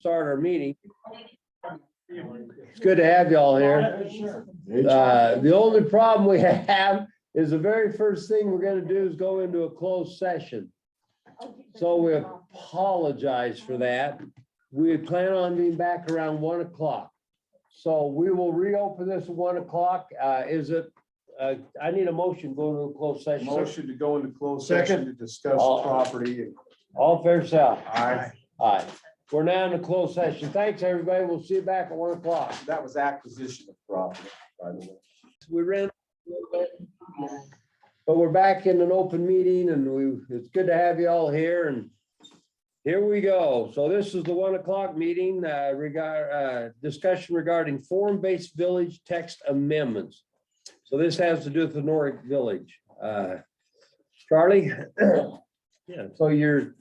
start our meeting. It's good to have y'all here. The only problem we have is the very first thing we're gonna do is go into a closed session. So we apologize for that. We plan on being back around 1 o'clock. So we will reopen this at 1 o'clock. I need a motion going to a closed session. Motion to go into closed session to discuss property. All fair side. Aye. Aye. We're now in the closed session. Thanks, everybody. We'll see you back at 1 o'clock. That was acquisition of property, by the way. We ran a little bit, but we're back in an open meeting and it's good to have you all here and here we go. So this is the 1 o'clock meeting, discussion regarding form-based village text amendments. So this has to do with the Nordic Village. Charlie? Yeah. So you're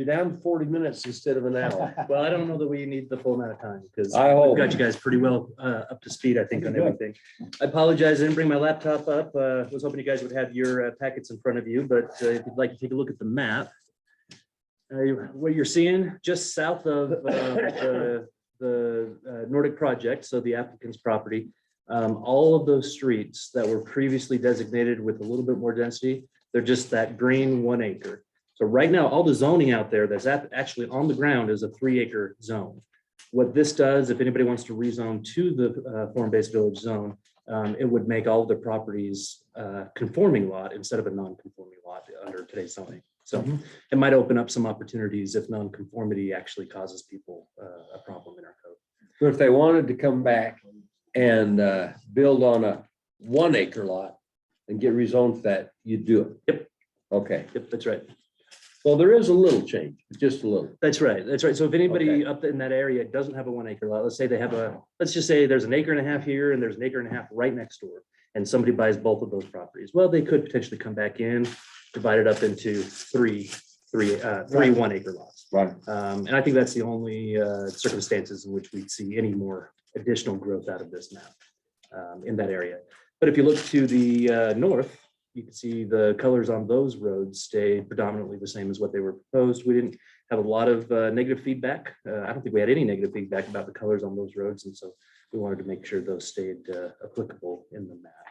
down to 40 minutes instead of an hour. Well, I don't know that we need the full amount of time because I hope. I've got you guys pretty well up to speed, I think, on everything. I apologize, I didn't bring my laptop up. Was hoping you guys would have your packets in front of you, but if you'd like to take a look at the map, what you're seeing just south of the Nordic project, so the applicant's property, all of those streets that were previously designated with a little bit more density, they're just that green 1 acre. So right now, all the zoning out there that's actually on the ground is a 3 acre zone. What this does, if anybody wants to rezone to the form-based village zone, it would make all of the properties conforming lot instead of a non-conforming lot under today's zoning. So it might open up some opportunities if non-conformity actually causes people a problem in our code. So if they wanted to come back and build on a 1 acre lot and get rezoned for that, you'd do it? Yep. Okay, Yep, that's right. so there is a little change, just a little. That's right. That's right. So if anybody Okay. up in that area doesn't have a 1 acre lot, let's say they have let's just say there's an acre and a half here and there's an acre and a half right next door, and somebody buys both of those properties. Well, they could potentially come back in, divide it up into three 1 acre lots. Right. And I think that's the only circumstances in which we'd see any more additional growth out of this map in that area. But if you look to the north, you can see the colors on those roads stay predominantly the same as what they were proposed. We didn't have a lot of negative feedback. I don't think we had any negative feedback about the colors on those roads. And so we wanted to make sure those stayed applicable in the map.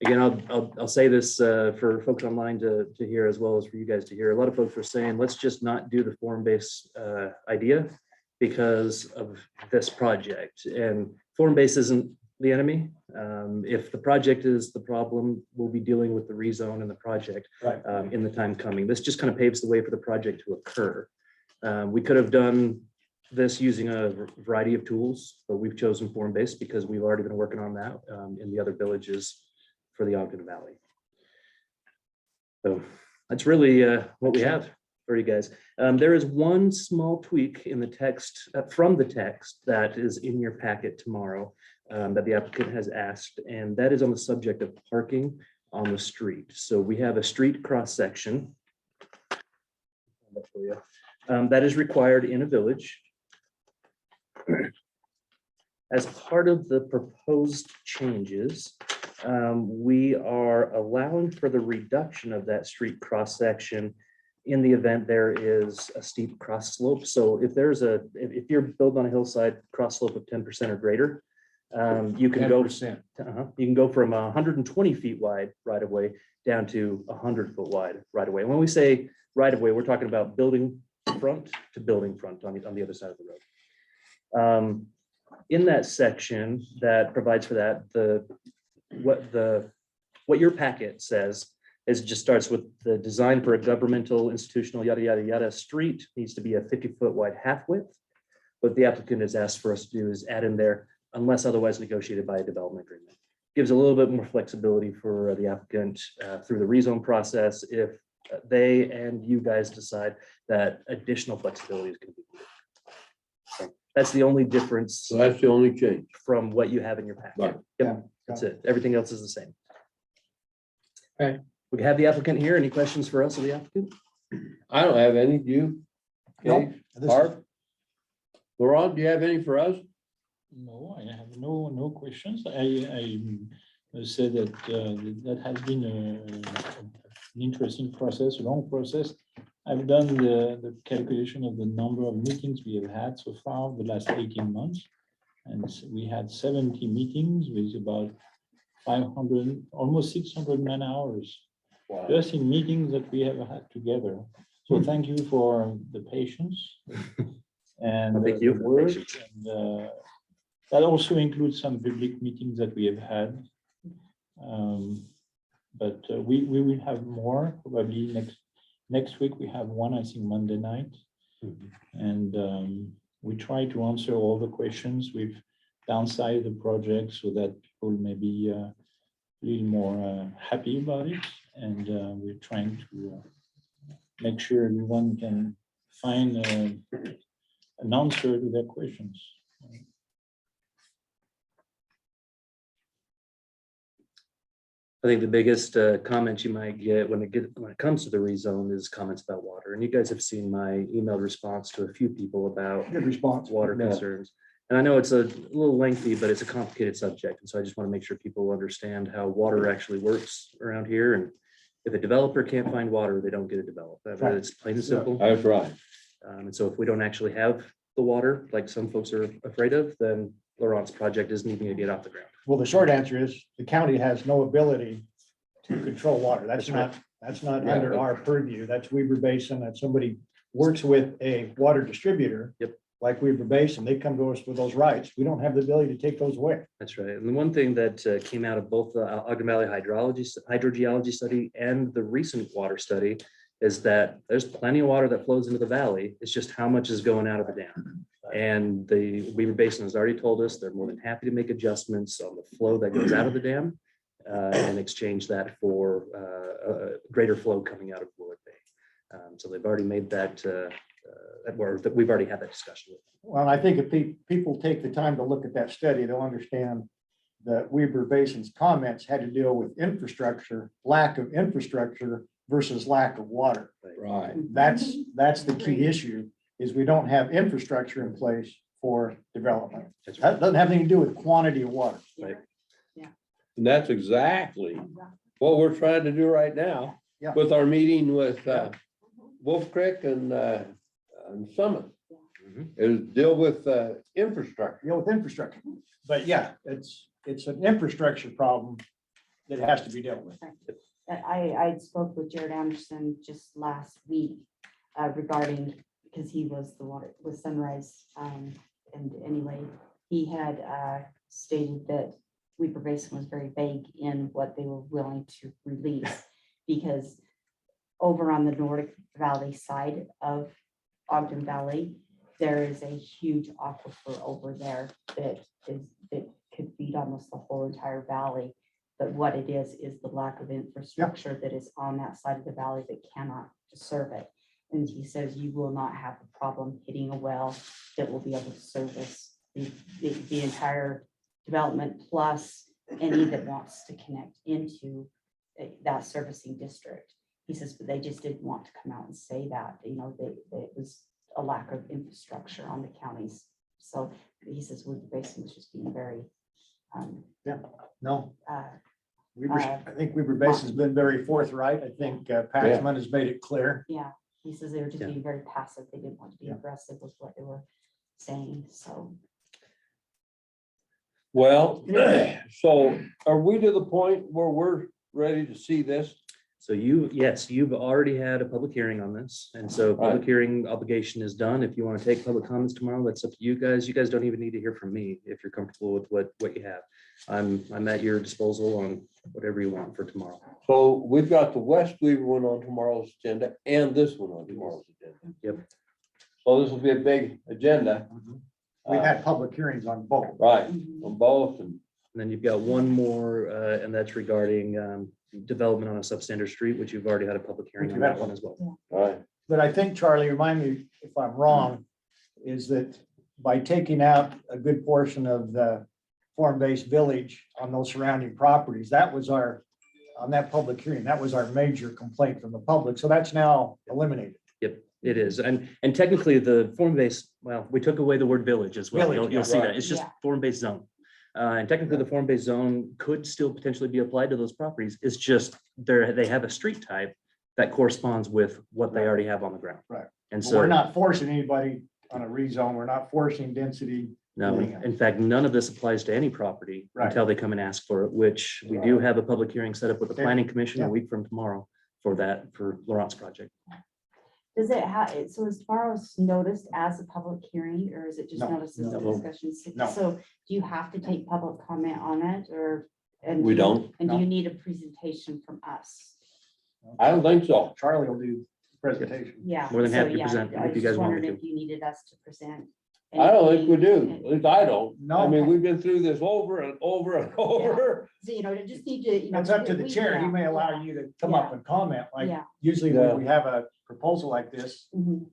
Again, I'll say this for folks online to hear as well as for you guys to hear. A lot of folks were saying, let's just not do the form-based idea because of this project. And form-based isn't the enemy. If the project is the problem, we'll be dealing with the rezone and the project in the time coming. This just kind of paves the way for the project to occur. We could have done this using a variety of tools, but we've chosen form-based because we've already been working on that in the other villages for the Ogden Valley. So that's really what we have for you guys. There is one small tweak in the text from the text that is in your packet tomorrow that the applicant has asked, and that is on the subject of parking on the street. So we have a street cross section that is required in a village. As part of the proposed changes, we are allowing for the reduction of that street cross section in the event there is a steep cross slope. So if if you're built on a hillside cross slope of 10% or greater, you can go from 120 feet wide right of way down to 100 foot wide right of way. When we say right of way, we're talking about building front to building front on the other side of the road. In that section that provides for that, what your packet says is just starts with the design for a governmental, institutional, yada, yada, yada. Street needs to be a 50-foot wide half width. What the applicant has asked for us to do is add in there, unless otherwise negotiated by a development agreement. Gives a little bit more flexibility for the applicant through the rezone process if they and you guys decide that additional flexibility is going to be needed. So that's the only difference. So that's the only change. From what you have in your packet. Right. Yep, that's it. Everything else is the same. Okay. We can have the applicant here. Any questions for us or the applicant? I don't have any. Do you? Okay. Barb? Laurent, do you have any for us? No, I have no questions. I say that that has been an interesting process, a long process. I've done the calculation of the number of meetings we have had so far the last 18 months. And we had 70 meetings with about 500, almost 600 man hours, just in meetings that we have had together. So thank you for the patience and Thank you the for the work. patience. And that also includes some public meetings that we have had. But we will have more probably next week. We have one, I think, Monday night. And we try to answer all the questions. We've downsized the project so that people may be a little more happy about it. And we're trying to make sure everyone can find an answer to their questions. I think the biggest comment you might get when it comes to the rezone is comments about water. And you guys have seen my email response to a few people about Good response. water Yeah. concerns. And I know it's a little lengthy, but it's a complicated subject. And so I just want to make sure people understand how water actually works around here. And if a developer can't find water, they don't get it developed. Right. It's plain and simple. That's right. And so if we don't actually have the water, like some folks are afraid of, then Laurent's project isn't even going to get off the ground. Well, the short answer is the county has no ability to control water. That's That's not Yeah. under our purview. That's Weber Basin. That somebody works with a water distributor. Yep. Like Weber Basin, they come to us with those rights. We don't have the ability to take those away. That's right. And the one thing that came out of both the Ogden Valley hydrogeology study and the recent water study is that there's plenty of water that flows into the valley. It's just how much is going out of the dam. And the Weber Basin has already told us they're more than happy to make adjustments on the flow that goes out of the dam and exchange that for a greater flow coming out of Willard Bay. So they've already made that, we've already had that discussion with them. Well, I think if people take the time to look at that study, they'll understand that Weber Basin's comments had to deal with infrastructure, lack of infrastructure versus lack of water. Right. That's the key issue, is we don't have infrastructure in place for development. That's right. That doesn't have anything to do with quantity of water. And that's exactly what we're trying to do right now Yeah. with our meeting with Wolf Creek and Summit. Mhm. Is deal with infrastructure. Deal with infrastructure. But yeah, it's an infrastructure problem that has to be dealt with. I spoke with Jared Anderson just last week regarding, because he was the water with Sunrise. And anyway, he had stated that Weber Basin was very vague in what they were willing to release, because over on the Nordic Valley side of Ogden Valley, there is a huge aquifer over there that could feed almost the whole entire valley. But what it is the lack of infrastructure that is on that side of the valley that cannot serve it. And he says you will not have a problem hitting a well that will be able to service the entire development, plus any that wants to connect into that servicing district. He says, but they just didn't want to come out and say that, it was a lack of infrastructure on the counties. So he says, we're basically just being very, No, uh, I think Weber Basin's been very forthright. I think Paxman has made it clear. yeah, he says they were just Yeah. being very passive. They didn't want to be Yeah. aggressive with what they were saying, so. Well, so are we to the point where we're ready to see this? So you've already had a public hearing on this. And so public hearing obligation is done. If you want to take public comments tomorrow, that's up to you guys. You guys don't even need to hear from me if you're comfortable with what you have. I'm at your disposal on whatever you want for tomorrow. So we've got the West Weaver one on tomorrow's agenda and this one on tomorrow's agenda. Yep. So this will be a big agenda. We've had public hearings on both. Right, Mhm. on both, and And then you've got one more, and that's regarding development on a substandard street, which you've already had a public hearing on that one as well. right, But I think, Charlie, remind me if I'm wrong, is that by taking out a good portion of the form-based village on those surrounding properties, that was on that public hearing, that was our major complaint from the public. So that's now eliminated. Yep, it is. And technically the form-based, well, we took away the word village as well. Village, You'll see right. that. It's just Yeah. form-based zone. And technically the form-based zone could still potentially be applied to those properties. It's just they have a street type that corresponds with what they already have on the ground. Right. And But we're so, not forcing anybody on a rezone. We're not forcing density. no, anything in fact, none of this applies to any property Right. until they come and ask for it, which we do have a public hearing set up with the Okay. planning commission a Yeah. week from tomorrow for that, for Laurent's project. Does it have, so is tomorrow's noticed as a public hearing, or is it just No, noticed as a no. discussion? No. So do you have to take public comment on it, or? and We do you- don't. And do No. you need a presentation from us? I don't think so. Charlie will do presentation. Yeah. More than so, happy to yeah, present I if you was guys just want me wondering to. if you needed us to present. I don't think we do. anything. At least I don't. No. I mean, we've been through this over and over and over. So, you know, to just need to, you know. That's up to the we- chair. He yeah, may allow yeah, you to come up and comment, like Yeah. usually Yeah. when we have a proposal like this. Mhm.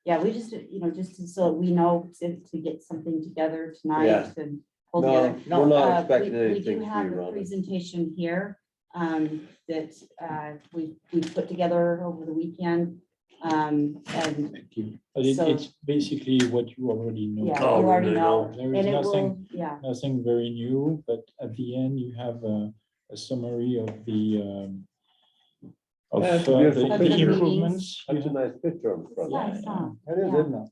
Yeah, we just, you know, just so we know to get something together tonight Yeah. and pull No, together. we're Uh, not we- expecting We do anything from have you, a Rhonda. presentation here that we put together over the weekend. And But So- it's basically what you already know. yeah, Oh, you already really? know. There And is it will, nothing, yeah, nothing very new, but at the end you have a summary of the Yeah, it's a beautiful the picture. improvements. you That's a have. nice picture of the front. Yeah, Yeah, I saw. That is, Yeah. isn't it?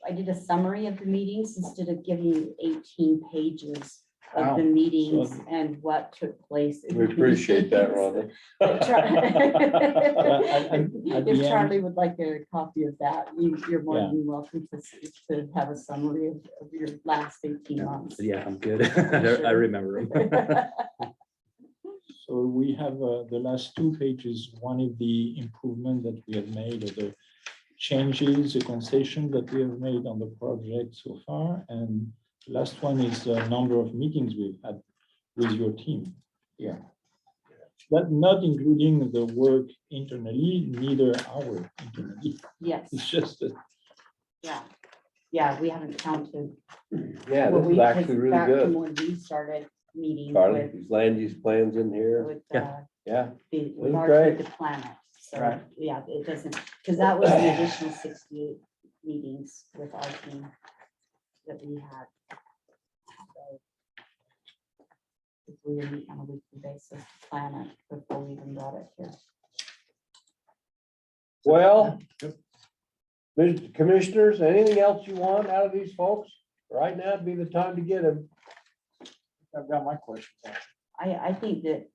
I did a summary of the meetings instead of giving you 18 pages of Wow. the meetings So- and what took place. in We the appreciate that, meetings. Rhonda. But at the If end- Charlie would like a copy of that, you're more Yeah. than welcome to have a summary of your last 18 months. Yeah, I'm good. I remember them. So we have the last two pages. One is the improvement that we have made, or the changes, the concession that we have made on the project so far. And the last one is the number of meetings we've had with your team here. But not including the work internally, neither our internally. Yes, It's just that yeah, yeah, we haven't counted. Yeah, Well, this is actually really back from good. when we started meeting Charlie, with, these land use plans in here. with, Yeah. Yeah, the, was largely great. the planet. So, Right. yeah, it doesn't, because that was an additional 68 meetings with our team that we had. So, if we were meeting on a weekly basis to plan it before we even brought it here. well, Mr. Commissioners, anything else you want out of these folks? Right now would be the time to get them. I've got my questions. I think that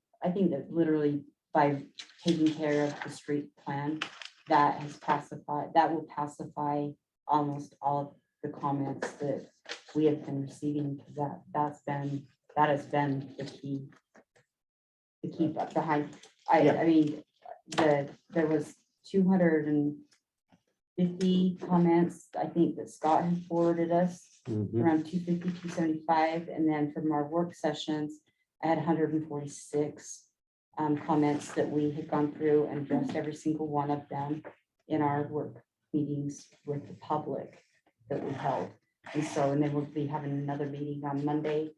literally by taking care of the street plan, that has pacified, that will pacify almost all of the comments that we have been receiving, because that has been the key. The key behind, I mean, there was 250 comments, I think, that Scott had forwarded us. Mm-hmm. Around 250, 275, and then from our work sessions, I had 146 comments that we had gone through and addressed every single one of them in our work meetings with the public that we held. And so, and then we'll be having another meeting on Monday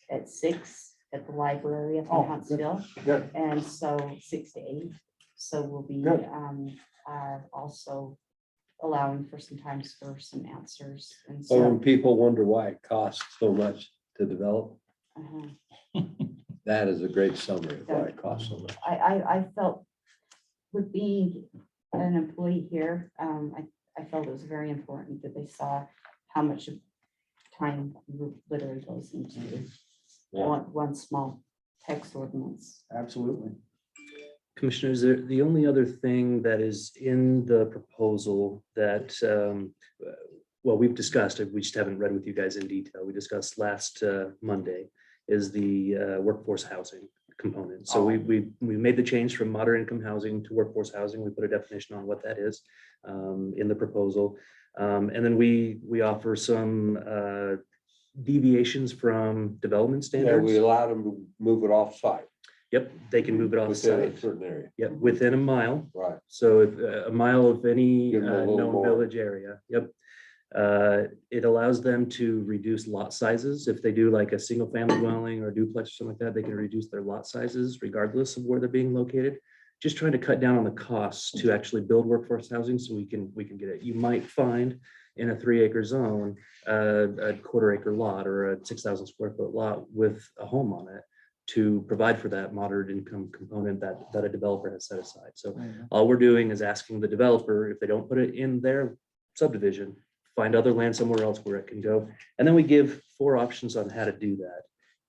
at 6 at the library up in Oh, Huntsville. Good. And so 6 to 8. So we'll be Good. also allowing for some times for some answers. And So when so, people wonder why it costs so much to develop, uh-huh. that is a great summary of why it costs so much. I felt with being an employee here, I felt it was very important that they saw how much of time literally goes into Yeah. Mm-hmm. one small text ordinance. Absolutely. Commissioners, the only other thing that is in the proposal that, well, we've discussed, we just haven't read with you guys in detail. We discussed last Monday is the workforce housing component. So we made the change from moderate income housing to workforce housing. We put a definition on what that is in the proposal. And then we offer some deviations from development Yeah, we standards. allowed them to move it off-site Yep, they can move it off within a site. certain area. Yep, within a mile. Right. So if a mile of any Give them a little known more. village area, yep. It allows them to reduce lot sizes. If they do like a single family dwelling or duplex or something like that, they can reduce their lot sizes regardless of where they're being located. Just trying to cut down on the costs to actually build workforce housing so we can get it. You might find in a 3-acre zone, a 1/4 acre lot or a 6,000 square foot lot with a home on it. to provide for that moderate income component that a developer has set aside. So all we're doing is asking the developer, if they don't put it in their subdivision, find other land somewhere else where it can go. And then we give 4 options on how to do that.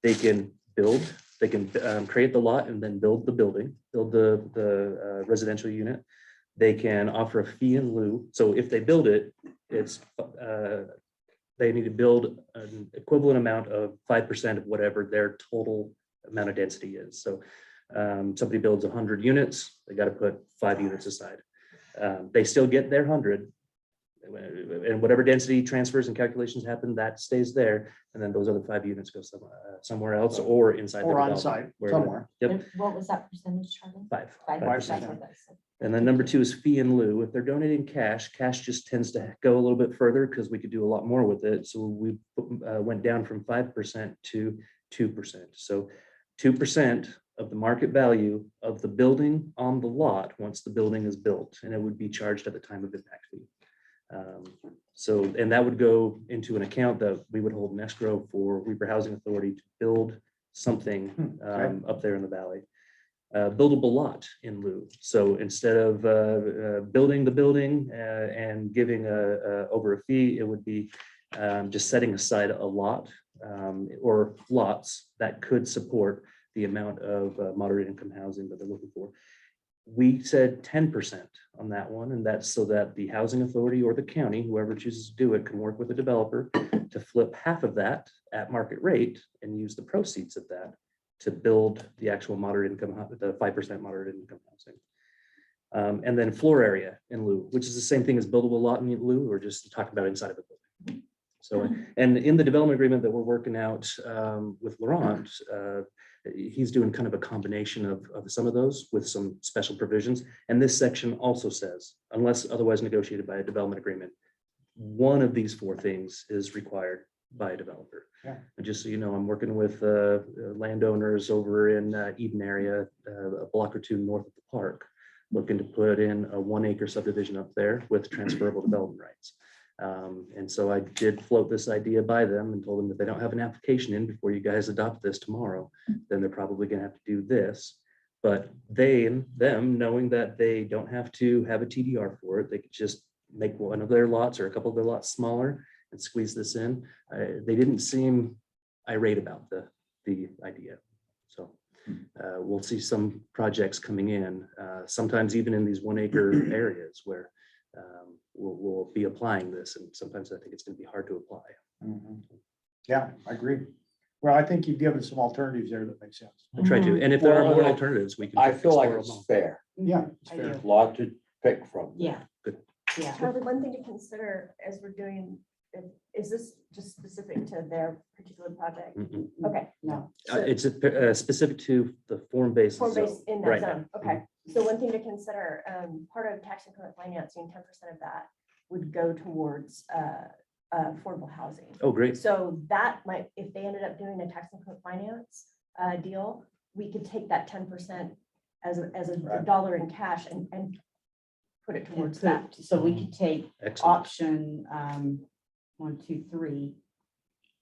They can build, they can create the lot and then build the building, build the residential unit. They can offer a fee in lieu. So if they build it, it's they need to build an equivalent amount of 5% of whatever their total amount of density is. So somebody builds 100 units, they got to put 5 units aside. They still get their 100, and whatever density transfers and calculations happen, that stays there. And then those other 5 units go somewhere else or inside. Or the on development, site, wherever. somewhere. Yep, And what was that percentage, Charlie? 5. 5%. And then number 2 is fee in lieu. If they're donating cash just tends to go a little bit further because we could do a lot more with it. So we went down from 5% to 2%. So 2% of the market value of the building on the lot once the building is built, and it would be charged at the time of impact fee. And that would go into an account that we would hold in escrow for Weber Housing Authority to build something up there in the valley. Buildable lot in lieu. So instead of building the building and giving over a fee, it would be just setting aside a lot or lots that could support the amount of moderate income housing that they're looking for. We said 10% on that one, and that's so that the housing authority or the county, whoever chooses to do it, can work with the developer to flip half of that at market rate and use the proceeds of that to build the actual moderate income, the 5% moderate income housing. And then floor area in lieu, which is the same thing as buildable lot in lieu, or just talking about inside of the building. So, and in the development agreement that we're working out with Laurent, he's doing kind of a combination of some of those with some special provisions. And this section also says, unless otherwise negotiated by a development agreement, one of these 4 things is required by a developer. Yeah. And just so you know, I'm working with landowners over in Eden area, a block or 2 north of the park, looking to put in a 1-acre subdivision up there with transferable development rights. And so I did float this idea by them and told them if they don't have an application in before you guys adopt this tomorrow, then they're probably gonna have to do this. But them knowing that they don't have to have a TDR for it, they could just make one of their lots or a couple of their lots smaller and squeeze this in. They didn't seem irate about the idea. So we'll see some projects coming in, sometimes even in these 1-acre areas where we'll be applying this, and sometimes I think it's going to be hard to apply. Yeah, I agree. Well, I think you've given some alternatives there that make sense. I try to, and if there are Well, more alternatives, we can. I feel like explore it's them all. fair. Yeah. It's I fair. do. Lot to pick from. Yeah. Good. Yeah. Charlie, one thing to consider as we're doing, is this just specific to their particular project? Mm-mm. Okay. No. It's specific to the form-based Form zone. based in that right zone, now. okay. So one thing to consider, part of tax increment financing, 10% of that would go towards affordable housing. Oh, great. So that might, if they ended up doing a tax increment finance deal, we could take that 10% as a Right. dollar in cash and put it towards that. So we could take Excellent. option 1, 2, 3,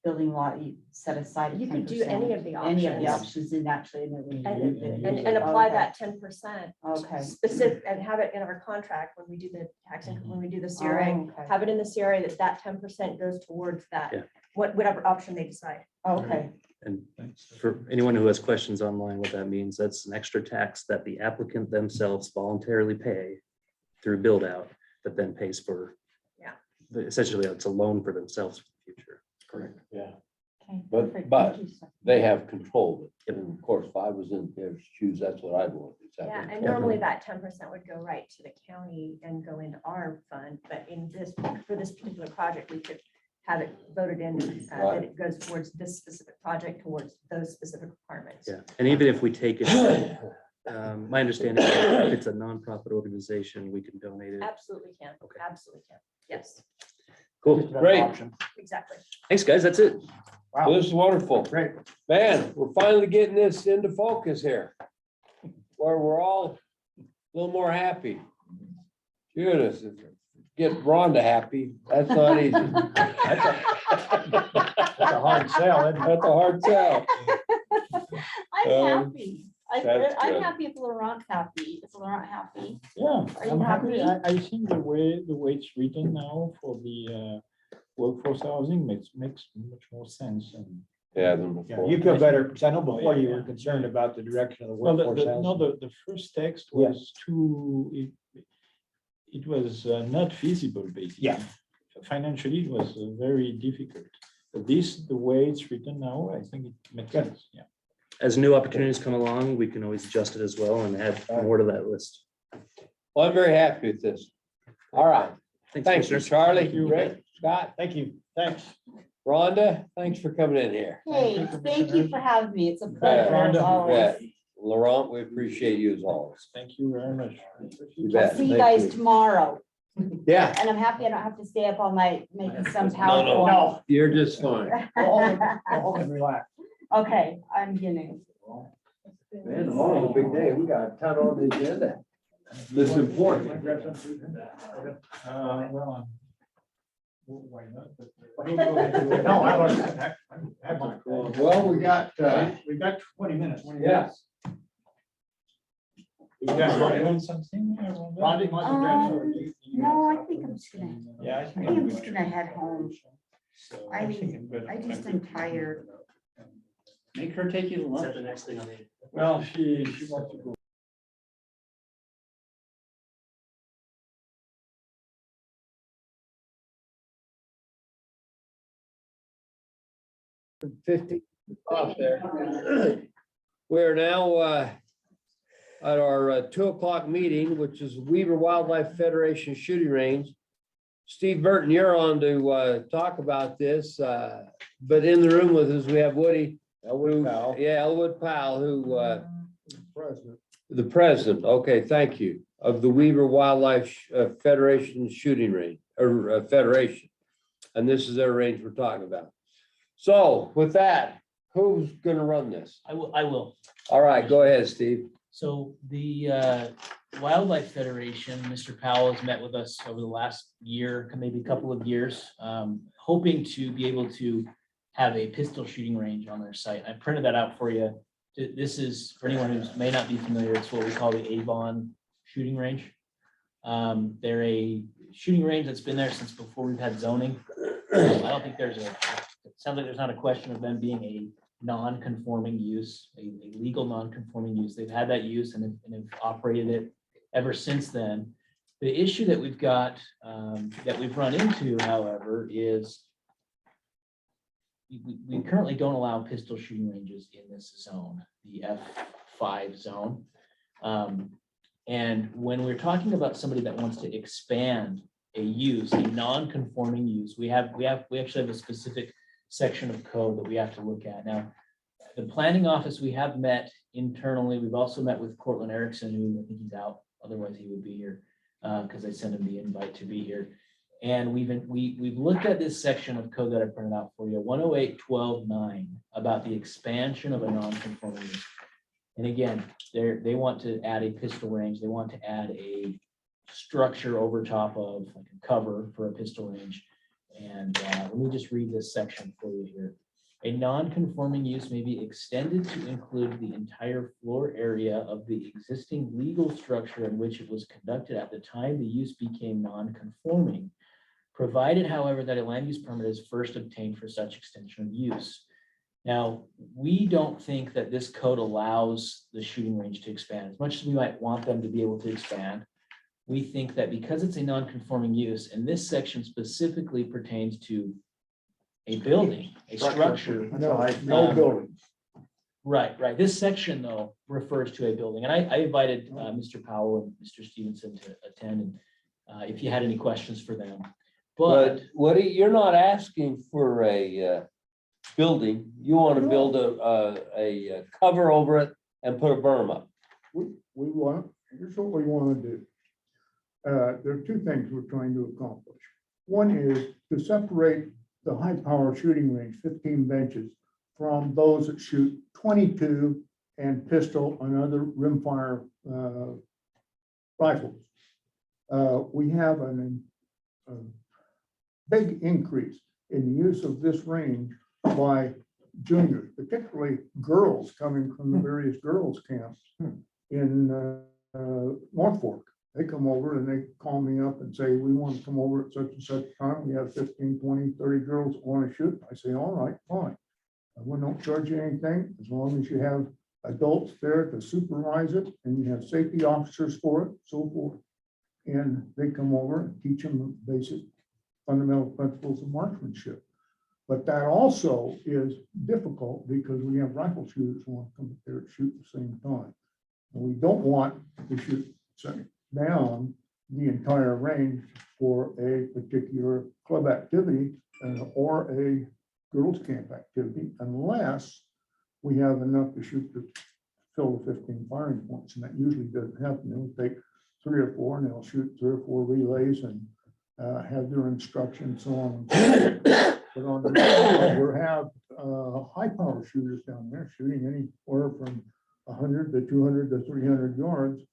building lot, you set aside. You could do any of the Any of the options. options in actually. And apply Okay. that 10% Okay. specific and have it in our contract when we do the tax, when we do the CRA, Oh, okay. have it in the CRA that 10% goes towards that, Yeah. whatever option they decide. Okay. And for anyone who has questions online, what that means, that's an extra tax that the applicant themselves voluntarily pay through build out that then pays for. Yeah. Essentially, it's a loan for themselves for the future. Correct. Yeah, Okay, But- perfect. but- Thank you, sir. they have control of it. Yep. And of course, if I was in their shoes, that's what I'd want. is have Yeah, them and control. normally that 10% would go right to the county and go into our fund, but in this, for this particular project, we could have it voted in that it goes towards this specific project, towards those specific requirements. Yeah, and even if we take it, my understanding, is if it's a nonprofit organization, we can donate it. Absolutely can, Okay. absolutely can. Yes, Cool. Just another Great. option. exactly. Thanks, guys. That's it. Well, Wow, this is wonderful. great. Man, we're finally getting this into focus here. Where we're all a little more happy. Goodness, get Rhonda happy, that's not easy. That's a hard sell, isn't it? That's a hard sell. I I'm happy. that's I'm good. happy if Laurent's happy. Is Laurent happy? Yeah, Are you I'm happy. happy? I think the way it's written now for the workforce housing makes much more sense. And Yeah, than Yeah, before. you feel better, because I know before you were Yeah. concerned about the direction of the well, workforce no, housing. the first text Yeah. was too. It was not feasible, basically. Yeah. Financially, it was very difficult. But this, the way it's written now, I think it makes Good. sense. Yeah. As new opportunities come along, we can always adjust it as well and add more to that list. Well, I'm very happy with this. All right. Thanks, you, Commissioners. Charlie, Thank you. Rick, Scott, Thank you, thanks. Rhonda, thanks for coming in here. Hey, thank you for having me. It's a pleasure as You always. bet. Laurent, we appreciate you as always. Thank you very much. You I'll bet. see you Thank guys you. tomorrow. Yeah, And I'm happy I don't have to stay up all night making some No, PowerPoint. No, you're just fine. go home and relax. Okay, I'm beginning. Man, tomorrow's a big day. We got a ton on the agenda. This is important. Well, why not? No, I have mine. Well, we got 20 minutes. Yes. You got You want something? Rhonda, you want to drink? No, I think I'm just gonna, Yeah, I think I'm just gonna head home. So I think I'm good. I just am tired. Make her take you to Is lunch. that the next thing on the? Well, she wants to go. $50 off there. We're now at our 2 o'clock meeting, which is Weaver Wildlife Federation Shooting Range. Steve Burton, you're on to talk about this, but in the room with us, we have Woody. Elwood Powell. Yeah, Elwood Powell, who president. the president, okay, thank you, of the Weaver Wildlife Federation Shooting Range, or Federation. And this is their range we're talking about. So with that, who's gonna run this? I will. All right, go ahead, Steve. So the Wildlife Federation, Mr. Powell has met with us over the last year, maybe a couple of years, hoping to be able to have a pistol shooting range on their site. I printed that out for you. This is, for anyone who may not be familiar, it's what we call the Avon shooting range. They're a shooting range that's been there since before we've had zoning. I don't think it sounds like there's not a question of them being a non-conforming use, a legal non-conforming use. They've had that use and have operated it ever since then. The issue that we've got, that we've run into, however, is we currently don't allow pistol shooting ranges in this zone, the F5 zone. And when we're talking about somebody that wants to expand a use, a non-conforming use, we actually have a specific section of code that we have to look at. Now, the planning office, we have met internally. We've also met with Cortland Erickson, who I think he's out, otherwise he would be here, because I sent him the invite to be here. And we've looked at this section of code that I printed out for you, 108.12.9, about the expansion of a non-conforming use. And again, they want to add a pistol range. They want to add a structure over top of, like a cover for a pistol range. And let me just read this section for you here. A non-conforming use may be extended to include the entire floor area of the existing legal structure in which it was conducted at the time the use became non-conforming, provided, however, that a land use permit is first obtained for such extension of use. Now, we don't think that this code allows the shooting range to expand as much as we might want them to be able to expand. We think that because it's a non-conforming use, and this section specifically pertains to a building, a structure. No building. Right. This section, though, refers to a building. And I invited Mr. Powell and Mr. Stevenson to attend, and if you had any questions for them. But Woody, you're not asking for a building. You want to build a cover over it and put a berm up. Here's what we want to do. There are two things we're trying to accomplish. One is to separate the high-power shooting range, 15 benches, from those that shoot 22 and pistol and other rimfire rifles. We have a big increase in the use of this range by juniors, particularly girls coming from the various girls camps in North Fork. They come over and they call me up and say, we want to come over at such and such time. We have 15, 20, 30 girls that want to shoot. I say, all right, fine. We don't charge you anything as long as you have adults there to supervise it and you have safety officers for it, so forth. And they come over and teach them the basic fundamental principles of marksmanship. But that also is difficult because we have rifle shooters who want to come up there and shoot at the same time. And we don't want to shoot down the entire range for a particular club activity or a girls camp activity unless we have enough to shoot to fill the 15 firing points. And that usually doesn't happen. They'll take 3 or 4 and they'll shoot 3 or 4 relays and have their instructions on. But on the we have high power shooters down there shooting anywhere from 100 to 200 to 300 yards.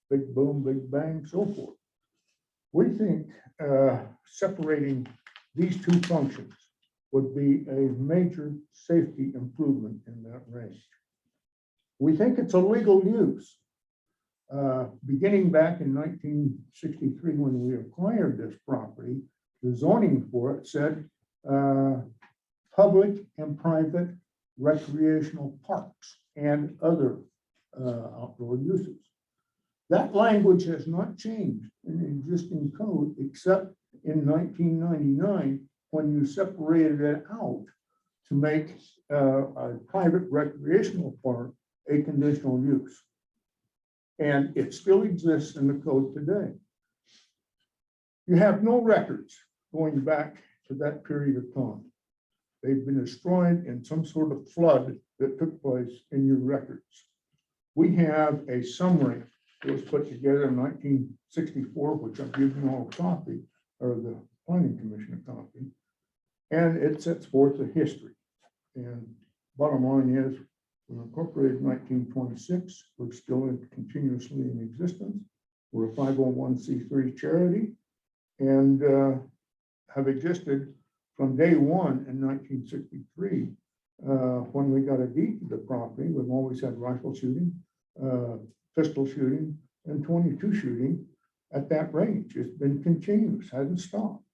Big boom, big bang, so forth. We think separating these 2 functions would be a major safety improvement in that range. We think it's a legal use. Beginning back in 1963, when we acquired this property, the zoning for it said public and private recreational parks and other outdoor uses. That language has not changed in the existing code except in 1999 when you separated it out to make a private recreational park a conditional use. And it still exists in the code today. You have no records going back to that period of time. They've been destroyed in some sort of flood that took place in your records. We have a summary that was put together in 1964, which I've given you all a copy, or the Planning Commission a copy, and it sets forth a history. And bottom line is, we were incorporated in 1926. We're still continuously in existence. We're a 501c3 charity and have existed from day one in 1963. When we got a deed to the property, we've always had rifle shooting, pistol shooting, and 22 shooting at that range. It's been continuous, hasn't stopped.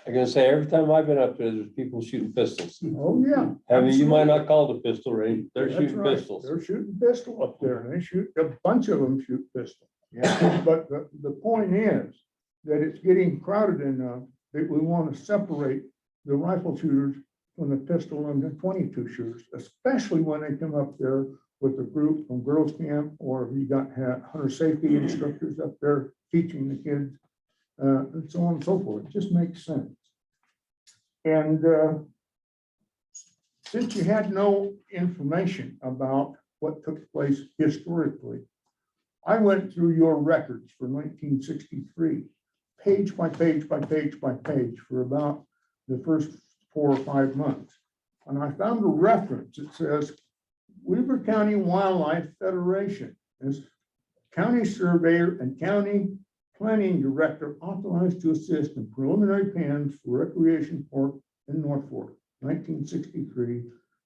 I'm gonna say, every time I've been up there, there's people shooting pistols. Oh, yeah. I mean, you might absolutely. not call it a pistol range, they're That's shooting right. pistols. They're shooting pistol up there, and they shoot, a bunch of them shoot pistol. Yeah. But the point is that it's getting crowded enough that we want to separate the rifle shooters from the pistol and the 22 shooters, especially when they come up there with a group from girls camp, or you got hunter safety instructors up there teaching the kids, and so on and so forth. It just makes sense. And since you had no information about what took place historically, I went through your records for 1963, page by page by page by page for about the first 4 or 5 months. And I found a reference that says Weber County Wildlife Federation is county surveyor and county planning director authorized to assist in preliminary plans for recreation park in North Fork, 1963.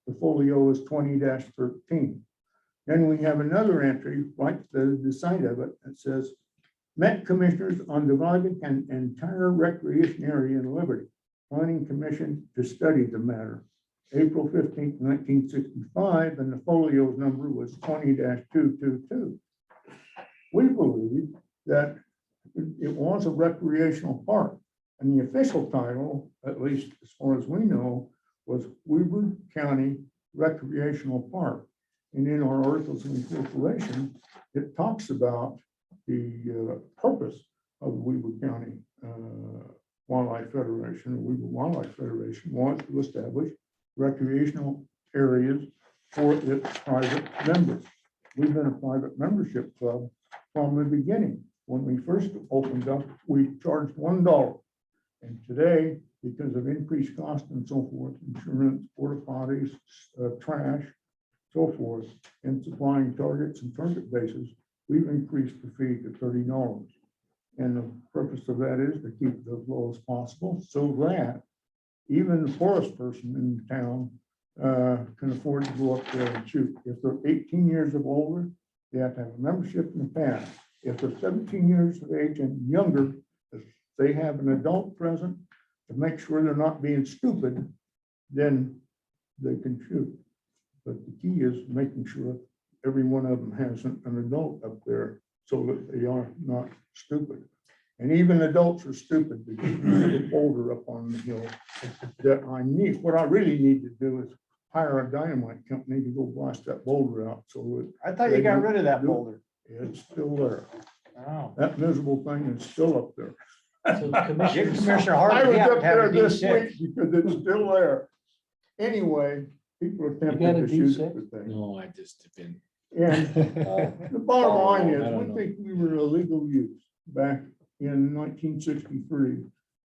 The folio is 20-13. Then we have another entry, right to the side of it, that says, met commissioners on dividing an entire recreation area in Liberty. Planning Commission to study the matter. April 15th, 1965, and the folio's number was 20-222. We believe that it was a recreational park, and the official title, at least as far as we know, was Weber County Recreational Park. And in our articles of incorporation, it talks about the purpose of the Weber County Wildlife Federation. The Weber Wildlife Federation wants to establish recreational areas for its private members. We've been a private membership club from the beginning. When we first opened up, we charged $1. And today, because of increased cost and so forth, insurance, porta potties, trash, so forth, and supplying targets and target bases, we've increased the fee to $30. And the purpose of that is to keep it as low as possible so that even the poorest person in town can afford to go up there and shoot. If they're 18 years of older, they have to have a membership in the pass. If they're 17 years of age and younger, if they have an adult present to make sure they're not being stupid, then they can shoot. But the key is making sure every one of them has an adult up there so that they are not stupid. And even adults are stupid because there's a boulder up on the hill that I need. What I really need to do is hire a dynamite company to go blast that boulder out. So I thought you got rid of that boulder. it's still there. Oh. That miserable thing is still up there. So Commissioner, Commissioner I Hart, was you have up to have there a this D6. week because it's still there. Anyway, people are got a tempted to shoot D6? at the thing. No, I just have been. And the bottom line is, I don't we think we were illegal use back in 1963.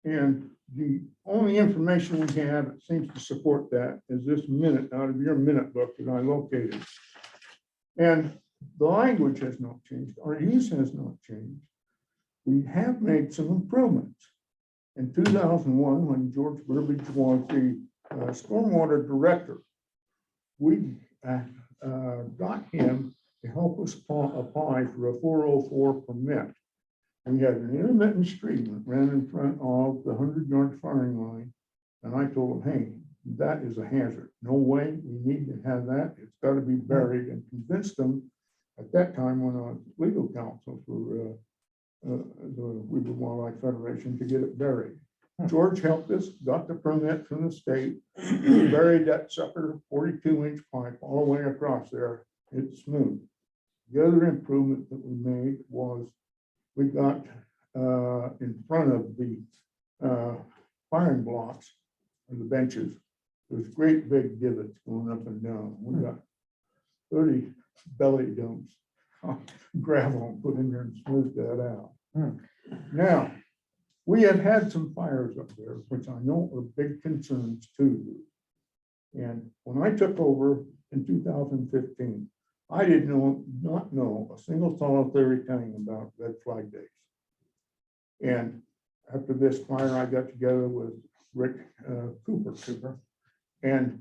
And the only information we have that seems to support that is this minute out of your minute book that I located. And the language has not changed. Our use has not changed. We have made some improvements. In 2001, when George Burbidge was the stormwater director, we got him to help us apply for a 404 permit. We had an intermittent stream that ran in front of the 100-yard firing line. And I told him, hey, that is a hazard. No way, we need to have that. It's got to be buried, and convinced them at that time when I was legal counsel for the Weaver Wildlife Federation to get it buried. George helped us, got the permit from the state, buried that sucker 42-inch pipe all the way across there. It's smooth. The other improvement that we made was we got in front of the firing blocks or the benches. There's great big divots going up and down. We got 30 belly dumps, gravel put in there and smoothed that out. Now, we have had some fires up there, which I know are big concerns to you. And when I took over in 2015, I did not know a single solitary thing about red flag days. And after this fire, I got together with Rick Cooper and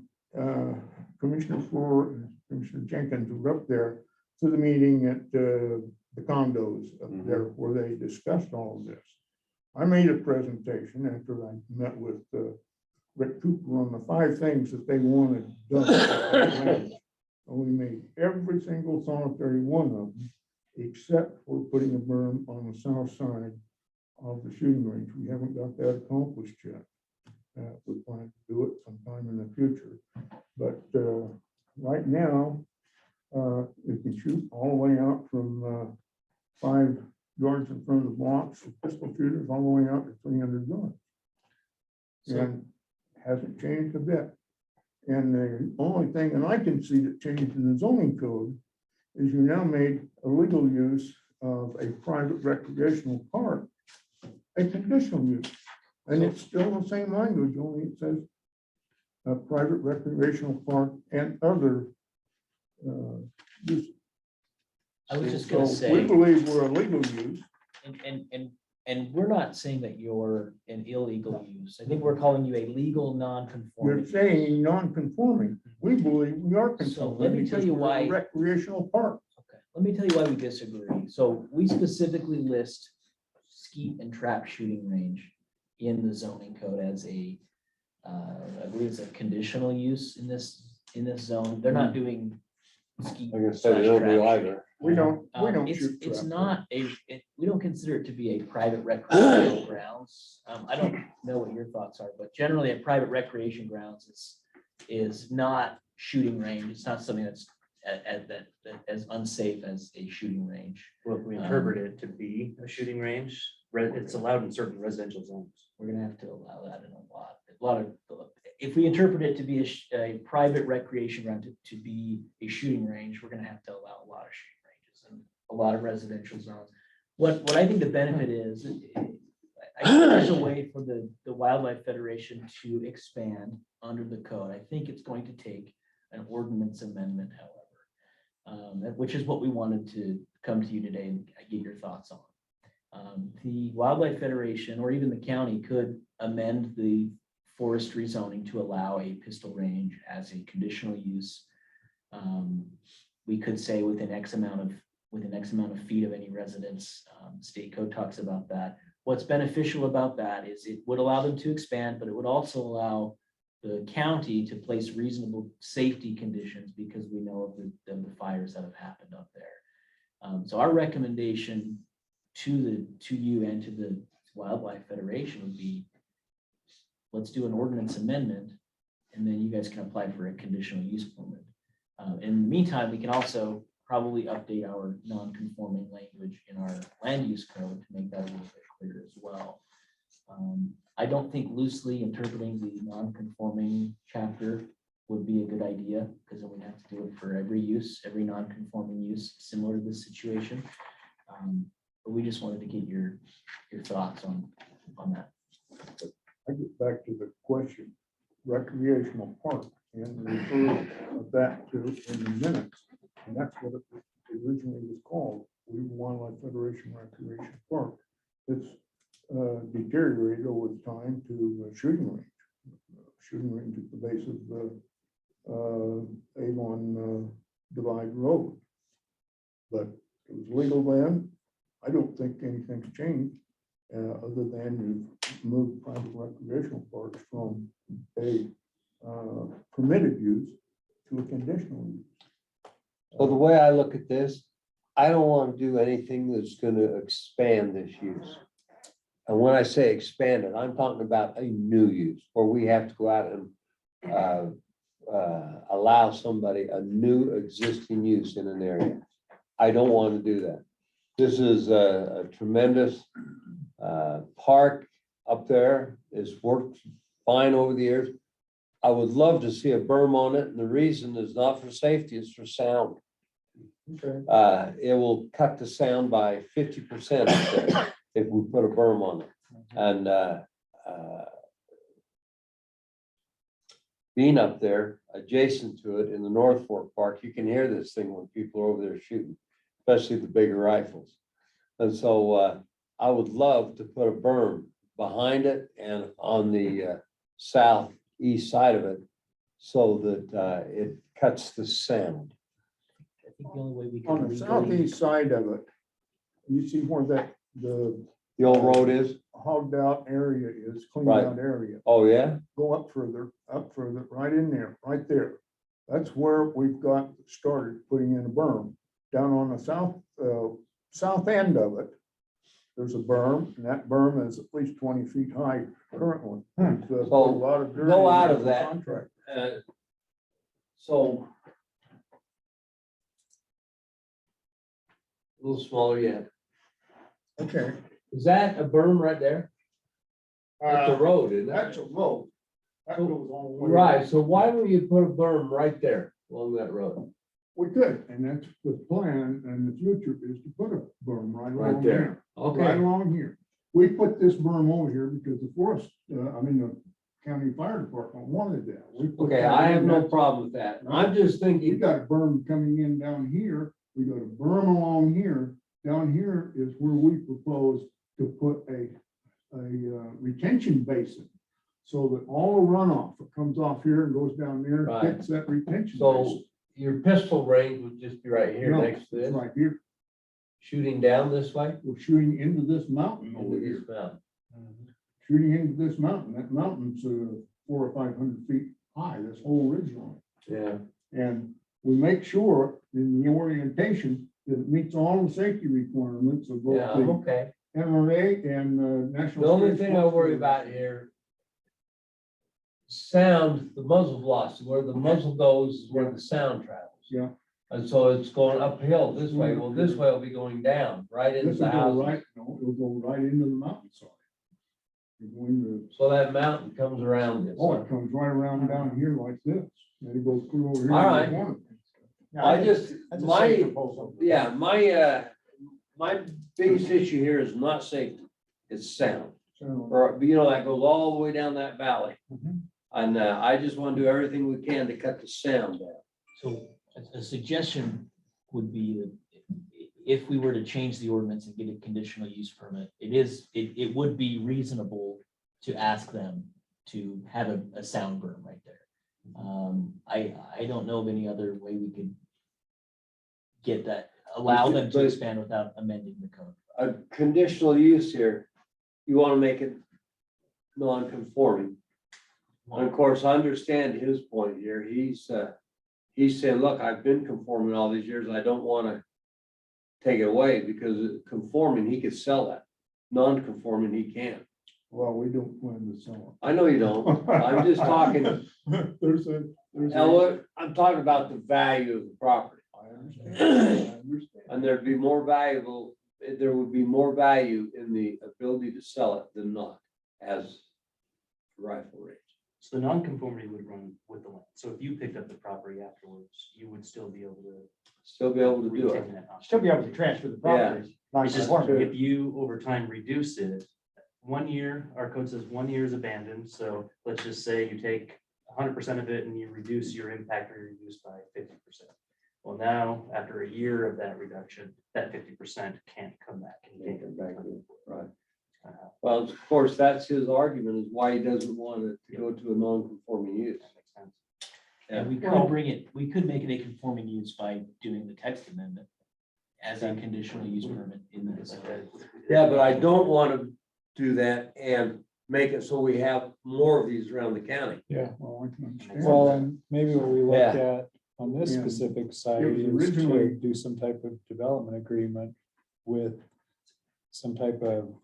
Commissioner Floor and Commissioner Jenkins were up there to the meeting at the condos up there where they discussed all of this. I made a presentation after I met with Rick Cooper on the 5 things that they wanted done. And we made every single solitary one of them, except for putting a berm on the south side of the shooting range. We haven't got that accomplished yet. We plan to do it sometime in the future. But right now, you can shoot all the way out from 5 yards in front of the blocks, pistol shooters all the way out to 300 yards. And hasn't changed a bit. And the only thing that I can see that changed in the zoning code is you now made a legal use of a private recreational park a conditional use. And it's still the same language, only it says a private recreational park and other uses. I was just gonna So say. we believe we're a legal use. And we're not saying that you're an illegal use. I think we're calling you a legal You're non-conforming. saying non-conforming. We believe we are So conforming. let me tell because you we're a why. Recreational park. Okay, let me tell you why we disagree. So we specifically list skeet and trap shooting range in the zoning code as a, I believe it's a conditional use in this zone. They're not doing skeet. I'm gonna say they don't do / trap either. We don't It's shoot. it's trap. not we don't consider it to be a private recreational grounds. I don't know what your thoughts are, but generally a private recreation grounds is not shooting range. It's not something that's as unsafe as a shooting range. Well, if we interpret it to be a shooting range, it's allowed in certain residential zones. We're gonna have to allow that in a lot of, if we interpret it to be a private recreation ground to be a shooting range, we're gonna have to allow a lot of shooting ranges and a lot of residential zones. What I think the benefit is, I think there's a way for the Wildlife Federation to expand under the code. I think it's going to take an ordinance amendment, however, which is what we wanted to come to you today and get your thoughts on. The Wildlife Federation or even the county could amend the forestry zoning to allow a pistol range as a conditional use. We could say within X amount of feet of any residence. State code talks about that. What's beneficial about that is it would allow them to expand, but it would also allow the county to place reasonable safety conditions because we know of the fires that have happened up there. So our recommendation to you and to the Wildlife Federation would be, let's do an ordinance amendment, and then you guys can apply for a conditional use permit. In the meantime, we can also probably update our non-conforming language in our land use code to make that a little bit clearer as well. I don't think loosely interpreting the non-conforming chapter would be a good idea, because then we'd have to do it for every use, every non-conforming use similar to this situation. But we just wanted to get your thoughts on that. I get back to the question, recreational park, and refer of that to in the minutes. And that's what it originally was called, Weaver Wildlife Federation Recreation Park. It's deteriorated over time to a shooting range. Shooting range at the base of the Avon Divide Road. But it was legal then. I don't think anything's changed, other than you've moved private recreational parks from a permitted use to a conditional use. So the way I look at this, I don't want to do anything that's going to expand this use. And when I say expand it, I'm talking about a new use where we have to go out and allow somebody a new existing use in an area. I don't want to do that. This is a tremendous park up there. It's worked fine over the years. I would love to see a berm on it, and the reason is not for safety, it's for sound. Okay. It will cut the sound by 50% up there if we put a berm on it. And being up there adjacent to it in the North Fork Park, you can hear this thing when people are over there shooting, especially the bigger rifles. And so I would love to put a berm behind it and on the southeast side of it so that it cuts the sound. I think the only way we On can the legally, southeast side of it, you see where that, the The old road is? hogged out area is, cleaned Right. out area. Oh, yeah? Go up further, right in there, right there. That's where we've got started putting in a berm. Down on the south end of it, there's a berm, and that berm is at least 20 feet high currently. It's, put a lot of dirt go in out there of for that. contract. So. A little smaller yet. Okay. Is that a berm right there? That's a road, isn't That's it? a road. That goes all the way. Right, so why don't you put a berm right there along that road? We could, and that's the plan, and the future is to put a berm right Right along there. here. Right Okay, along here. We put this berm over here because the forest, the county fire department wanted that. We put okay, that I in. have no That's- problem with that. I'm just We thinking, got a berm coming in down here. We got a berm along here. Down here is where we propose to put a retention basin. So that all the runoff that comes off here and goes down there, Right. hits that retention so basin. your pistol range would just be right here No, next to it's this, right here. shooting down this way? We're shooting into this mountain over Into here. this mountain. Shooting into this mountain. That mountain's 400 or 500 feet high, this whole ridge line. Yeah, And we make sure in the orientation that it meets all the safety requirements of both yeah, I'm the okay. NRA and National. The only Security thing I worry Force. about here, sound, the muzzle velocity, where the muzzle goes is where the sound travels. Yeah. And so it's going uphill this way. Well, this way will be going down, right into This the will go houses. right, no, it'll go right into the mountainside. You're going to, So that mountain comes around this. oh, it comes right around down here like this, and it goes through over here. All in the right. corner. I just, That's a safe my, proposal. yeah, my biggest issue here is not safety, it's sound. So, Or, you know, that goes all the way down that valley. Mhm. And I just want to do everything we can to cut the sound down. so a suggestion would be that if we were to change the ordinance and get a conditional use permit, it would be reasonable to ask them to have a sound berm right there. I don't know of any other way we could get that, allow them to But- expand without amending the code. A conditional use here, you want to make it non-conforming. And of course, I understand his point here. He's saying, look, I've been conforming all these years. I don't want to take it away because conforming, he could sell that. Non-conforming, he can't. Well, we don't plan to sell I know you don't. I'm just talking, it. There's now look, I'm talking about the value of the property. I understand. I understand. And there'd be more valuable, there would be more value in the ability to sell it than not as rifle range. So the nonconformity would run with the land. So if you picked up the property afterwards, you would still be able to. Still be able to do it. retain that non- Still be able to transfer the property. It's just Non-conforming. if you over time reduce it, 1 year, our code says 1 year is abandoned. So let's just say you take 100% of it and you reduce your impact or your use by 50%. Well, now, after a year of that reduction, that 50% can't come back. And you can't come back. Right. Well, of course, that's his argument is why he doesn't want it to go to a non-conforming use. That makes sense. And we Well- could bring it, we could make it a conforming use by doing the text amendment as a conditional use permit in this. Yeah, but I don't want to do that and make it so we have more of these around the county. Yeah, well, I can understand. Well, that. and maybe what we looked at on this Yeah. specific site It was is to originally- do some type of development agreement with some type of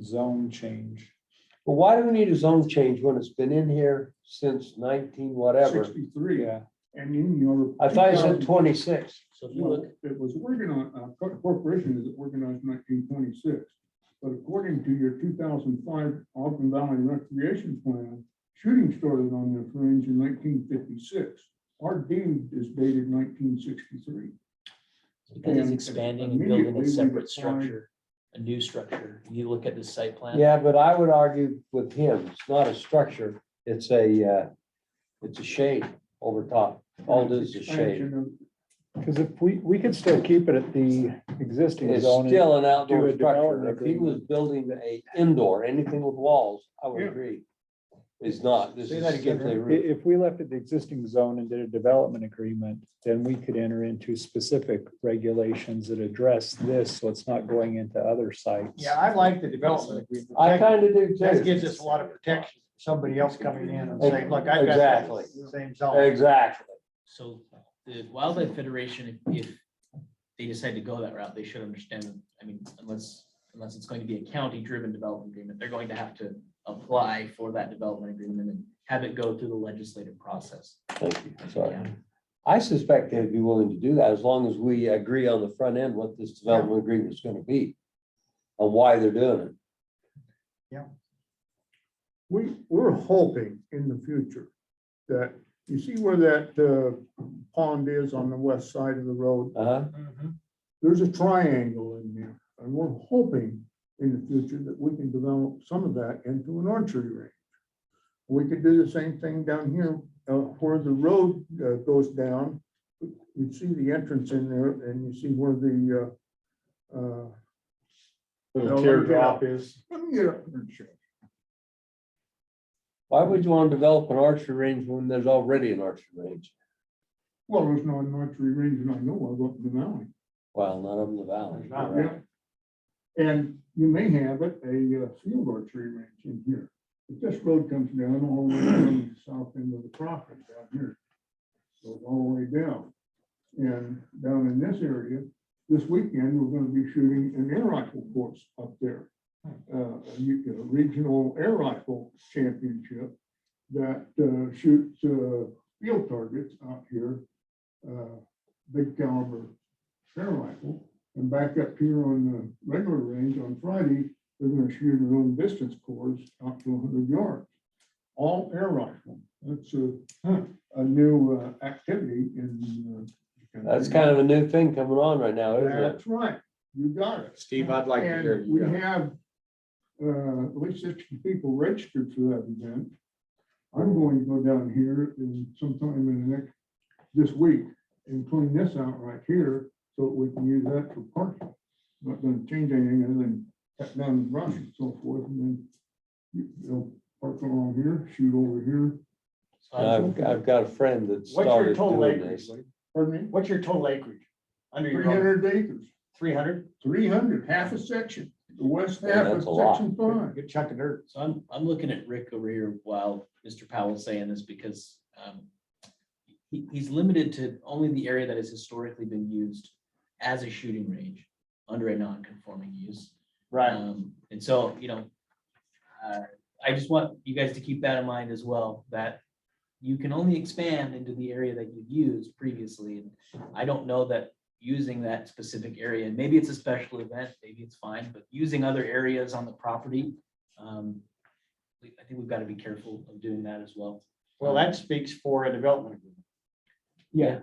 zone change. But why do we need a zone change when it's been in here since 19 whatever? 63, Yeah. and in your. I thought you said 2000 26. So if you Well, look, it was organized, corporation is organized 1926, but according to your 2005 Ogden Valley Recreation Plan, shooting started on this range in 1956. Our deed is dated 1963. because it's and expanding and immediately building we a separate applied- structure, a new structure, you look at the site plan. Yeah, but I would argue with him, it's not a structure, it's a shade over top. All it is shade. Expansion of- Because if we could still keep it at the existing It's zone. still an do outdoor a structure. development If he was agreement. building a indoor, anything with walls, I would Yeah. agree. It's not, this Say is that again, simply Rick. roof. If we left it the existing zone and did a development agreement, then we could enter into specific regulations that address this, so it's not going into other sites. Yeah, I like the development agreement. I kind of do That too. gives us a lot of protection. Somebody else coming in and saying, look, I've got Exactly. the same zone. Exactly. So the Wildlife Federation, if they decide to go that route, they should understand, that, I mean, unless it's going to be a county-driven development agreement, they're going to have to apply for that development agreement and have it go through the legislative process. Thank you. Sorry. I suspect they'd be willing to do that as long as we agree on the front end what this development agreement is going to be and why they're doing it. We're hoping in the future that, you see where that pond is on the west side of the road? Uh-huh. There's a triangle in there, and we're hoping in the future that we can develop some of that into an archery range. We could do the same thing down here, where the road goes down. You see the entrance in there, and you see where the Teardrop is. Let me get up here and show you. Why would you want to develop an archery range when there's already an archery range? Well, there's not an archery range that I know of up in the valley. Well, not up in the valley. Not Yeah. And you may have it, a field archery range in here. But this road comes down all the way down the south end of the property down here. Goes all the way down. And down in this area, this weekend, we're gonna be shooting an air rifle course up there. A regional air rifle championship that shoots field targets out here. Big caliber air rifle. And back up here on the regular range on Friday, they're gonna shoot a long distance course out to 100 yards. All air rifle. That's a new activity in. That's kind of a new thing coming on right now, isn't it? That's right. You got it. Steve, I'd like to hear And you. we have at least 60 people registered for that event. I'm going to go down here in sometime in the next, this week, and clean this out right here, so we can use that for parking. Not gonna change anything other than cut down the brush and so forth, and then they'll Park along here, shoot over here. I've got a friend that What's your started total doing acreage? this. Pardon me? What's your total acreage? Under your 300 acres, 300? 300, half a section, the west Yeah, half of that's a lot. section 5. Good chunk of dirt. So I'm looking at Rick over here while Mr. Powell's saying this because he's limited to only the area that has historically been used as a shooting range under a non-conforming use. Right. And so, I just want you guys to keep that in mind as well, that you can only expand into the area that you've used previously. And I don't know that using that specific area, and maybe it's a special event, maybe it's fine, but using other areas on the property, I think we've got to be careful of doing that as well. Well, that speaks for a development agreement. Yeah.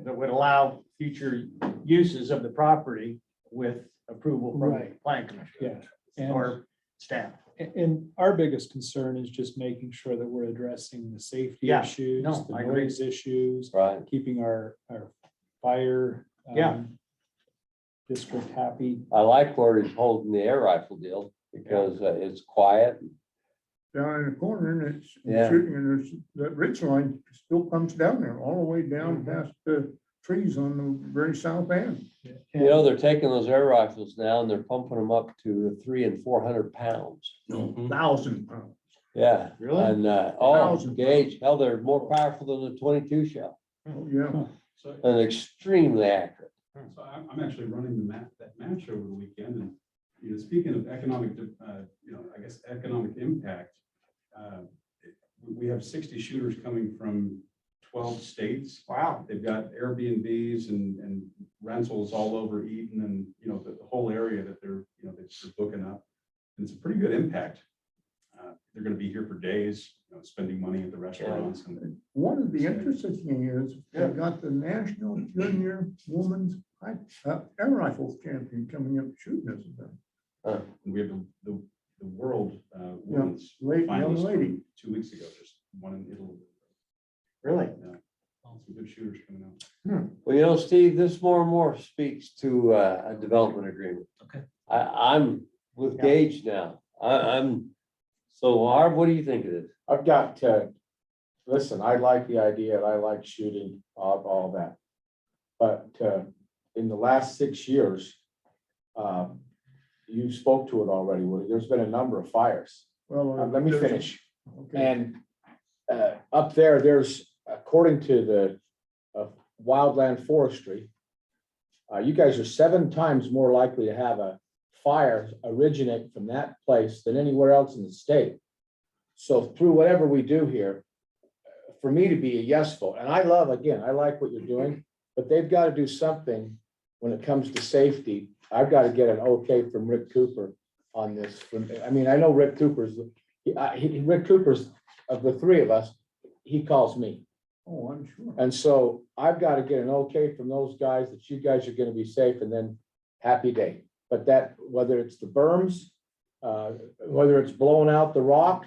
That would allow future uses of the property with approval from the Right. planning commission. Yeah. And, Or staff. and our biggest concern is just making sure that we're addressing the safety Yeah, issues, no, the I agree. noise issues, Right. keeping our fire. Yeah. District happy. I like where he's holding the air rifle deal because it's quiet. Down in the corner and it's Yeah. shooting and there's, that ridge line still comes down there all the way down past the trees on the very south end. You know, they're taking those air rifles now and they're pumping them up to 300 and 400 pounds. 1,000 pounds. Yeah. Really? And, gauge, hell, they're more powerful than the 22 shell Oh, yeah. So and extremely accurate. so I'm actually running that match over the weekend and, speaking of economic, I guess economic impact, we have 60 shooters coming from 12 states. Wow. They've got Airbnbs and rentals all over Eden and, the whole area that they're booking up. And it's a pretty good impact. They're going to be here for days, spending money at the restaurants. And One of the interesting thing is, they got the National Junior Women's Air Rifle Champion coming up shooting this event. we have the world women's Young finals lady. from 2 weeks ago, just one in Italy. Really? Yeah. Some good shooters coming out. Well, Steve, this more and more speaks to a development agreement. Okay. I'm with Yeah. Gage now. So Harv, what do you think of this? I've got, listen, I like the idea, I like shooting, all that. But in the last 6 years, you spoke to it already, Woody, there's been a number of fires. Well, Let me there's- finish. Okay. And up there's, according to the wildland forestry, you guys are 7 times more likely to have a fire originate from that place than anywhere else in the state. So through whatever we do here, for me to be a yes vote, and I like what you're doing, but they've got to do something when it comes to safety. I've got to get an okay from Rick Cooper on this. I mean, I know Rick Cooper's, Rick Cooper's, of the 3 of us, he calls me. Oh, I'm sure. And so I've got to get an okay from those guys that you guys are going to be safe, and then happy day. But that, whether it's the berms, whether it's blowing out the rock,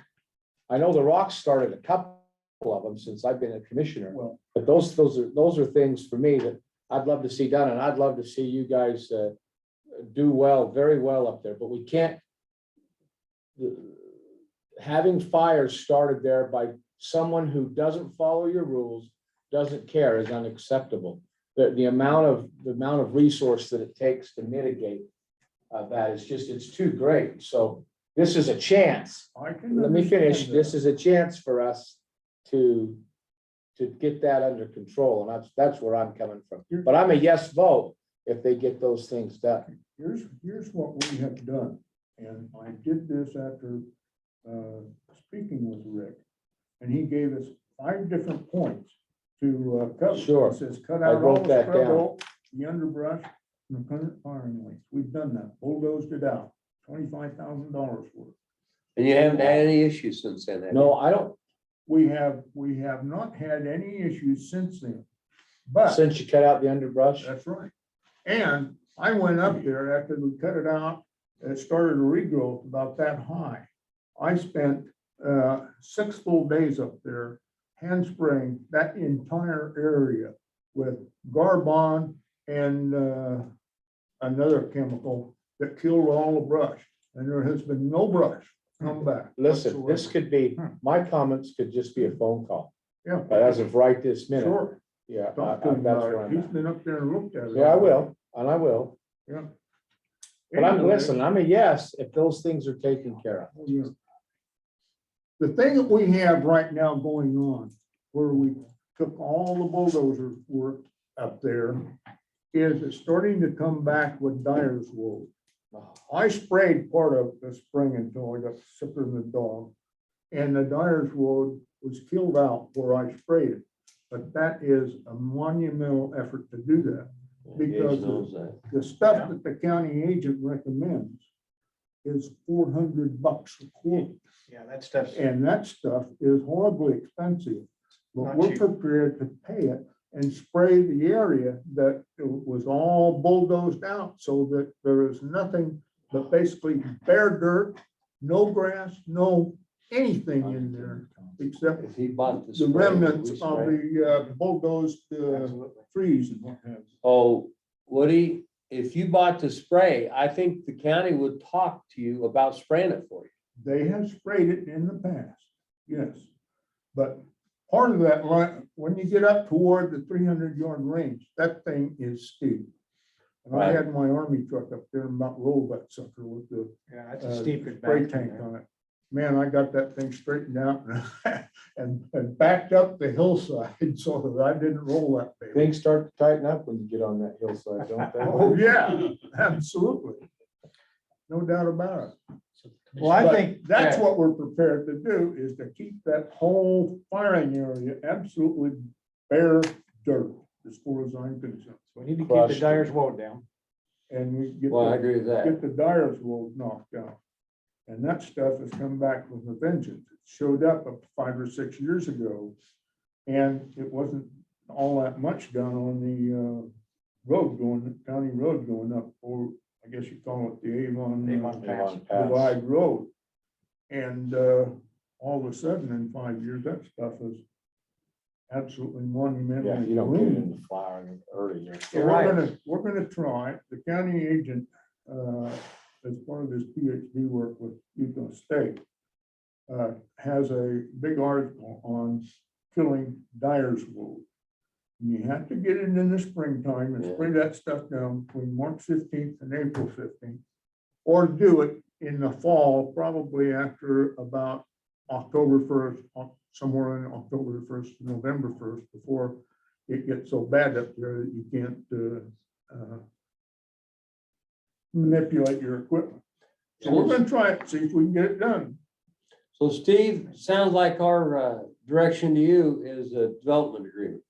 I know the rock started a couple of them since I've been a commissioner. Well, But those are things for me that I'd love to see done, and I'd love to see you guys do well, very well up there. But we can't, having fires started there by someone who doesn't follow your rules, doesn't care, is unacceptable. The amount of resource that it takes to mitigate that is just, it's too great. So this is a chance. I can. Let me finish. understand This that. is a chance for us to get that under control, and that's where I'm coming from. But I'm a yes vote if they get those things done. Here's what we have done, and I did this after speaking with Rick. And he gave us 5 different points to cover. Sure. He says, cut I out all wrote the that scrub down. oak, the underbrush, and the current firing lanes. We've done that, bulldozed it out, $25,000 worth. And you haven't had any issues since then, have you? No, I don't, We have not had any issues since then. But since you cut out the underbrush. that's right. And I went up there after we cut it out, it started a regrowth about that high. I spent 6 full days up there hand spraying that entire area with Garbon and another chemical that killed all the brush. And there has been no brush come back. Listen, this whatsoever. could be, my comments could just be a phone call, Yeah. but as of right this minute, Sure. yeah, Talk to him that's about where it. I'm He's at. been up there and looked at it. Yeah, I will, and I will. Yeah. But I'm, Anyway, listen, I'm a yes, if those things are taken care of. yeah. The thing that we have right now going on, where we took all the bulldozer work up there, is it's starting to come back with Dyer's wool. I sprayed part of the spring until I got sick of the dog. And the Dyer's wool was killed out where I sprayed it. But that is a monumental effort to do that. Because the stuff that the county agent recommends is $400 a quart. Yeah, that stuff's. And that stuff is horribly expensive. But Not we're cheap. prepared to pay it and spray the area that was all bulldozed out so that there is nothing but basically bare dirt, no grass, no anything in there except If he bought the remnants of the bulldozed trees and what have you. Oh, Woody, if you bought the spray, I think the county would talk to you about spraying it for you. They have sprayed it in the past, yes. But part of that line, when you get up toward the 300-yard range, that thing is steep. And I Right. had my army truck up there and about rolled that sucker with the Yeah, that's a steep. spray tank on it. Man, I got that thing straightened out and backed up the hillside so that I didn't roll that baby. Things start to tighten up when you get on that hillside, don't they? Oh, yeah, absolutely. No doubt about it. Well, I But think that's that- what we're prepared to do, is to keep that whole firing area absolutely bare dirt, as far as I'm concerned. We need to keep Crushed. the Dyer's wool down. And we get, Well, I agree with that. get the Dyer's wool knocked out. And that stuff has come back with a vengeance. It showed up 5 or 6 years ago. And it wasn't all that much done on the county road going up, or I guess you call it the Avon. Avon Pass. Divide Road. And all of a sudden, in 5 years, that stuff is absolutely monumental. Yeah, you don't get it in the flowering early. So we're gonna try, the county agent, as part of his PhD work with Utah State, has a big article on killing Dyer's wool. And you have to get it in the springtime and spray that stuff down between March 15th and April 15th. Or do it in the fall, probably after about October 1st, somewhere in October 1st, November 1st, before it gets so bad up there that you can't manipulate your equipment. So we're gonna try it, see if we can get it done. So Steve, sounds like our direction to you is a development agreement.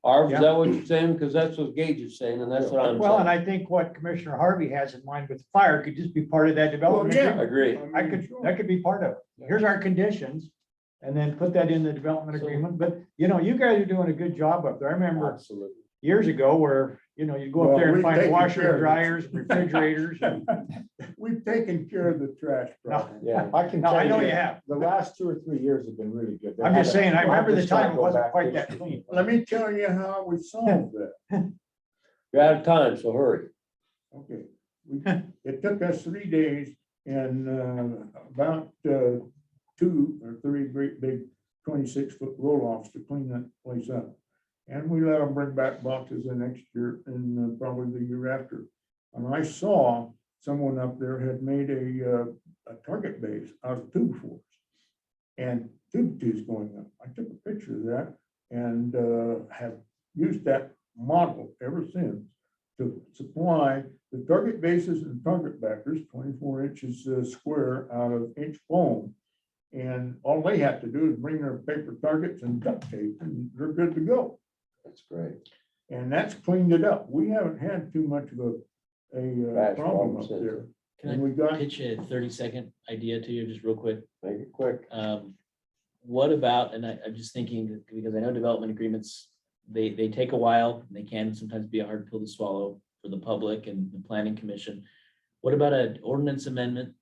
Arv, is that what you're saying? Because that's what Gage is saying, and that's what I'm Well, and saying. I think what Commissioner Harvey has in mind with fire could just be part of that development. Well, yeah. agreement. Agree. I could, that could be part of it. Here's our conditions. And then put that in the development agreement. But, you guys are doing a good job up there. I remember Absolutely. years ago where, you go up Well, there and we've find taken care washer of it. dryers, refrigerators. We've taken care of the trash problem. Yeah, I can No, tell I know you, you have. the last 2 or 3 years have been really good. I'm just saying, I remember the just gotta time it go wasn't back quite to- that clean. Let me tell you how we solved that. You're out of time, so hurry. Okay, it took us 3 days and about 2 or 3 great big 26-foot roll-offs to clean that place up. And we let them bring back boxes the next year and probably the year after. And I saw someone up there had made a target base out of tube forks. And tube tees going up. I took a picture of that and have used that model ever since to supply the target bases and target backers, 24 inches square out of inch foam. And all they have to do is bring their paper targets and duct tape and they're good to go. That's great. And that's cleaned it up. We haven't had too much of a Trash problem problem up since there. Can And I we got, pitch a 30-second idea to you, just real quick? Make it quick. What about, and I'm just thinking, because I know development agreements, they take a while, and they can sometimes be a hard pill to swallow for the public and the planning commission. What about an ordinance amendment?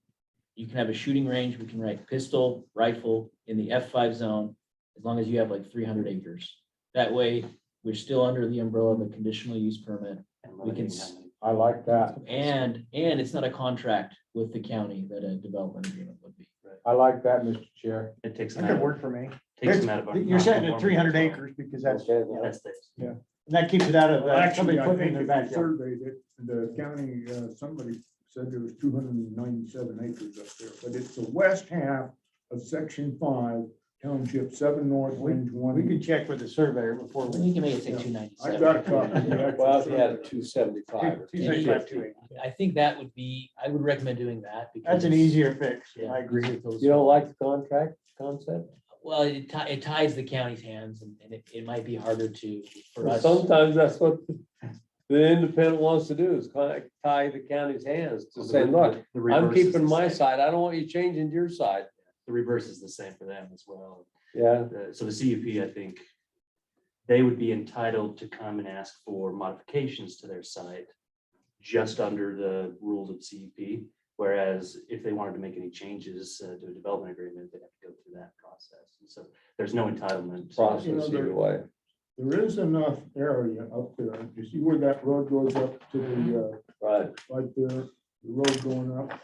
You can have a shooting range, we can write pistol, rifle in the F5 zone, as long as you have like 300 acres. That way, we're still under the umbrella of a conditional use permit. We can, I like that. And it's not a contract with the county that a development agreement would be. I like that, Mr. Chair. It takes them That out could of, work for me. takes them out of. our You're setting at non-conforming 300 as well. acres because that's, Okay. That's the- that keeps it out of, Well, somebody actually, I putting it think in their if you backyard. surveyed it, the county, somebody said there was 297 acres up there, but it's the west half of section 5, township 7 north, range 1. We could check with the surveyor before We we. can make it say Yeah. 297. I've got a copy. of the actual Well, if you had a survey. 275 or 275, 250. I think that would be, I would recommend doing that. That's an because- easier fix. Yeah. I agree. You don't like the contract concept? Well, it ties the county's hands and it might be harder to, for us. Sometimes that's what the independent wants to do is tie the county's hands to say, look, The I'm reverse is keeping the my same. side. I don't want you changing your side. The reverse is the same for them as well. Yeah. So the CUP, I think, they would be entitled to come and ask for modifications to their site just under the rules of CUP. Whereas if they wanted to make any changes to a development agreement, they'd have to go through that process. And so there's no entitlement. Process either way. There is enough area up there. You see where that road goes up to the, Right. right there, the road going up.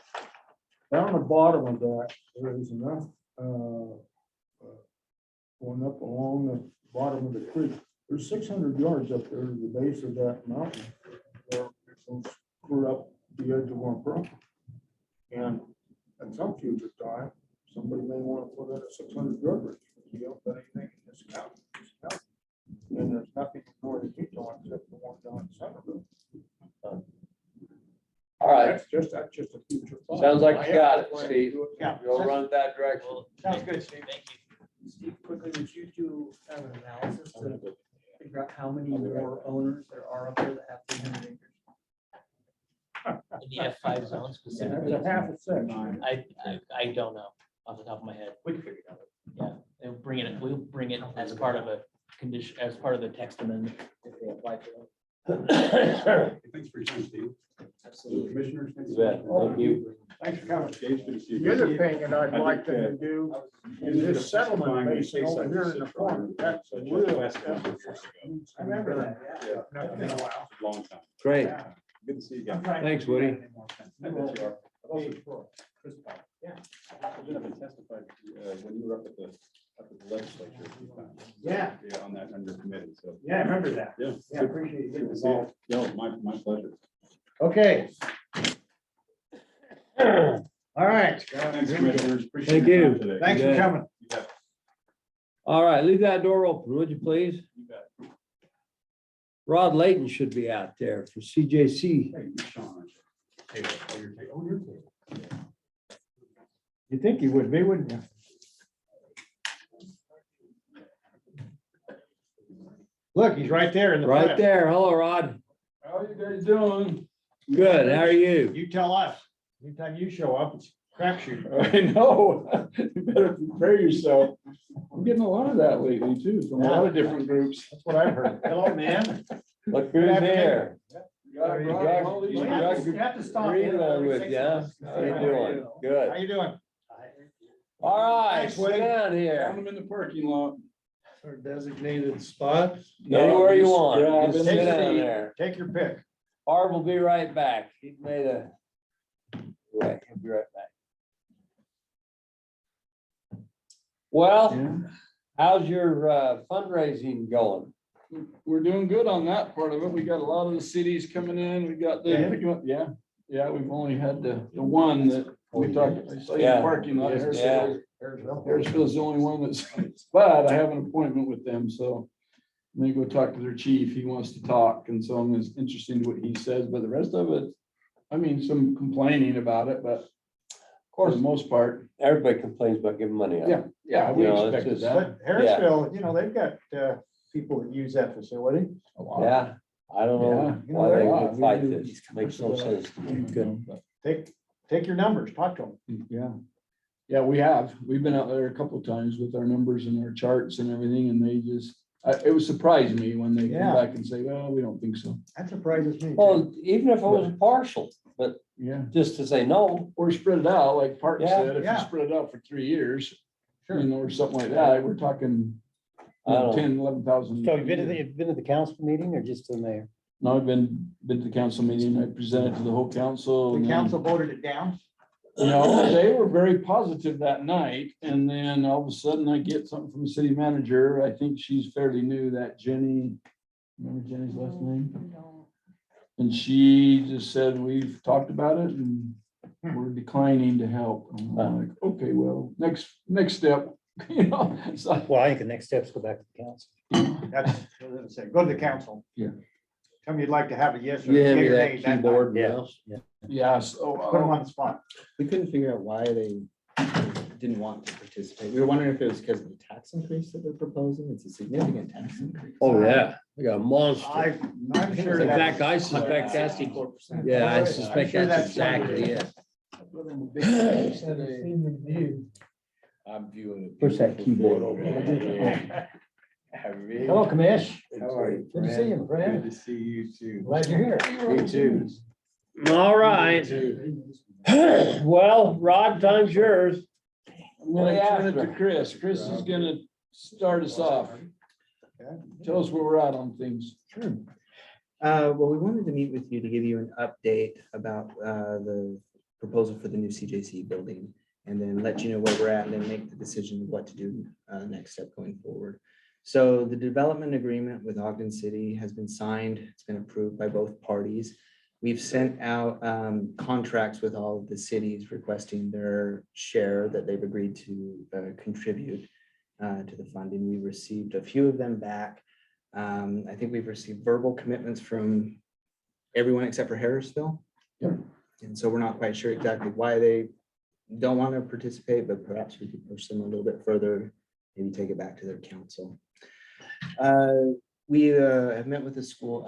Down the bottom of that, there is enough, going up along the bottom of the creek. There's 600 yards up there to the base of that mountain. Where it goes clear up the edge of our property. And at some future time, somebody may want to put in a 600-yard range. You don't put anything in this county. And there's nothing in northern Utah except the one down in Centerville. All right. That's just a future. thought. Sounds like I you have got a it, plan to Steve. do it. Yeah. You'll run that direction. Sounds good, Steve. Thank you. Steve, quickly, would you do kind of an analysis to figure out how many more owners there are up there that have 300 acres? In the F5 zone It's specifically. a half a section. I don't know off the top of my head. We can figure it out. Yeah, we'll bring it as part of a condition, as part of the text amendment if they apply for it. Thanks for your time, Steve. Absolutely. Commissioners. thanks. You bet. Thank you. Thanks for coming. Gage, good to see you. The other thing that I'd I like think, them to do is this settlement basin over here in the front. That's a real. I remember that, yeah. Nothing in a while. Long time. Great. Good to see you again. Thanks, Woody. I bet you are. I've also- Chris Powell. Yeah. I've been up and testified when you were up at the legislature. a few times. Yeah. Yeah, on that, on your committee, so. Yeah, I remember that. Yeah. Yeah, I appreciate you Good getting to see you. involved. No, my pleasure. Okay. All right. Thanks, commissioners. Appreciate Thank your you. time today. Thanks for Yeah. coming. You bet. All right, leave that door open, would you please? You bet. Rod Layton should be out there for CJC. Hey, you're Sean, aren't you? Hey, oh, you're taking- oh, you're taking- You think you would be, wouldn't you? Look, he's right there in the. Right front. there. Hello, Rod. How you guys doing? Good. How are you? You tell us. Anytime you show up, it's crapshoot. I know. You better prepare yourself. I'm getting a lot of that lately too, from a lot of different groups. That's what I've heard. Hello, man. Look Good who's afternoon. here. Got it, Brian, all these You guys. got- You have to stop Green in on every with 6 you. months. How you doing? Good. How you doing? All right, Thanks, sit Woody. down Found here. them in the parking lot. Our designated spot. Anywhere you just want. grab Just in sit the down seat. there. Take your pick. Barb will be right back. He made a. Right, he'll be right back. Well, how's your fundraising going? We're doing good on that part of it. We got a lot of the cities coming in. We got the, yeah, we've only had the one that we talked, I saw you in Yeah. the parking lot. Yeah. Harrisville's the only one that's, but I have an appointment with them, so. Let me go talk to their chief. He wants to talk, and so I'm just interested in what he says, but the rest of it, I mean, some complaining about it, but. For the most part, Everybody complains about giving money up. yeah, we You know, it's expected just- that. But Harrisville, you know, they've got people that use that facility. A lot. Yeah, I don't know Yeah. why they Yeah. would fight this. Makes no sense. to me. Good. Take your numbers, talk to them. Yeah. Yeah, we have. We've been out there a couple of times with our numbers and our charts and everything, and they just, it was surprising me when they Yeah. come back and say, well, we don't think so. That surprises me. Well, even if it was partial, but Yeah. just to say no, Or spread it out, like Park Yeah, said, if you yeah. spread it out for 3 years, Sure. you know, or something like that, we're talking I don't- 10, 11,000. So you've been to the council meeting or just the mayor? No, I've been to the council meeting. I presented to the whole council. and The then- council voted it down? No, they were very positive that night, and then all of a sudden I get something from the city manager. I think she's fairly new, that Jenny, remember Jenny's last name? And she just said, we've talked about it and we're declining to help. And I'm like, okay, well, next step, you know, so. Well, I think the next steps go back to the council. That's, what I was gonna say. Go to the council. Yeah. Tell me you'd like to have a yes or You a hand me yea or that nay that night. keyboard, Yeah. mouse? Yeah, so. Put them on the spot. We couldn't figure out why they didn't want to participate. We were wondering if it was because of the tax increase that they're proposing. It's a significant tax increase. Oh, yeah, we got a monster. I'm sure In that. fact, I suspect that's, yeah, I suspect sure that's that's exactly it. I'm viewing. Push that keyboard over. Hello, Commish. How are you? Good to see you, friend. Good to see you too. Glad you're here. Me too. All right. Well, Rod, time's yours. I'm gonna turn it to Chris. Chris is gonna start us off. Tell us where we're at on things. Sure. Well, we wanted to meet with you to give you an update about the proposal for the new CJC building, and then let you know where we're at and then make the decision of what to do next step going forward. So the development agreement with Ogden City has been signed. It's been approved by both parties. We've sent out contracts with all of the cities requesting their share that they've agreed to contribute to the funding. We received a few of them back. I think we've received verbal commitments from everyone except for Harrisville. Yep. And so we're not quite sure exactly why they don't want to participate, but perhaps we could push them a little bit further, maybe take it back to their council. We have met with the school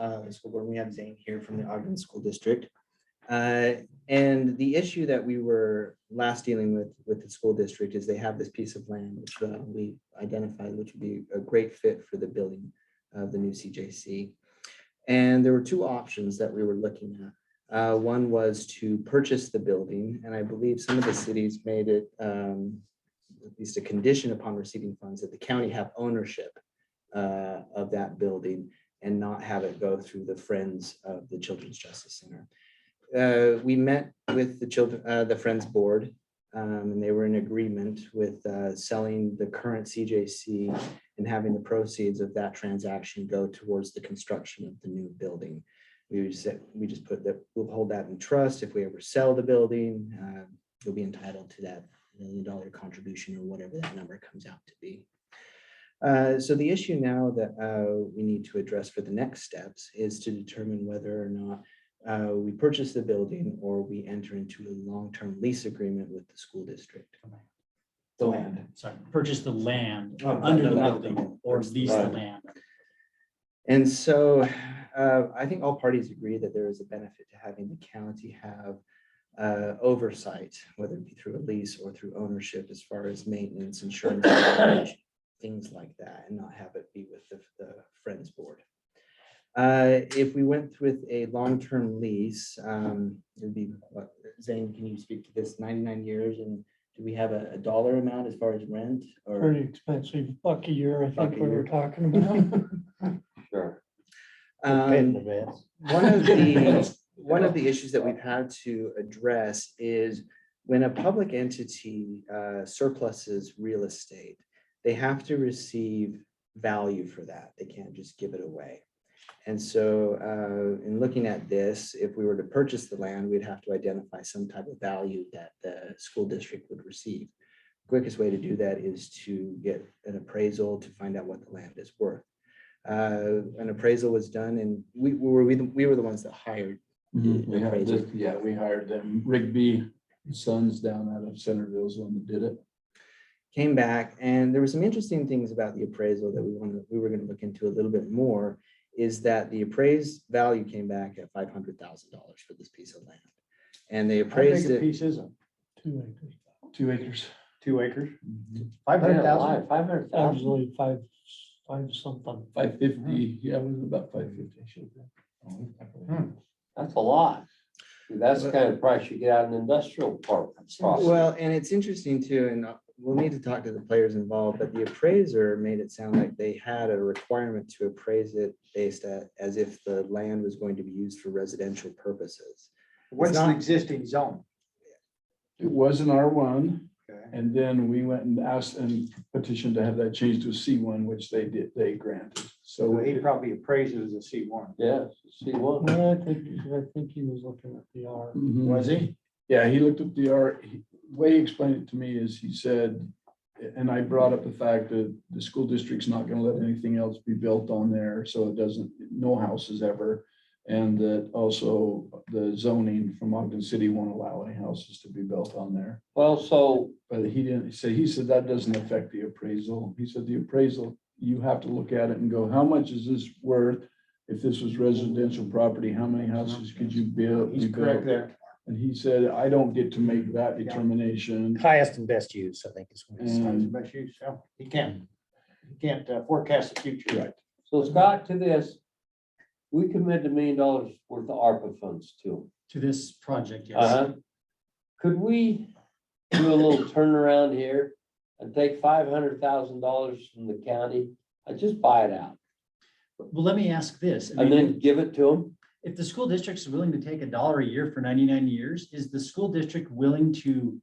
board. We have Zane here from the Ogden School District. And the issue that we were last dealing with the school district is they have this piece of land, which we identified, which would be a great fit for the building of the new CJC. And there were two options that we were looking at. One was to purchase the building, and I believe some of the cities made it at least a condition upon receiving funds that the county have ownership of that building and not have it go through the Friends of the Children's Justice Center. We met with the Friends Board, and they were in agreement with selling the current CJC and having the proceeds of that transaction go towards the construction of the new building. We just put that, we'll hold that in trust. If we ever sell the building, you'll be entitled to that $1 million contribution or whatever that number comes out to be. So the issue now that we need to address for the next steps is to determine whether or not we purchase the building or we enter into a long-term lease agreement with the school district. The land, sorry, purchase the land Oh, under the no, building or lease the land. And so I think all parties agree that there is a benefit to having the county have oversight, whether it be through a lease or through ownership, as far as maintenance, insurance, things like that, and not have it be with the Friends Board. If we went with a long-term lease, it would be, what, Zane, can you speak to this, 99 years, and do we have a dollar amount as far as rent? Or Pretty expensive, $1 a year, I Buck think a we were year. talking about. Sure. One of the issues that we've had to address is when a public entity surpluses real estate, they have to receive value for that. They can't just give it away. And so in looking at this, if we were to purchase the land, we'd have to identify some type of value that the school district would receive. Quickest way to do that is to get an appraisal to find out what the land is worth. An appraisal was done, and we were the ones that hired. We hired them. Rigby Sons down out of Centerville is the one that did it. Came back, and there were some interesting things about the appraisal that we were going to look into a little bit more. Is that the appraised value came back at $500,000 for this piece of land, and they appraised it. Piece is it? 2 acres. 2 acres. 2 acres? 500,000? 500,000. Actually, five something. 550, yeah, it was about 550. That's a lot. That's the kind of price you get out in an industrial park. Well, and it's interesting too, and we'll need to talk to the players involved, but the appraiser made it sound like they had a requirement to appraise it based as if the land was going to be used for residential purposes. What's the not- existing zone? It was an R1, Okay. and then we went and asked and petitioned to have that changed to a C1, which they did, they granted. So So, he probably appraised it as a C1. Yes, see what? Well, I think he was looking at the R. Mhm. Was he? Yeah, he looked up the R, way he explained it to me is he said, and I brought up the fact that the school district's not gonna let anything else be built on there, so it doesn't, no houses ever. And that also the zoning from Ogden City won't allow any houses to be built on there. Well, so But he didn't say, he said that doesn't affect the appraisal. He said the appraisal, you have to look at it and go, how much is this worth? If this was residential property, how many houses could you build? He's correct there. And he said, I don't get to make that determination. Highest and best use, I think is what That's the And best use. Yeah. He can't forecast the future. Right. So Scott, to this, we committed $1 million worth of ARPA funds to To this project, them. yes. Could we do a little turnaround here and take $500,000 from the county and just buy it out Well, let me ask this. I and mean, then give it to them? if the school district's willing to take $1 a year for 99 years, is the school district willing to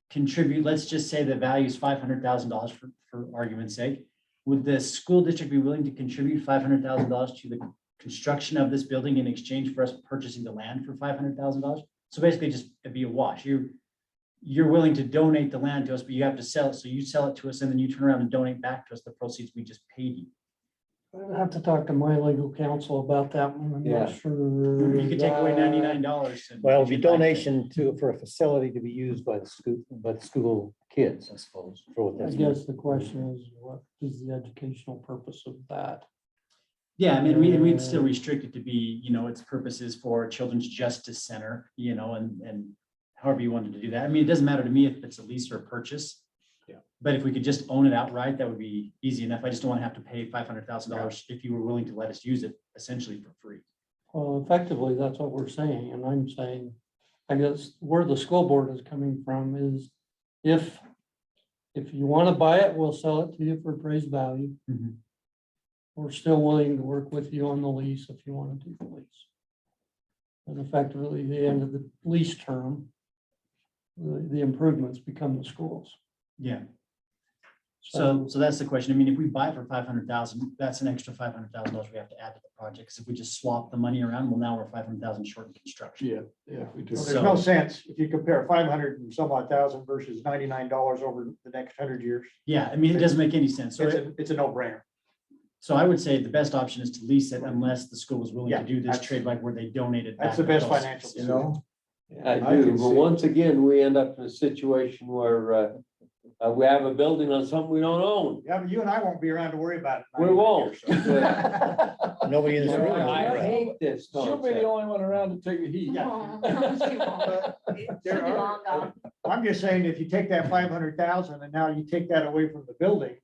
contribute, let's just say the value is $500,000 for argument's sake. Would the school district be willing to contribute $500,000 to the construction of this building in exchange for us purchasing the land for $500,000? So basically just it'd be a wash. You're willing to donate the land to us, but you have to sell it. So you sell it to us and then you turn around and donate back to us the proceeds we just paid you. I'd have to talk to my legal counsel about that one. I'm Yeah. not sure. You could take away $99. and Well, it'd give be it back. donation for a facility to be used by the school kids, I suppose, for what I that's. guess the question is, what is the educational purpose of that? Yeah, I mean, we'd still restrict it to be, its purposes for Children's Justice Center, and however you wanted to do that. I mean, it doesn't matter to me if it's a lease or a purchase. Yeah. But if we could just own it outright, that would be easy enough. I just don't want to have to pay $500,000 if you were willing to let us use it essentially for free. Well, effectively, that's what we're saying, and I'm saying, I guess where the school board is coming from is if you want to buy it, we'll sell it to you for appraised value. Mhm. We're still willing to work with you on the lease if you want to do the lease. And effectively, the end of the lease term, the improvements become the schools. Yeah. So that's the question. I mean, if we buy it for 500,000, that's an extra $500,000 we have to add to the project. Because if we just swap the money around, well, now we're 500,000 short in construction. Yeah, yeah. We do. Well, there's no sense if you compare 500 and some odd thousand versus $99 over the next 100 years. Yeah, I mean, it doesn't make any sense. So It's a no-brainer. So I would say the best option is to lease it unless the school was willing Yeah, to do this that's- trade like where they donated. That's back the best proceeds. financial You know? I I do, can but see- once again, we end up in a situation where we have a building on something we don't own. Yeah, but you and I won't be around to worry about it. in We 99 won't. years, so. Nobody in this room. I hate this She'll be the concept. only one around to take the heat. There are- I'm just saying, if you take that 500,000 and now you take that away from the building,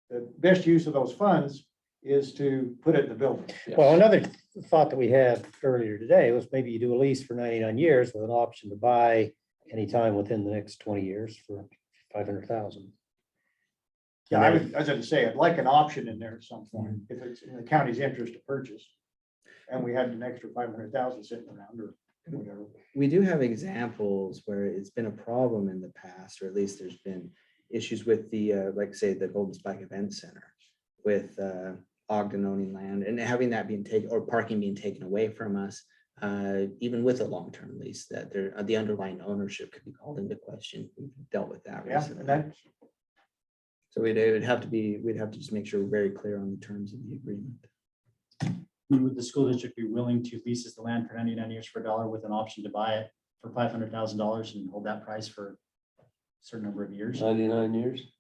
the best use of those funds is to put it in the building. Well, another thought that we had earlier today was maybe you do a lease for 99 years with an option to buy anytime within the next 20 years for 500,000. Yeah, I was gonna say, I'd like an option in there at some point, if it's in the county's interest to purchase. And we had an extra 500,000 sitting around or whatever. We do have examples where it's been a problem in the past, or at least there's been issues with the, like say, the Golden Spike Event Center with Ogden owning land and having that being taken, or parking being taken away from us, even with a long-term lease, that the underlying ownership could be called into question. We've dealt with that Yeah, recently. and that, So we'd have to just make sure we're very clear on the terms of the agreement. Would the school district be willing to lease us the land for 99 years for $1 with an option to buy it for $500,000 and hold that price for a certain number of years? 99 years.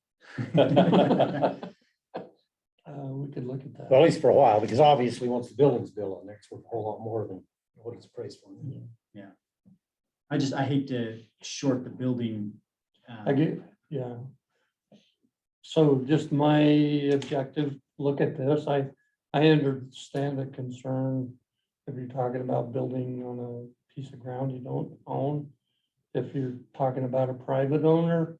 We could look at that. Well, at least for a while, because obviously once the building's built on there, it's worth a whole lot more than what it's priced for. I hate to short the building. I get, yeah. So just my objective, look at this, I understand the concern if you're talking about building on a piece of ground you don't own. If you're talking about a private owner,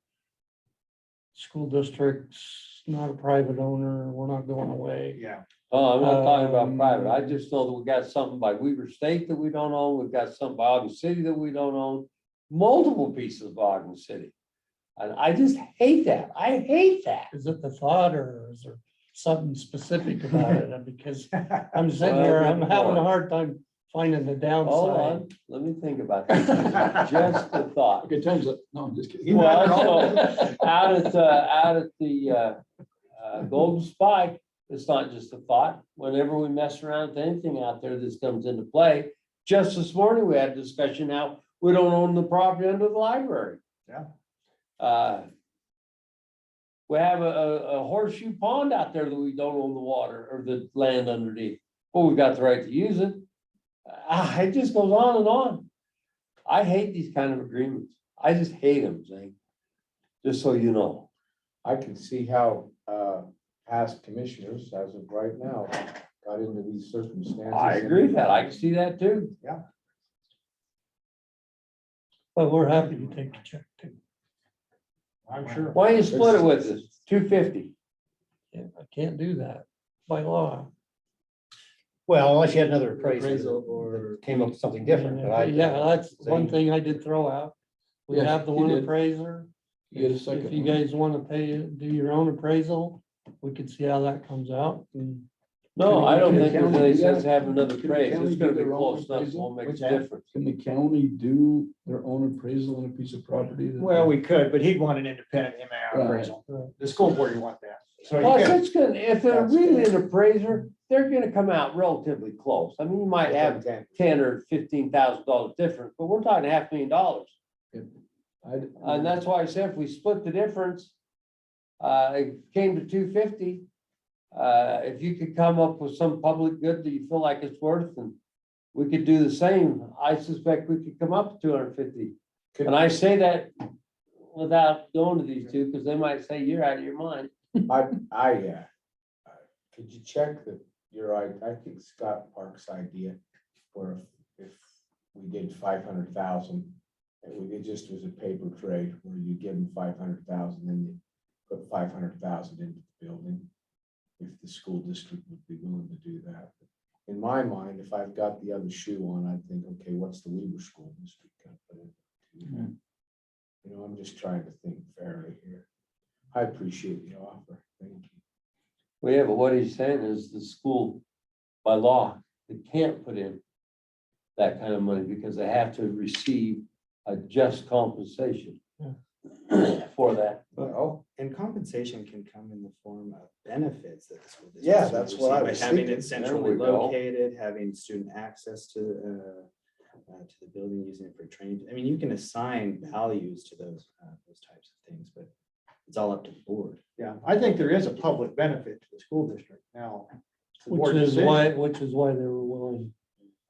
school district's not a private owner, we're not going away. Yeah. Oh, I'm not talking about private. I just know that we got something by Weaver State that we don't own. We've got something by Ogden City that we don't own. Multiple pieces of Ogden City. And I just hate that. I hate that. Is it the thought or is there something specific about it? And because I'm sitting here, I'm having a hard time finding the Hold downside. on, let me think about that. Just the thought. Okay, time's up. No, I'm just kidding. Well, so out at the Golden Spike, it's not just a thought. Whenever we mess around with anything out there, this comes into play. Just this morning, we had a discussion now, we don't own the property under the library. Yeah. We have a horseshoe pond out there that we don't own the water or the land underneath. Well, we've got the right to use it. It just goes on and on. I hate these kind of agreements. I just hate them, Zane. Just so you know. I can see how past commissioners, as of right now, got into these circumstances. I agree with that. I can see that too. But we're happy to take the check too. I'm sure. Why don't you split it with us? $250. Yeah, I can't do that by law. Well, unless you had another appraisal Appraisal or came up with something different, but I. Yeah, that's one thing I did throw out. We Yeah, have the you one did. appraiser. You get a If second you one. guys want to pay, do your own appraisal, we could see how that comes out. And No, I don't Can the think there's county any do sense that? having another Can the appraise. county It's gonna do be their own close enough, it appraisal? won't make a What's that? difference. Can the county do their own appraisal on a piece of property? that- Well, we could, but he'd want an independent MAR appraisal. The school board would want that. So you Plus, could- it's gonna, if they're That's really good. an appraiser, they're gonna come out relatively close. I mean, you might have $10,000 or $15,000 difference, but we're talking $500,000. And that's why I said if we split the difference, it came to $250. If you could come up with some public good that you feel like it's worth, and we could do the same, I suspect we could come up to $250. And I say that without going to these two, because they might say you're out of your mind. Could you check that you're right? I think Scott Park's idea, where if we did 500,000, it just was a paper trade where you give them 500,000, then you put 500,000 into the building. If the school district would be willing to do that. In my mind, if I've got the other shoe on, I think, okay, what's the Weaver School District gonna put in? You know, I'm just trying to think fairly here. I appreciate the offer. Thank you. Well, yeah, but what he's saying is the school, by law, they can't put in that kind of money because they have to receive a just compensation for that. Well, and compensation can come in the form of benefits that the school district. Yeah, will that's what I receive was by having thinking. it centrally There we go. located, having student access to the building, using it for training. I mean, you can assign values to those types of things, but it's all up to the board. Yeah, I think there is a public benefit to the school district now. it's the which board's is decision. why they were willing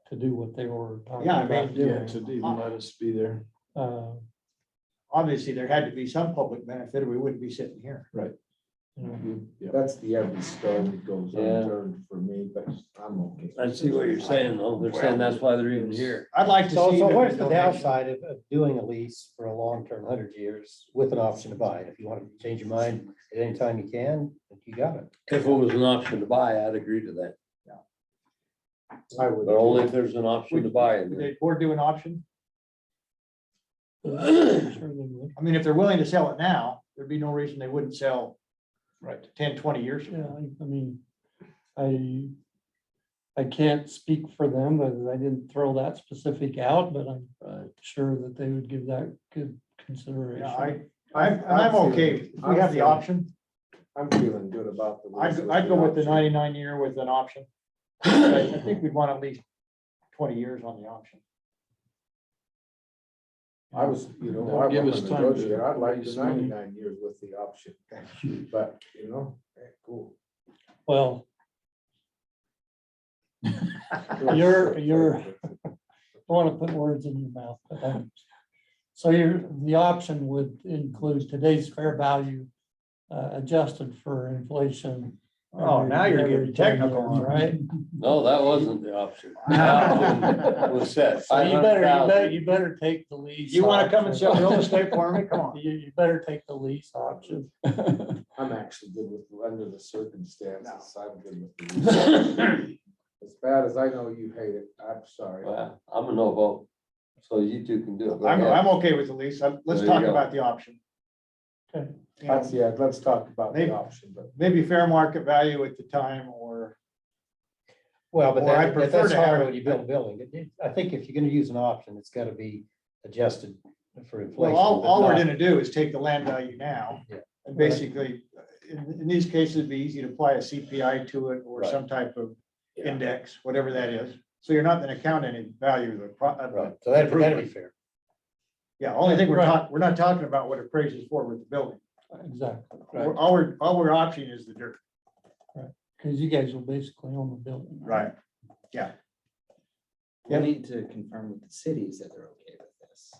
to do what they were talking Yeah, I about mean, Yeah, doing. to even let us be there. Obviously, there had to be some public benefit or we wouldn't be sitting here. You know, Yeah. That's the every stone that goes Yeah. unturned for me, but I'm okay. I see what you're saying, though. They're saying that's why they're even here. I'd like to see. So that where's the donation. downside of doing a lease for a long-term 100 years with an option to buy? If you want to change your mind at any time you can, you got it. If it was an option to buy, I'd agree to that. I would. But only if there's an option to buy Would it. the board do an option? sure they would. I mean, if they're willing to sell it now, there'd be no reason they wouldn't sell Right. 10, 20 years from Yeah, now. I mean, I can't speak for them, but I didn't throw that specific out, but I'm Right. sure that they would give that good Yeah, consideration. I'm okay. If we have the option, I'm feeling good about the. I'd go with the 99 year with an option. I think we'd want at least 20 years on the option. I was, you know, That'll I give was us a time to negotiator. I'd like raise the money. 99 years with the option. But, you know, cool. Well, you're, I want to put words in your mouth, but so the option would include today's fair value adjusted for inflation Oh, now you're getting technical, all right? No, that wasn't the option. The option Was set. So you better, 500,000. you better take the lease. You want to come and option. sell real estate for me? Come on. You better take the lease option. I'm actually good with, under the circumstances, I'm good with the. As bad as I know you hate it, I'm sorry. Well, I'm a no vote. So you two can do it. Go I'm ahead. okay with the lease. Let's There you talk go. about the option. Okay. You know, Yeah, let's talk about Maybe- the option, but. maybe fair market value at the time, or Well, but Or I that, prefer that's to have hard it- when you build a building. I think if you're gonna use an option, it's gotta be adjusted for inflation. well, all, but all we're not- gonna do is take the land value now. Yeah. And basically, in these cases, it'd be easy to apply a CPI to it or Right. some type of index, whatever that is. So you're not gonna count any value of the Right, so that'd be fair. Yeah, only thing Right. we're not talking about what it appraises for with the building. Exactly, All we're optioning is the dirt. because you guys will basically own the building. Right. Yeah. We'll need to confirm with the cities that they're okay with this.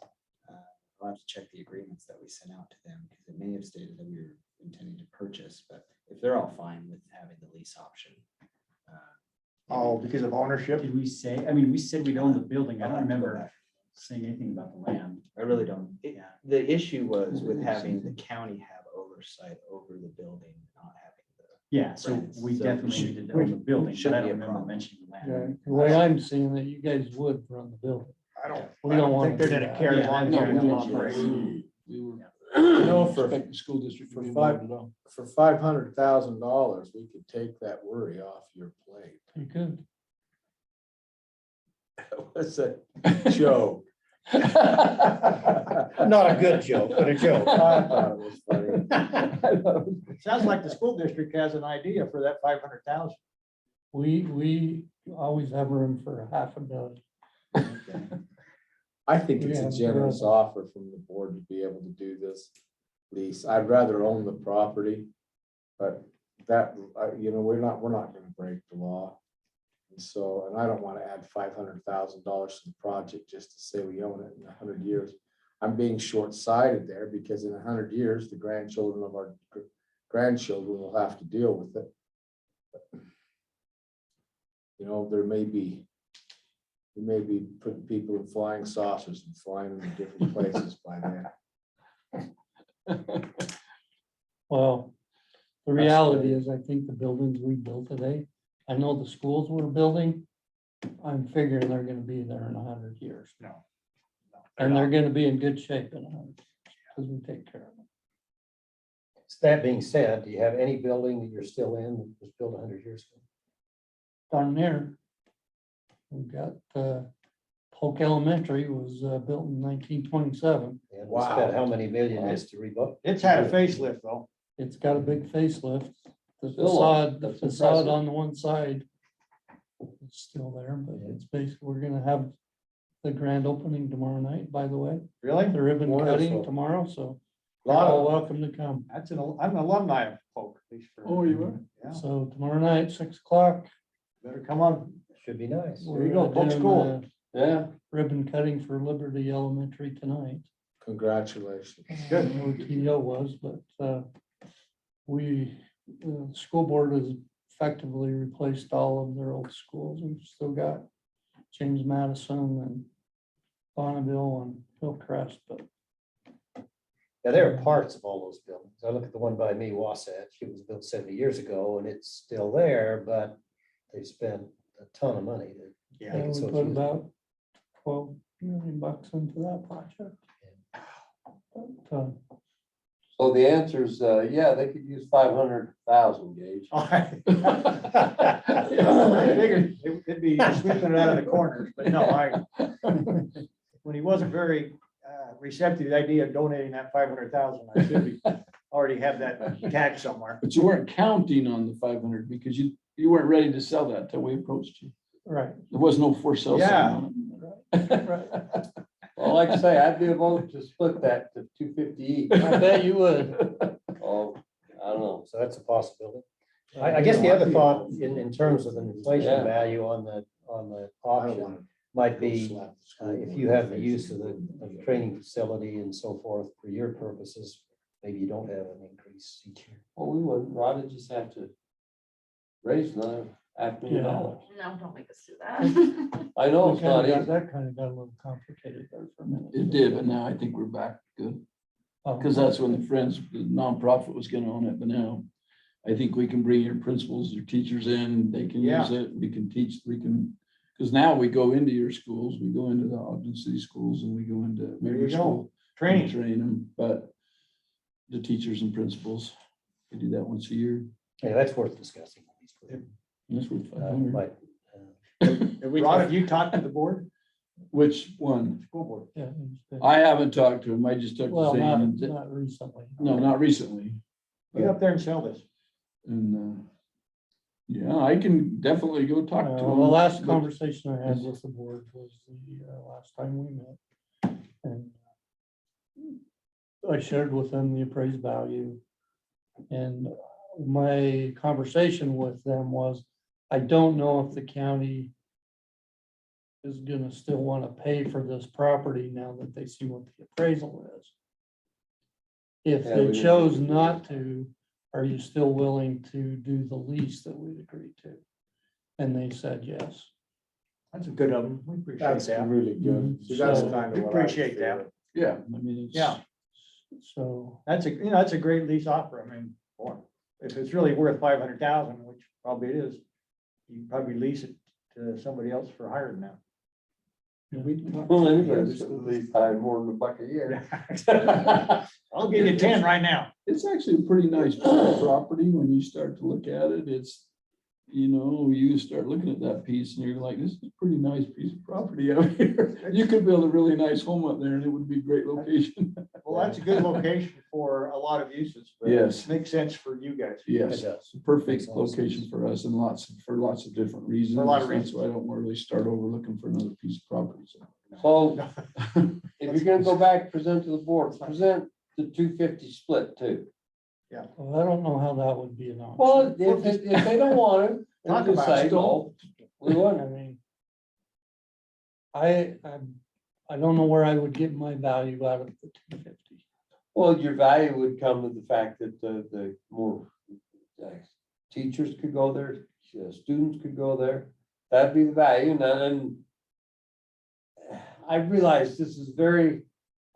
I'll have to check the agreements that we sent out to them, because it may have stated that we were intending to purchase, but if they're all fine with having the lease option. Oh, because of ownership? Did we say, I mean, we said we'd own the building. I don't remember saying anything about the land. I really don't. Yeah. The issue was with having the county have oversight over the building, not having the. Yeah, so we So definitely should- needed to own the building, but shouldn't I be don't a remember problem. mentioning the Yeah, land. the way I'm seeing that, you guys would run the building. I don't We don't want think they're to do gonna that. care as Yeah, long as no, you're we in mentioned operation. We were, You know, for, expect the school district to for be five- involved at all. for $500,000, we could take that worry off your plate. You could. That was a joke. Not a good joke, but a joke. I thought it was funny. Sounds like the school district has an idea for that 500,000. We always have room for $500,000. I think it's Yeah, a generous offer from the board to be able to do this lease. I'd rather own the property. But that, we're not gonna break the law. And so, and I don't want to add $500,000 to the project just to say we own it in 100 years. I'm being short-sighted there because in 100 years, the grandchildren of our grandchildren will have to deal with it. There may be, we may be putting people in flying saucers and flying them to different places by then. Well, the reality is, I think the buildings we built today, I know the schools we're building, I'm figuring they're gonna be there in 100 years. No. And they're gonna be in good shape in 100 years, because we take care of them. So that being said, do you have any building that you're still in that was built 100 years ago? Down there, we've got, Polk Elementary was, built in 1927. And we Wow. spent how many million just to rebuild? It's had a facelift though. It's got a big facelift. The Still, facade, the that's facade impressive. on the one side is still there, but it's basically, we're gonna have the grand opening tomorrow night, by the way. Really? The ribbon cutting Wonderful. tomorrow, so A you're lot all of, welcome to come. I'm an alumni of Polk. at least for- Oh, you are? Yeah, So tomorrow night, 6 o'clock. better come on. Should be nice. There you go, Polk School. Yeah. Ribbon cutting for Liberty Elementary tonight. Congratulations. Good. I don't know what TO was, but we, the school board has effectively replaced all of their old schools. We've still got James Madison and Bonneville and Hillcrest, but Now, there are parts of all those buildings. I look at the one by me, Wasatch, it was built 70 years ago and it's still there, but they spent a ton of money to Yeah. make it we so. it's put usable. about $12 million into that project. But, So the answer is, yeah, they could use 500,000, Gage. I figured it'd be sweeping it out of the corners, but no, when he wasn't very receptive to the idea of donating that 500,000, I should be already have that tagged somewhere. But you weren't counting on the 500 because you weren't ready to sell that till we approached you. right. There was no for sale. sign Yeah. on it. Well, like I say, I'd be a vote to split that to 250 each. I bet you would. Oh, I don't know. So that's a possibility. I guess the other thought in terms of the inflation Yeah. value on the auction might be if you have the use of the training facility and so forth for your purposes, maybe you don't have an increase each year. Well, we wouldn't. Rod would just have to raise another $500,000. No, don't make us do that. I know it's not easy. That kind of got a little complicated there for a minute. It did, but now I think we're back good. Because that's when the Friends, the nonprofit was gonna own it, but now I think we can bring your principals, your teachers in, they can use it, we can teach, because now we go into your schools, we go into the Ogden City schools and we go into. There you your go. school Training. and Train them, but the teachers and principals, we do that once a year. Yeah, that's worth discussing. And that's worth $500. But Rod, have you talked to the board? Which one? School board. Yeah. it's- I haven't talked to him, I just talked Well, to not, Zane. not recently. No, not recently. Get up there and sell this. And, yeah, I can definitely go talk to him. The last but- conversation I had with the board was the last time we met. And I shared with them the appraised value. And my conversation with them was, I don't know if the county is gonna still wanna pay for this property now that they see what the appraisal is. If Yeah, we they didn't chose do that. not to, are you still willing to do the lease that we'd agreed to? And they said yes. That's a good of them. We appreciate That's that. really good. See, that's So- kind We of what I appreciate feel. that. Yeah, I mean, it's. Yeah. So, That's that's a great lease offer. I mean, boy, if it's really worth 500,000, which probably it is, you probably lease it to somebody else for higher than that. Well, anybody's at least paying more than $1 a year. I'll give you 10 right now. It's actually a pretty nice piece of property when you start to look at it. It's, you start looking at that piece and you're like, this is a pretty nice piece of property out here. You could build a really nice home up there and it would be a great location. Well, that's a good location for a lot of uses. but Yes. Makes sense for you guys. Yes, it's a perfect location for us and for lots of different reasons. For a lot of That's why I don't want to really start over looking for another piece of property. So if you're gonna go back, present to the board, present the 250 split too. well, I don't know how that would be an option. Well, if they don't want it, Talk then just about say, it. no, we want I it. mean, I don't know where I would get my value out of the 250. Well, your value would come to the fact that the more teachers could go there, students could go there. That'd be the value. And I realize this is very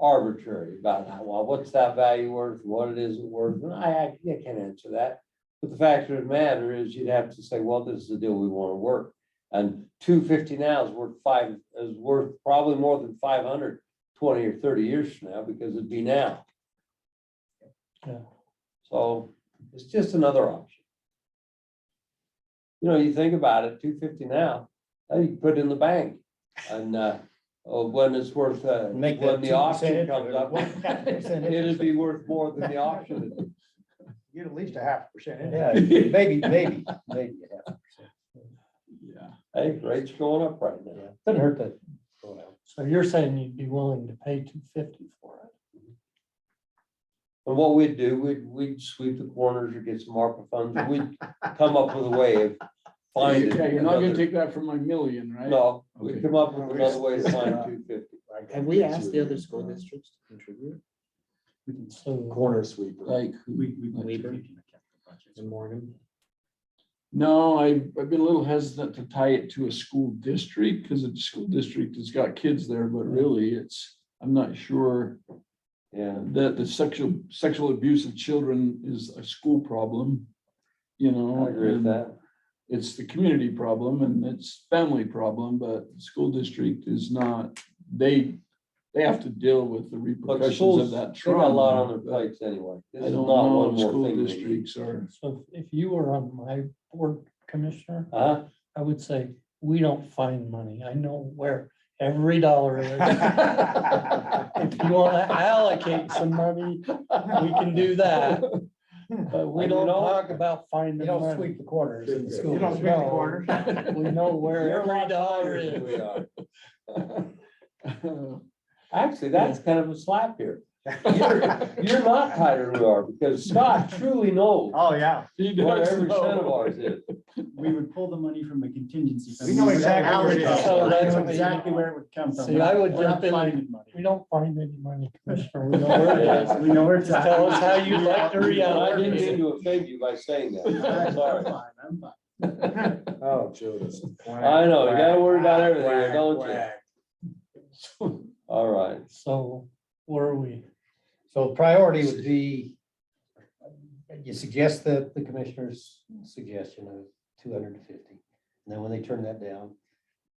arbitrary about how, well, what's that value worth, what it isn't worth. And I can't answer that. But the fact of the matter is you'd have to say, well, this is the deal we want to work. And 250 now is worth probably more than 500 20 or 30 years from now, because it'd be now. Yeah. So it's just another option. You think about it, 250 now, you can put it in the bank. And when it's worth, Make when that the 2% auction comes or up, 1.5% it'll be worth more than the auction. Get at least a 0.5%. Yeah, maybe a half. Yeah. Hey, rates are going up right now. Doesn't hurt to throw it out. So you're saying you'd be willing to pay 250 for it? And what we'd do, we'd sweep the corners or get some ARPA funds, and we'd come up with a way of finding. Yeah, you're not gonna another- take that from my million, right? No, we'd Okay. come up with another way to find 250. Have we asked the other school districts to contribute? So Corner sweeper. Like, Weaver and Morgan? no, I've been a little hesitant to tie it to a school district because the school district has got kids there, but really I'm not sure Yeah. that the sexual abuse of children is a school problem. I agree with and that. It's the community problem and it's family problem, but the school district is not, they have to deal with the But repercussions schools, of that they trauma. got a lot on their but plates anyway. This I is don't not know one if more school thing. they need. districts are. So if you were on my board, Commissioner, Huh? I would say, we don't find money. I know where every dollar is. If you want to allocate some money, we can do that. But we And don't you know- talk about finding You don't money. sweep the corners. You You don't sweep the No. corners. We know where You're a every lot dollar tighter than is. we are. Actually, that's kind of a slap here. You're not tighter than we are, because Scott truly knows Oh, yeah. He what does every cent of know. ours is. We would pull the money from a contingency. fund. We know exactly where it is. So that's We know what exactly where it would come from. See, I would We're not jump in finding money. We don't find any money, Commissioner. We know where it is. We know where it's Just at. tell us how you'd like to I didn't reallocate mean it. to offend you by saying that. I'm I'm sorry. fine, I'm fine. Oh, Judas. I know, you gotta worry about everything, Whack, don't whack. you? All right. So where are we? So priority would be, you suggest that the commissioner's suggestion of 250. And then when they turn that down,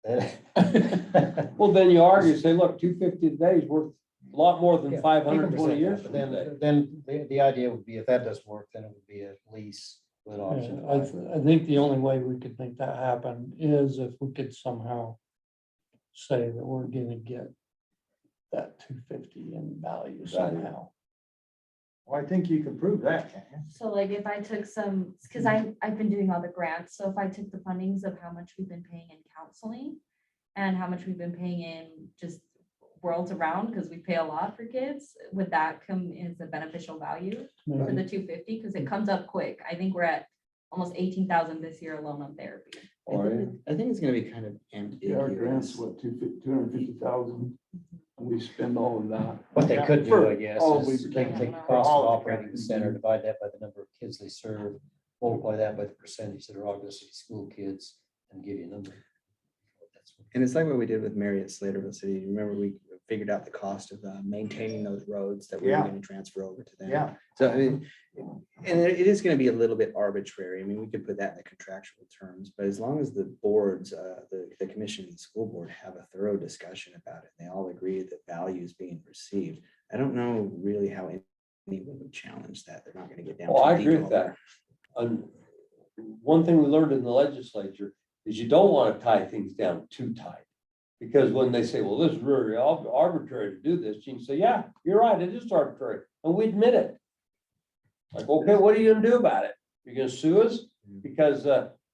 then. Well, then you argue, say, look, 250 today is worth a lot more than Yeah, 520 100% years that, from but today. then the idea would be if that doesn't work, then it would be a lease with option. Yeah, I think the only way we could make that happen is if we could somehow say that we're gonna get that 250 in value somehow. Well, I think you can prove that, can't you? So like if I took some, because I've been doing all the grants, so if I took the fundings of how much we've been paying in counseling and how much we've been paying in just worlds around, because we pay a lot for kids, would that come as a beneficial value for the 250? Because it comes up quick. I think we're at almost 18,000 this year alone on therapy. I think it's gonna be kind of Yeah, our grants, ambiguous. what, 250,000, and we spend all of that. What they could do, I guess, all is we they can. can take the cost of operating the center, divide that by the number of kids they serve, multiply that by the percentage that are Ogden City school kids, and give you a number. And it's like what we did with Marriott Slaterville City. Remember, we figured out the cost of maintaining those roads that we were Yeah. gonna transfer over to them. Yeah. So I mean, and it is gonna be a little bit arbitrary. I mean, we could put that in the contractual terms, but as long as the boards, the commission and the school board have a thorough discussion about it, and they all agree that value is being received. I don't know really how anyone would challenge that. They're not gonna get down. Well, too I agree deep with over that. One thing we learned in the legislature is you don't want to tie things down too tight. Because when they say, well, this is really arbitrary to do this, you can say, yeah, you're right, it is arbitrary, and we admit it. Like, okay, what are you gonna do about it? You're gonna sue us? Because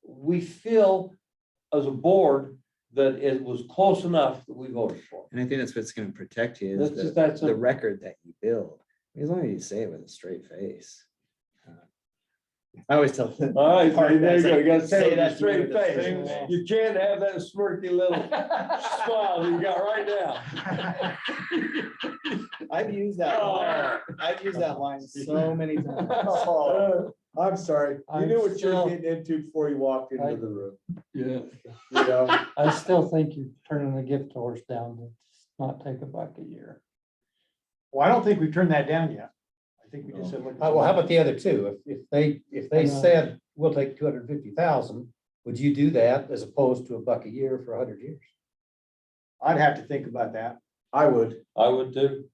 we feel as a board that it was close enough that we voted for. And I think that's what's gonna protect you That's is just that the simple. record that you build. As long as you say it with a straight face. I always tell. All right, there you go. You gotta say it with that a straight to me with a face. straight face. You can't have that smirky little smile that you got right now. I've used that line. I've used that line so many times. Oh, I'm sorry. You I'm knew what you were still- getting into before you walked into the room. Yeah. You know, I still think you're turning the gift horse down to not take $1 a year. Well, I don't think we've turned that down yet. I think we just said. look at Well, how about the other two? If they I know. said, we'll take 250,000, would you do that as opposed to $1 a year for 100 years? I'd have to think about that. I would. I would too.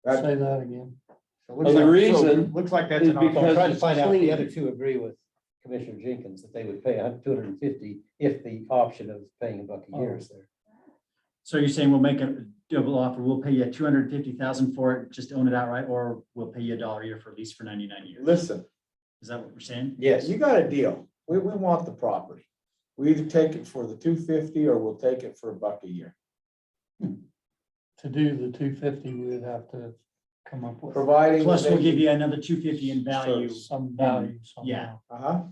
Say that again. So it Well, looks the like- reason Looks like that's is an option. So I'm trying to it's find out if the clean. other two agree with Commissioner Jenkins that they would pay 250 if the option of paying $1 a year is there. So you're saying we'll make a double offer, we'll pay you 250,000 for it, just own it outright, or we'll pay you $1 a year for a lease for 99 years? Listen, Is that what we're saying? Yes. you got a deal. We want the property. We either take it for the 250 or we'll take it for $1 a year. To do the 250, we would have to come up with Providing. Plus, that we'll they give can- you another 250 in value. some value Yeah. somehow. Uh-huh.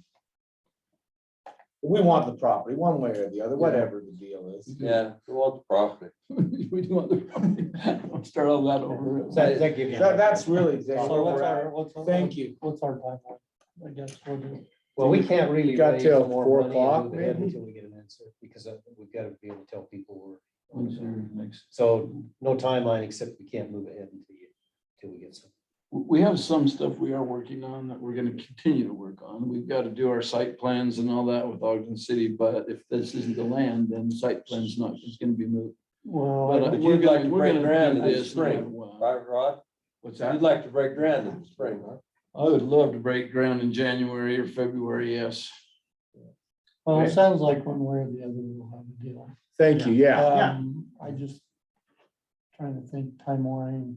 We want the property, one way or the other, whatever the deal is. Yeah, we want the profit. We do want the, I'll start all that over. Does that give you? That's really exactly So where what's we're our, at. what's our? Thank you. What's our timeline? I guess we'll do. Well, we can't really You got raise till more 4 money o'clock, and move ahead maybe? until we get an answer, because we've got to be able to tell people When's your next? so no timeline, except we can't move ahead until we get some. We have some stuff we are working on that we're gonna continue to work on. We've got to do our site plans and all that with Ogden City, but if this isn't the land, then site plan's not, it's gonna be moved. Well, But But we're you'd like gonna, to we're break gonna ground do in the this no matter spring, what. right, Rod? What's You'd that? like to break ground in the spring, huh? I would love to break ground in January or February, yes. well, it sounds like one way or the other we'll have a deal. Thank you, yeah. I just trying to think timeline.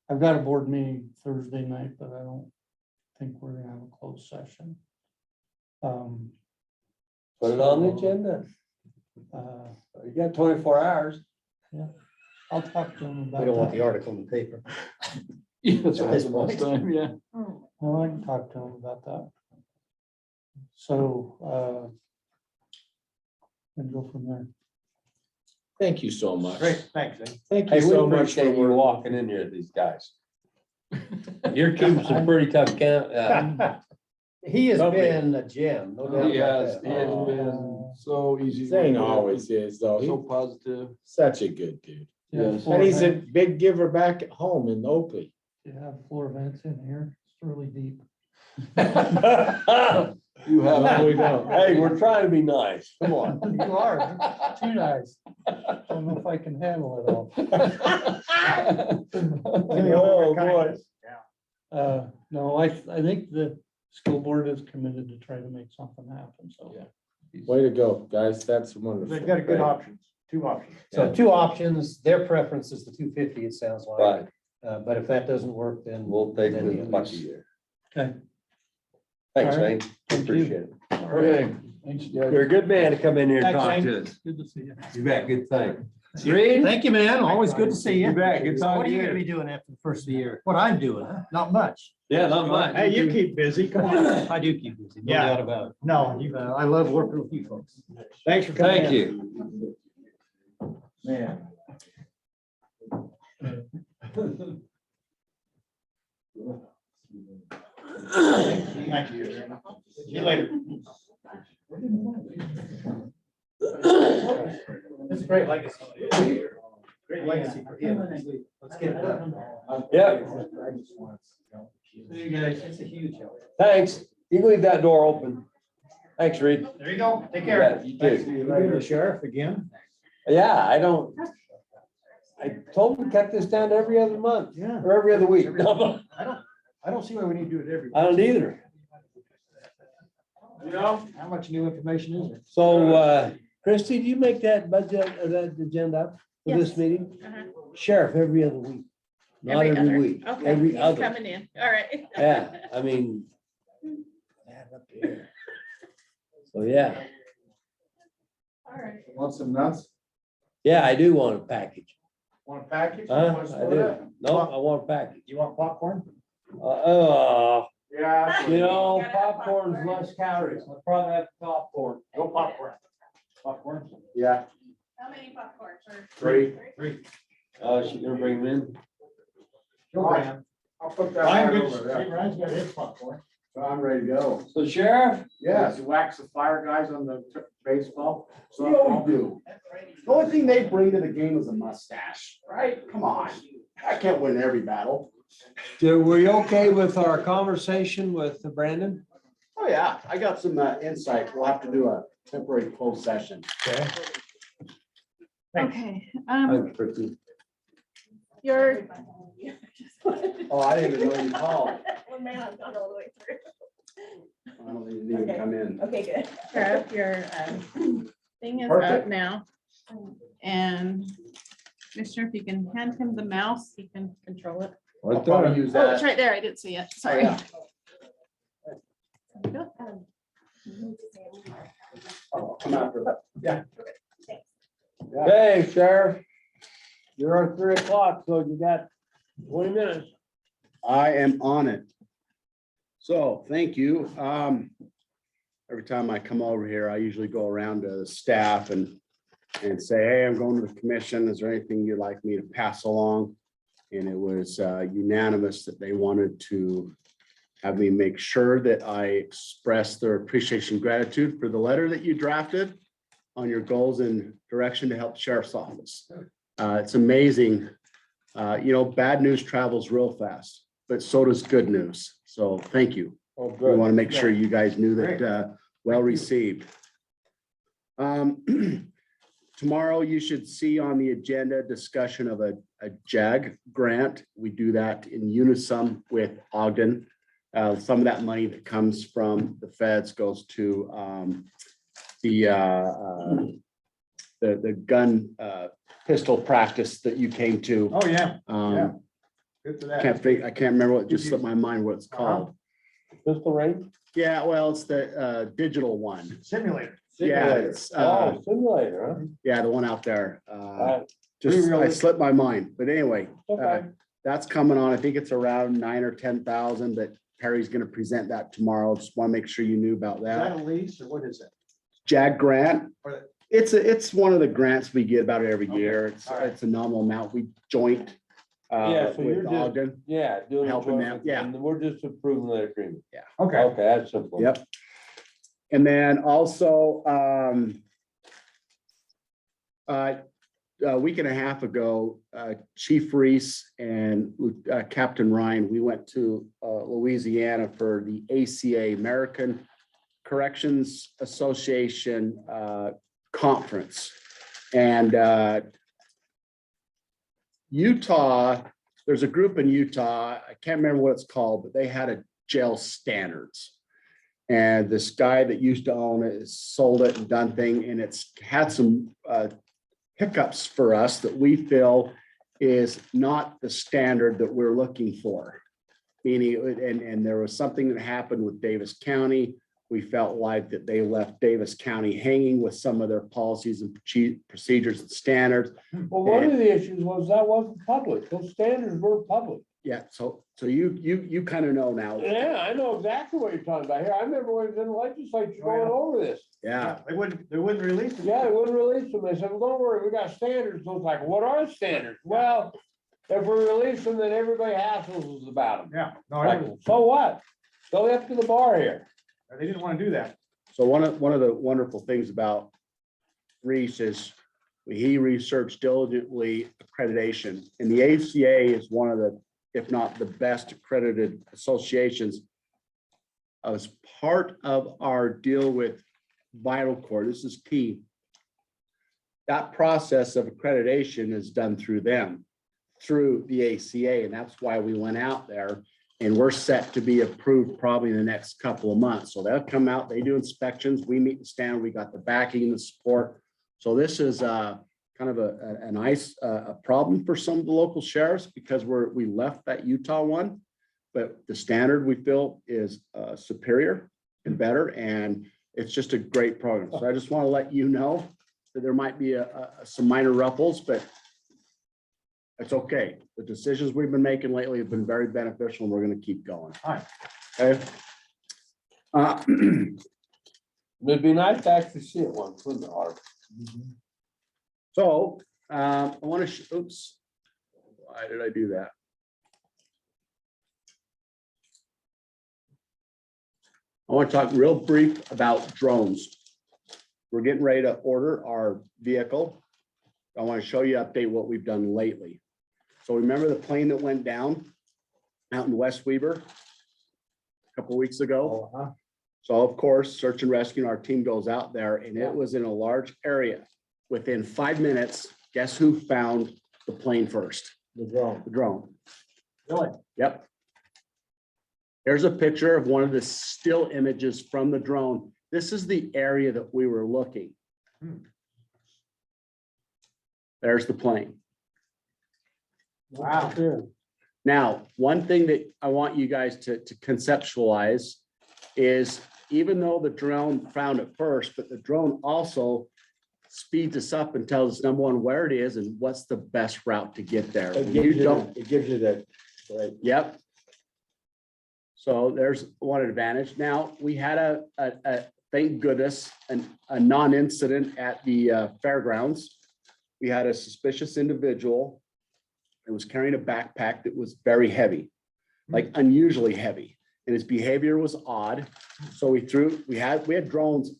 I've got a board meeting Thursday night, but I don't think we're gonna have a closed session. Put it on the agenda. You got 24 hours. I'll talk to him about We don't want that. the article in the paper. Yeah, that's At what this the last point. time, yeah. Well, I can talk to him about that. So, and go from there. Thank you so much. Great, thanks. Zane. Thank Hey, you we so much for appreciate you working. walking in here, these guys. You're keeping some pretty tough count. He has Company. been a gem, no doubt He about has, that. he has been so easy. Zane always is, though. So He's positive. such a good dude. Yes. And he's a big giver back at home in Oakley. You have floor vents in here, it's really deep. You have. No, we don't. Hey, we're trying to be nice. Come on. You are, too nice. Don't know if I can handle it all. Oh, boy. No, I think the school board is committed to try to make something happen, so. Yeah. Way to go, guys. That's wonderful. They've got a good options, two options. So two options, their preference is the 250, it sounds like. Right. But if that doesn't work, then. We'll take then the the bucky lease. there. Okay. Thanks, All right. Zane. Thank you. Appreciate it. Okay. Thanks, guys. You're a good man to come in here and Thanks, talk Zane. to us. Good to see you. You bet. Good thing. Reed? Thank you, man. Always good to see you. You bet. Good talking What are to you gonna you. be doing after the first of the year? What I'm doing? Not much. Yeah, not much. Hey, you keep busy. Come on. I do keep busy, no Yeah. doubt about it. No, I love working with you folks. Thanks for coming Thank in. you. Man. Thank you. See you later. It's a great legacy. Great legacy for him. Let's get it done. Yeah. You guys, it's a huge help. Thanks. You can leave that door open. Thanks, Reed. There you go. Take You care. bet. You too. You ready to sheriff again? Yeah, I told him to cut this down to every other month Yeah. or every other week. I don't see why we need to do it every. I don't either. You know, how much new information is there? So, Christie, do you make that budget or that agenda up for this Yes. meeting? Uh-huh. Sheriff, every other week. Not Every every other. week, Okay, every he's other. coming in, all right. Yeah, I mean. Man, up here. So, yeah, All right. Want some nuts? yeah, I do want a package. Want a package? Huh? I do. No, I want a package. You want popcorn? Yeah. You know, popcorn's less calories. I'll probably have popcorn. Go popcorn. Popcorn? Yeah. How many popcorns are? Three. Oh, she gonna bring them in? Ryan. I'll put that Ryan, right good. over there. Ryan's got his popcorn. So I'm ready to go. So Sheriff? Yes, you wax the fire guys on the baseball. So we always do. The only thing they bring to the game is a mustache, right? Come on. I can't win every battle. Were you okay with our conversation with Brandon? Oh, yeah, I got some insight. We'll have to do a temporary closed session. Okay. Okay, Thanks, Christie. your. Oh, I didn't even know you called. Well, man, I've gone all the way through. I don't think you even come in. Okay, good. Sheriff, your thing is up Perfect. now. And Commissioner, if you can hand him the mouse, he can control it. I'll probably use Oh, it's that. right there. I didn't see it. Sorry. yeah. Oh, come out for that. Yeah. Hey, Sheriff. You're on 3 o'clock, so you got 20 minutes. I am on it. So, thank you. Every time I come over here, I usually go around to the staff and say, hey, I'm going to the commission. Is there anything you'd like me to pass along? And it was unanimous that they wanted to have me make sure that I express their appreciation and gratitude for the letter that you drafted on your goals and direction to help the sheriff's office. It's amazing. Bad news travels real fast, but so does good news. So thank you. Oh, We want to make sure you guys knew that, well received. Tomorrow, you should see on the agenda discussion of a JAG grant. We do that in unison with Ogden. Some of that money that comes from the feds goes to the gun pistol practice that you came to. Oh, yeah. Good for that. I can't remember what just slipped my mind what it's called. Pistol range? Yeah, well, it's the digital one. Simulator. Yeah, it's Simulator, huh? yeah, the one out there. Pretty Just I realistic. slipped my mind, but anyway, Okay. that's coming on. I think it's around 9 or 10,000, but Perry's gonna present that tomorrow. Just want to make sure you knew about Is that that. a lease or what is it? JAG grant. Or- It's one of the grants we get about every Okay, year. It's all right. it's a nominal amount. We joint Yeah, so you're with just- Ogden. Yeah, doing. a Helping them, joint- yeah. and we're just approving that agreement. Yeah. Okay. Okay, that's simple. Yep. And then also, a week and a half ago, Chief Reese and Captain Ryan, we went to Louisiana for the ACA, American Corrections Association conference. And Utah, there's a group in Utah, I can't remember what it's called, but they had a jail standards. And this guy that used to own it has sold it and done thing, and it's had some hiccups for us that we feel is not the standard that we're looking for. Meaning, and there was something that happened with Davis County. We felt like that they left Davis County hanging with some of their policies and procedures and standards. Well, one of the issues was that wasn't public. Those standards were public. Yeah, so you kind of know now. Yeah, I know exactly what you're talking about here. I remember when I was in the legislature going over this. Yeah, They wouldn't release it. Yeah, they wouldn't release them. They said, well, don't worry, we got standards. So it's like, what are the standards? Well, if we release them, then everybody hassles us about them. Yeah, no, Like, so what? Go up to the bar here. they didn't want to do that. so one of the wonderful things about Reese is he researched diligently accreditation, and the ACA is one of the, if not the best accredited associations. As part of our deal with Vital Core, this is key. That process of accreditation is done through them, through the ACA, and that's why we went out there. And we're set to be approved probably in the next couple of months. So they'll come out, they do inspections, we meet the standard, we got the backing and the support. So this is kind of a nice problem for some of the local sheriffs, because we left that Utah one. But the standard we feel is superior and better, and it's just a great program. So I just want to let you know that there might be some minor ruffles, but it's okay. The decisions we've been making lately have been very beneficial, and we're going to keep going. All right. Okay. It'd be nice to actually see it once, wouldn't it, Art? So I want to, oops, why did I do that? I want to talk real brief about drones. We're getting ready to order our vehicle. I want to show you, update what we've done lately. So remember the plane that went down out in West Weaver a couple of weeks ago? So of course, search and rescue, our team goes out there, and it was in a large area. Within 5 minutes, guess who found the plane first? The drone. The drone. Really? Yep. Here's a picture of one of the still images from the drone. This is the area that we were looking. There's the plane. Wow. Now, one thing that I want you guys to conceptualize is, even though the drone found it first, but the drone also speeds us up and tells us, number one, where it is and what's the best route to get there. It You gives don't, it gives you that, right? yep. So there's one advantage. Now, we had a thank goodness, a non-incident at the fairgrounds. We had a suspicious individual that was carrying a backpack that was very heavy, like unusually heavy, and his behavior was odd. So we had drones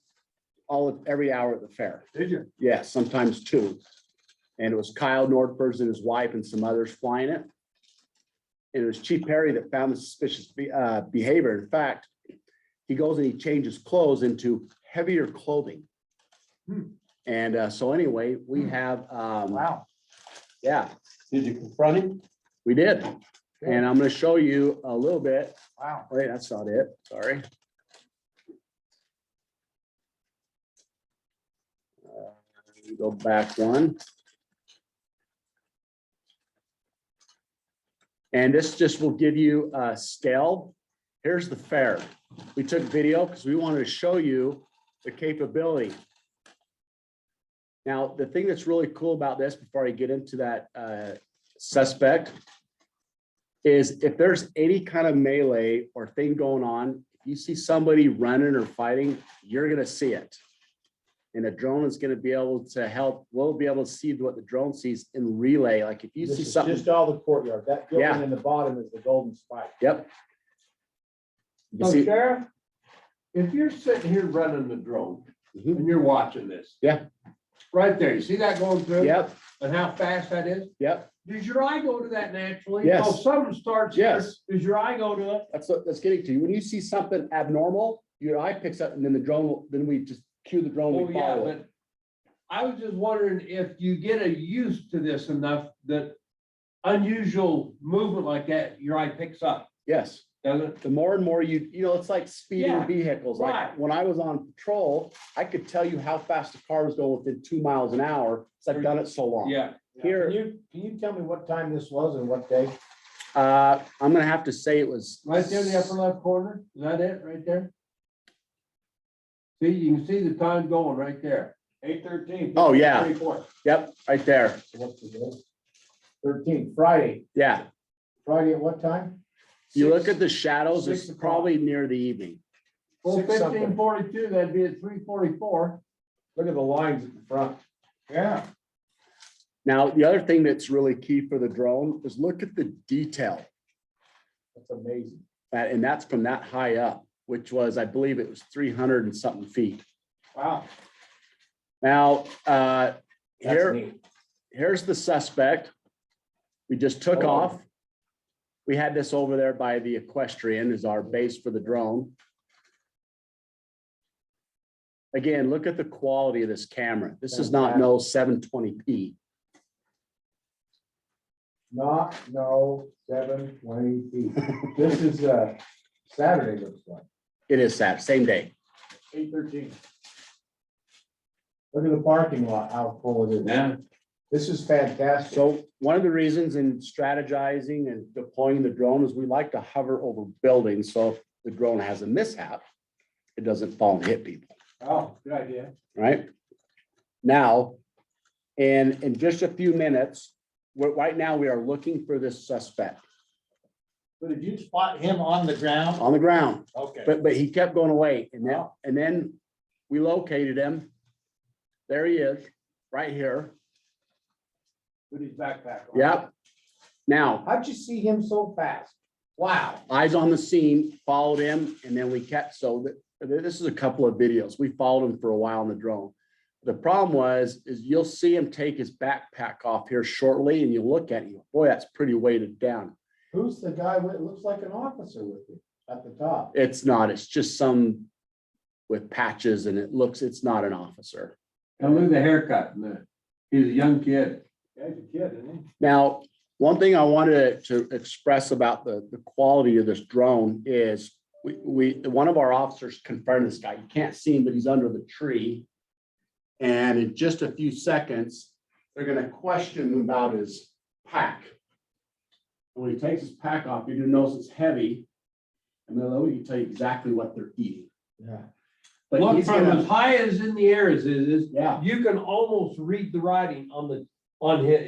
every hour at the fair. Did you? Yeah, sometimes two. And it was Kyle Nordfors and his wife and some others flying it. And it was Chief Perry that found the suspicious behavior. In fact, he goes and he changes clothes into heavier clothing. And so anyway, we have, Wow. yeah, Did you confront him? we did. And I'm going to show you a little bit. Wow. Wait, that's not it. Sorry. Go back one. And this just will give you a scale. Here's the fair. We took video because we wanted to show you the capability. Now, the thing that's really cool about this, before I get into that suspect, is if there's any kind of melee or thing going on, if you see somebody running or fighting, you're gonna see it. And a drone is gonna be able to help, we'll be able to see what the drone sees in relay, like if you This see is something. just all the courtyard, that Yeah. building in the bottom is the golden spike. Yep. You So see, Sheriff, if you're sitting here running the drone Mhm. and you're watching this. Yeah. Right there, you see that going through? Yep, And how fast that is? yep, Does your eye go to that naturally? Yes. So if something starts here, Yes. does your eye go to it? that's getting to you. When you see something abnormal, your eye picks up and then the drone, then we just cue the drone, Oh, we yeah, follow it. but I was just wondering if you get a used to this enough that unusual movement like that, your eye picks up, Yes. doesn't it? The more and more it's like speeding Yeah, vehicles. Like right. when I was on patrol, I could tell you how fast the car was going within 2 miles an hour. So I've done it so long. Yeah. Here, Can you tell me what time this was and what day? I'm gonna have to say it was. Right there in the upper left corner, is that it, right there? See, you can see the time going right there. 8:13. Oh, yeah. 24. Yep, right there. So what's the day? 13, Friday. Yeah. Friday at what time? You look at the shadows, it's 6 o'clock. probably near the evening. Well, 6 something. 15:42, that'd be at 3:44. Look at the lines at the front. Yeah. Now, the other thing that's really key for the drone is look at the detail. That's amazing. And that's from that high up, which was, I believe it was 300 and something feet. Wow. Now, That's here, neat. here's the suspect. We just took Oh. off. We had this over there by the equestrian is our base for the drone. Again, look at the quality of this camera. This is not no 720p. Not, no, 720 feet. This is Saturday looks like, It is sad, same day. 8:13. Look at the parking lot, how full it is. Yeah. This is fantastic. So one of the reasons in strategizing and deploying the drone is we like to hover over buildings. So if the drone has a mishap, it doesn't fall and hit people, Oh, good idea. right? Now, in just a few minutes, right now we are looking for this suspect So did you spot him on the ground? on the ground, Okay. but he kept going away. And then we located him. There he is, right here. With his backpack on. Yep. Now, How'd you see him so fast? Wow. eyes on the scene, followed him, and then we kept, this is a couple of videos. We followed him for a while on the drone. The problem is you'll see him take his backpack off here shortly and you look at it, boy, that's pretty weighted down. Who's the guy with, it looks like an officer with you at the top? It's not, it's just some with patches and it's not an officer. And look at the haircut, man. He's a young kid. Guy's a kid, isn't he? Now, one thing I wanted to express about the quality of this drone is one of our officers confronted this guy. You can't see him, but he's under the tree. And in just a few seconds, they're gonna question him about his pack. When he takes his pack off, you're gonna notice it's heavy. And then he can tell you exactly what they're eating. Yeah. But Look, he's from gonna, as high as in the air as it is, yeah. you can almost read the writing on the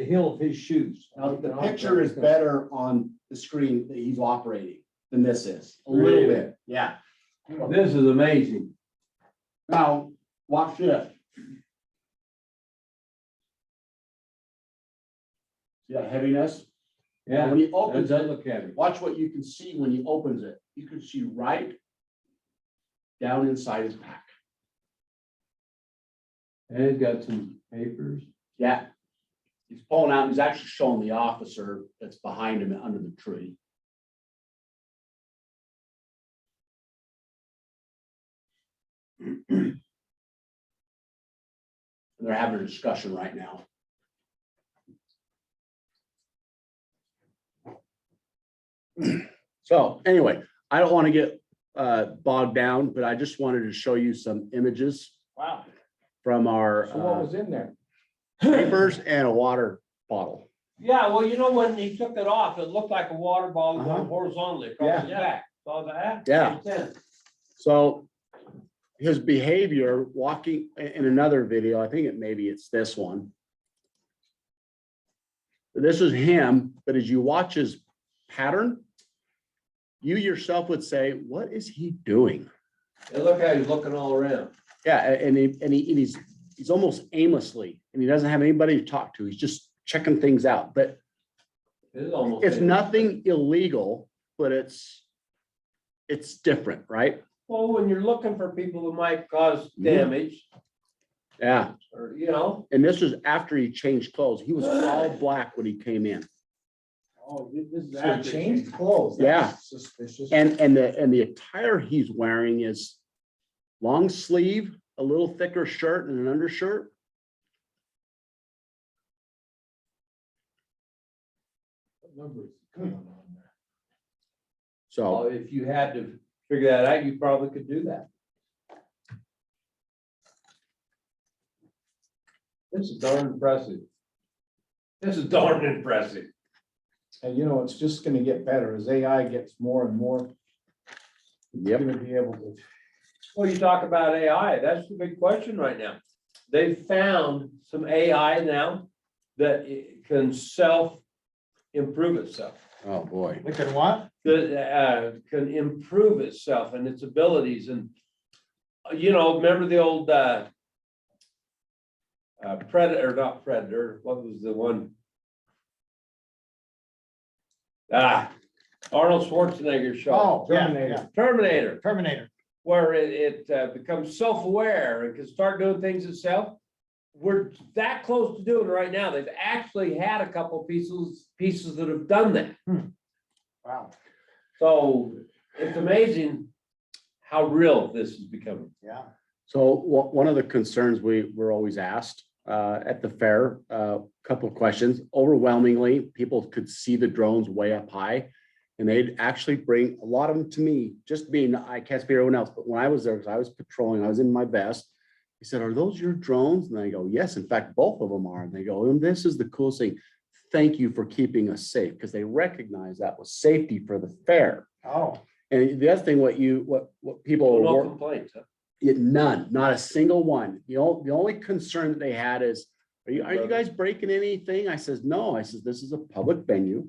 heel of his shoes. Now, the picture is better on the screen that he's operating than this is, a little Really? bit, yeah. This is amazing. Now, watch this. See that heaviness? Yeah, When he opens does it, look heavy. watch what you can see when he opens it. You can see right down inside his pack. And it's got some papers. Yeah. He's pulling out, and he's actually showing the officer that's behind him under the tree. And they're having a discussion right now. So anyway, I don't want to get bogged down, but I just wanted to show you some images Wow. from our So what was in there? papers and a water bottle. Yeah, well, you know, when he took it off, it looked like a water bottle Uh-huh. going horizontally across his Yeah. back. Saw that? Yeah. Makes sense. So his behavior walking in another video, I think it's this one. This is him, but as you watch his pattern, you yourself would say, what is he doing? And look how he's looking all around. Yeah, and he's he's almost aimlessly, and he doesn't have anybody to talk to. He's just checking things out, but It is almost. it's nothing illegal, but it's different, right? Well, when you're looking for people who might cause damage, Yeah. or, you know. And this was after he changed clothes. He was all black when he came in. Oh, this is So after. changed clothes. Yeah. That's suspicious. And the attire he's wearing is long sleeve, a little thicker shirt and an undershirt. So Well, if you had to figure that out, you probably could do that. This is darn impressive. This is darn impressive. And you know, it's just gonna get better as AI gets more and more. Yep. Gonna be able to. Well, you talk about AI, that's the big question right now. They've found some AI now that it can self-improve itself. oh boy. Look at what? That can improve itself and its abilities. And you know, remember the old Predator, not Predator, what was the one? Arnold Schwarzenegger show. Oh, yeah. Terminator, where it becomes self-aware and can start doing things itself. We're that close to doing it right now. They've actually had a couple pieces that have done that. Wow. So it's amazing how real this is becoming. Yeah. So one of the concerns we were always asked at the fair, couple of questions. Overwhelmingly, people could see the drones way up high. And they'd actually bring a lot of them to me, just being, I can't speak for everyone else, but when I was there, because I was patrolling, I was in my vest. He said, are those your drones? And I go, yes, in fact, both of them are. And they go, and this is the coolest thing. Thank you for keeping us safe, because they recognize that was safety for the fair. Oh. And the other thing, what people. No were- complaints, huh? None, not a single one. The only concern that they had is, are you guys breaking anything? I says, no. I says, this is a public venue.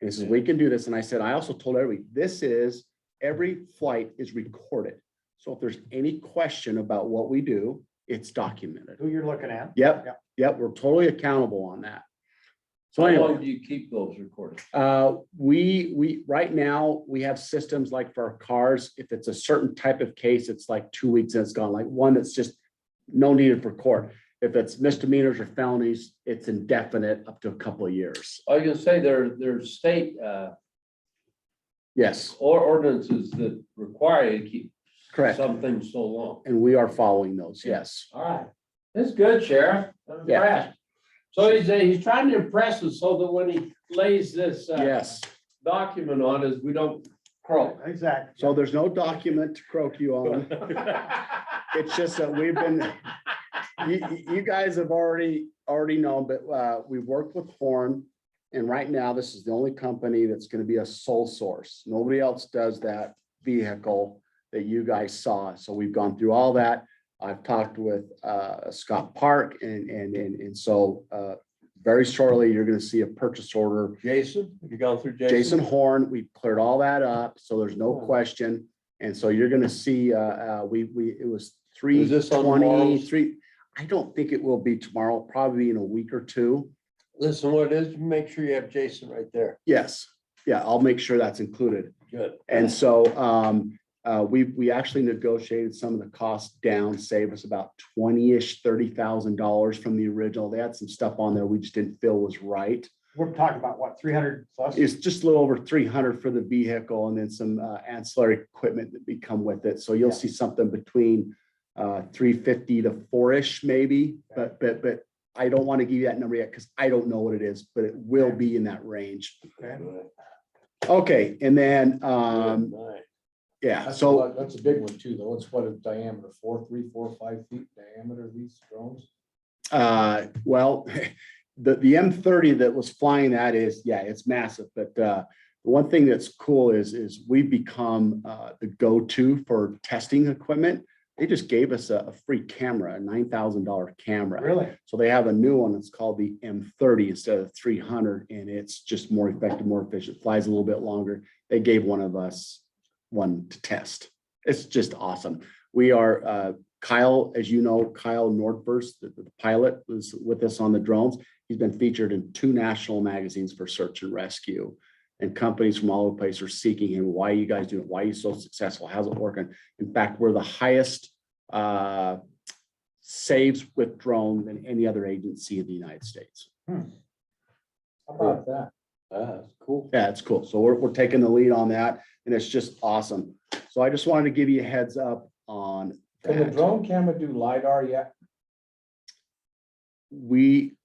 And he says, we can do this. And I said, I also told everybody, every flight is recorded. So if there's any question about what we do, it's documented. Who you're looking at? Yep, we're totally accountable on that. So How anyway. long do you keep those recorded? We right now, we have systems like for our cars, if it's a certain type of case, it's like 2 weeks and it's gone, like one that's just no need for court. If it's misdemeanors or felonies, it's indefinite up to a couple of years. I was gonna say there's state Yes, or ordinances that require you to keep correct. some things so long. And we are following those, yes. All right, that's good, Sheriff. I'm Yeah. impressed. So he's trying to impress us so that when he lays this Yes. document on us, we don't croak. Exactly. So there's no document to croak you on. It's just that we've been, you guys have already known, but we've worked with Horn. And right now, this is the only company that's going to be a sole source. Nobody else does that vehicle that you guys saw. So we've gone through all that. I've talked with Scott Park and so very shortly, you're going to see a purchase order. Jason, have you gone through Jason Horn, we cleared all that up, so there's no question. And so you're gonna see, it was Is this on tomorrow's? 323. I don't think it will be tomorrow, probably in a week or two. Listen, what it is, make sure you have Jason right there. Yes, yeah, I'll make sure that's included. Good. And so we actually negotiated some of the costs down, save us about $20-ish, $30,000 from the original. They had some stuff on there we just didn't feel was right. We're talking about what, 300 plus? It's just a little over 300 for the vehicle and then some ancillary equipment that become with it. So you'll see something between 350 to 4-ish maybe, but I don't want to give you that number yet because I don't know what it is, but it will be in that range. Okay, and then yeah, so that's a big one too, though. It's what a diameter, 3, 4, 5 feet diameter, these drones? Well, the M30 that was flying that is, yeah, it's massive, but the one thing that's cool is we've become the go-to for testing equipment. They just gave us a free camera, a $9,000 camera. Really? So they have a new one that's called the M30 instead of 300, and it's just more effective, more efficient, flies a little bit longer. They gave one of us one to test. It's just awesome. We are Kyle, as you know, Kyle Nordburst, the pilot, was with us on the drones. He's been featured in 2 national magazines for search and rescue. And companies from all over the place are seeking him. Why are you guys doing it? Why are you so successful? How's it working? In fact, we're the highest saves with drone than any other agency in the United States. How about that? Cool. Yeah, it's cool. So we're taking the lead on that, and it's just awesome. So I just wanted to give you a heads up on Can that. the drone camera do LiDAR yet? We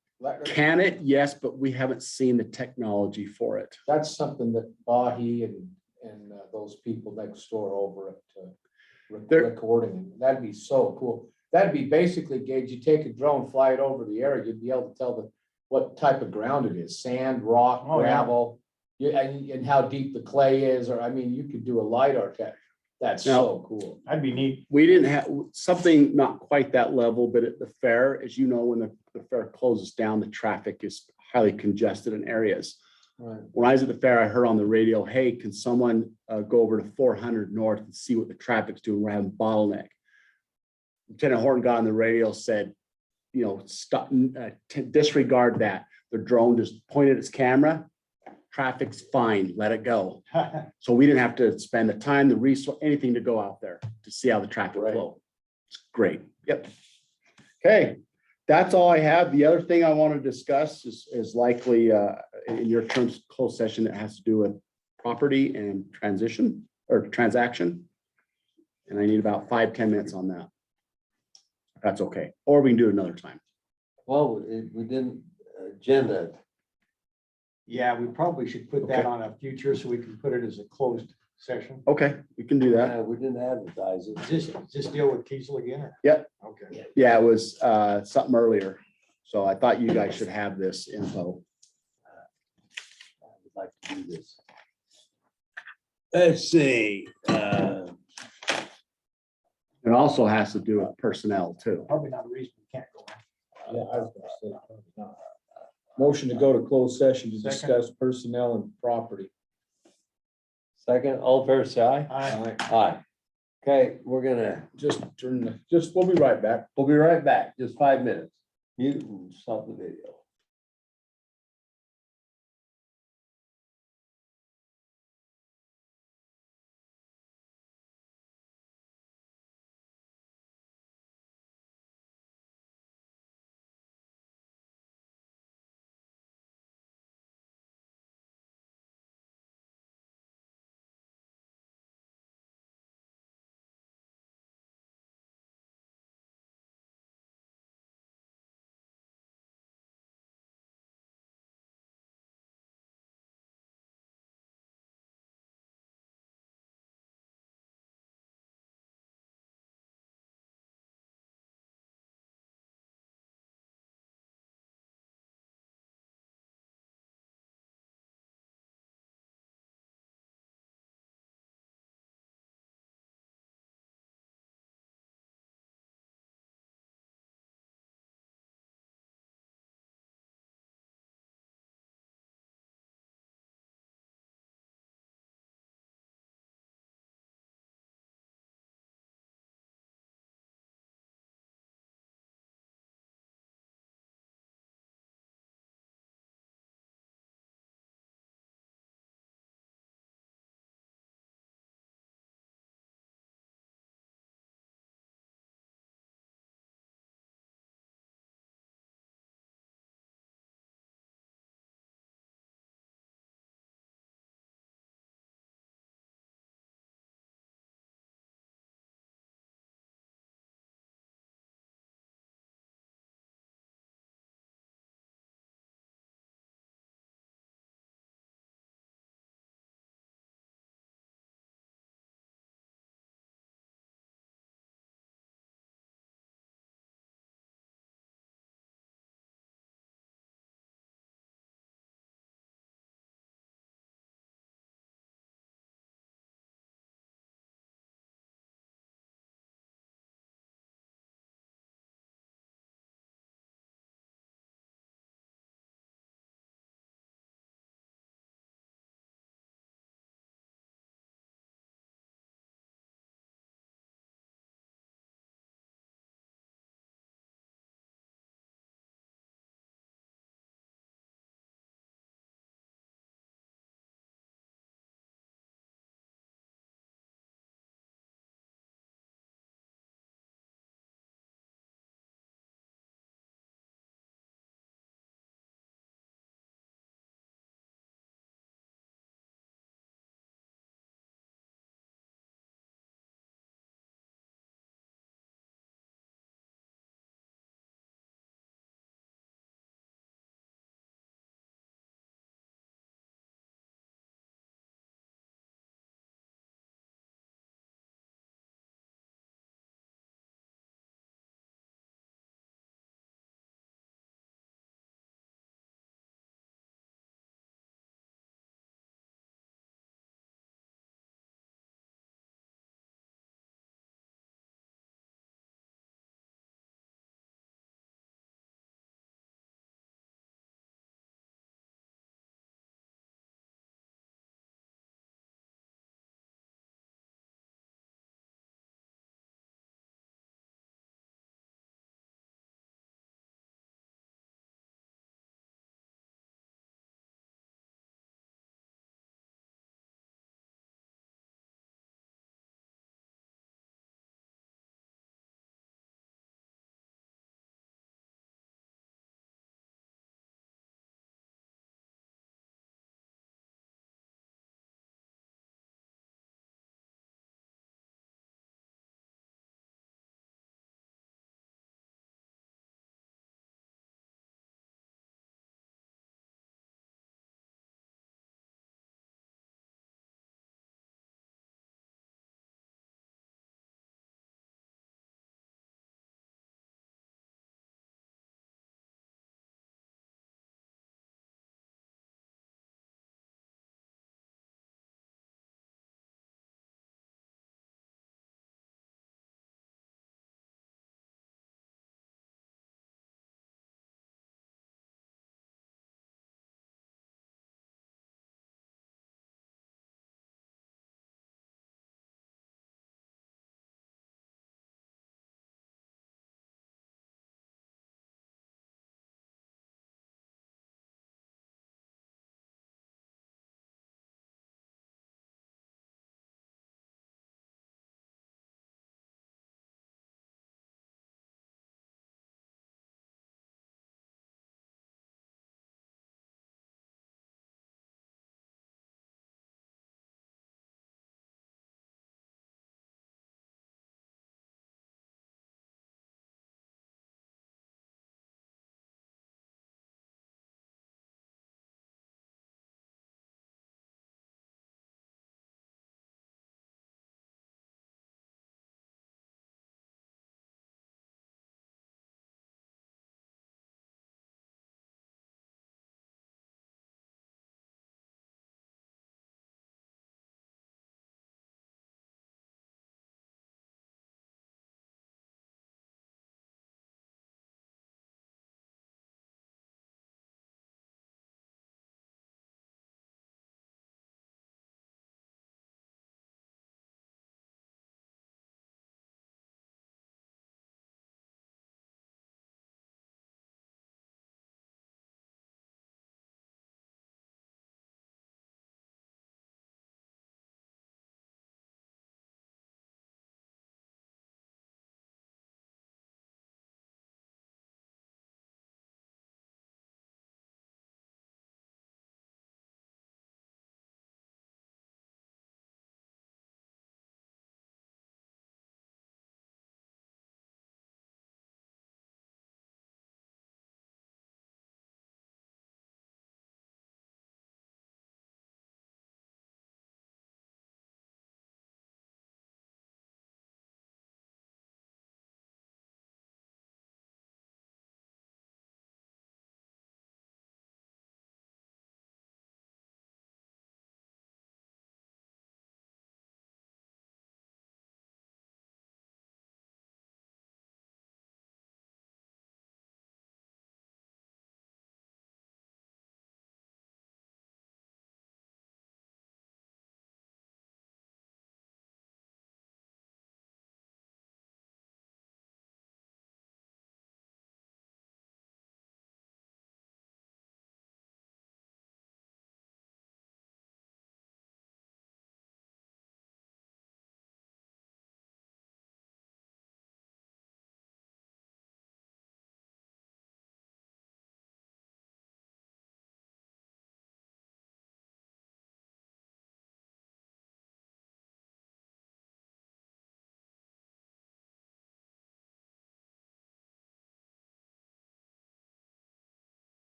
can it, yes, but we haven't seen the technology for it. That's something that Bahi and those people next door over at recording, that'd be so cool. That'd be basically, Gage, you take a drone, fly it over the area, you'd be able to tell what type of ground it is, sand, rock, Oh, yeah. gravel. And how deep the clay is, or I mean, you could do a LiDAR tech. That's so cool. That'd be neat. We didn't have something not quite that level, but at the fair, as you know, when the fair closes down, the traffic is highly congested in areas. Right. When I was at the fair, I heard on the radio, hey, can someone go over to 400 North and see what the traffic's doing? We're having bottleneck. Lieutenant Horton got on the radio, said, you know, stop, disregard that. The drone just pointed its camera. Traffic's fine, let it go. So we didn't have to spend the time, the resource, anything to go out there to see how the traffic flow. It's great. Yep. Okay, that's all I have. The other thing I want to discuss is likely in your terms closed session that has to do with property and transition or transaction. And I need about 5-10 minutes on that. That's okay. Or we can do it another time. Well, we didn't agenda it. Yeah, we probably should put that on a future so we can put it as a closed session. Okay, we can do that. We didn't advertise it. Just deal with Kiesel again? Or? Yep. Okay. Yeah, it was something earlier. So I thought you guys should have this info. I would like to do this. Let's see. It also has to do with personnel too. Probably not a reason we can't go. Yeah, I was gonna say, probably not. Motion to go to closed session to Second. discuss personnel and property. Second, all fair say aye? Aye. Aye. Okay, we're gonna, We'll be right back. we'll be right back, just 5 minutes. Mute and stop the video.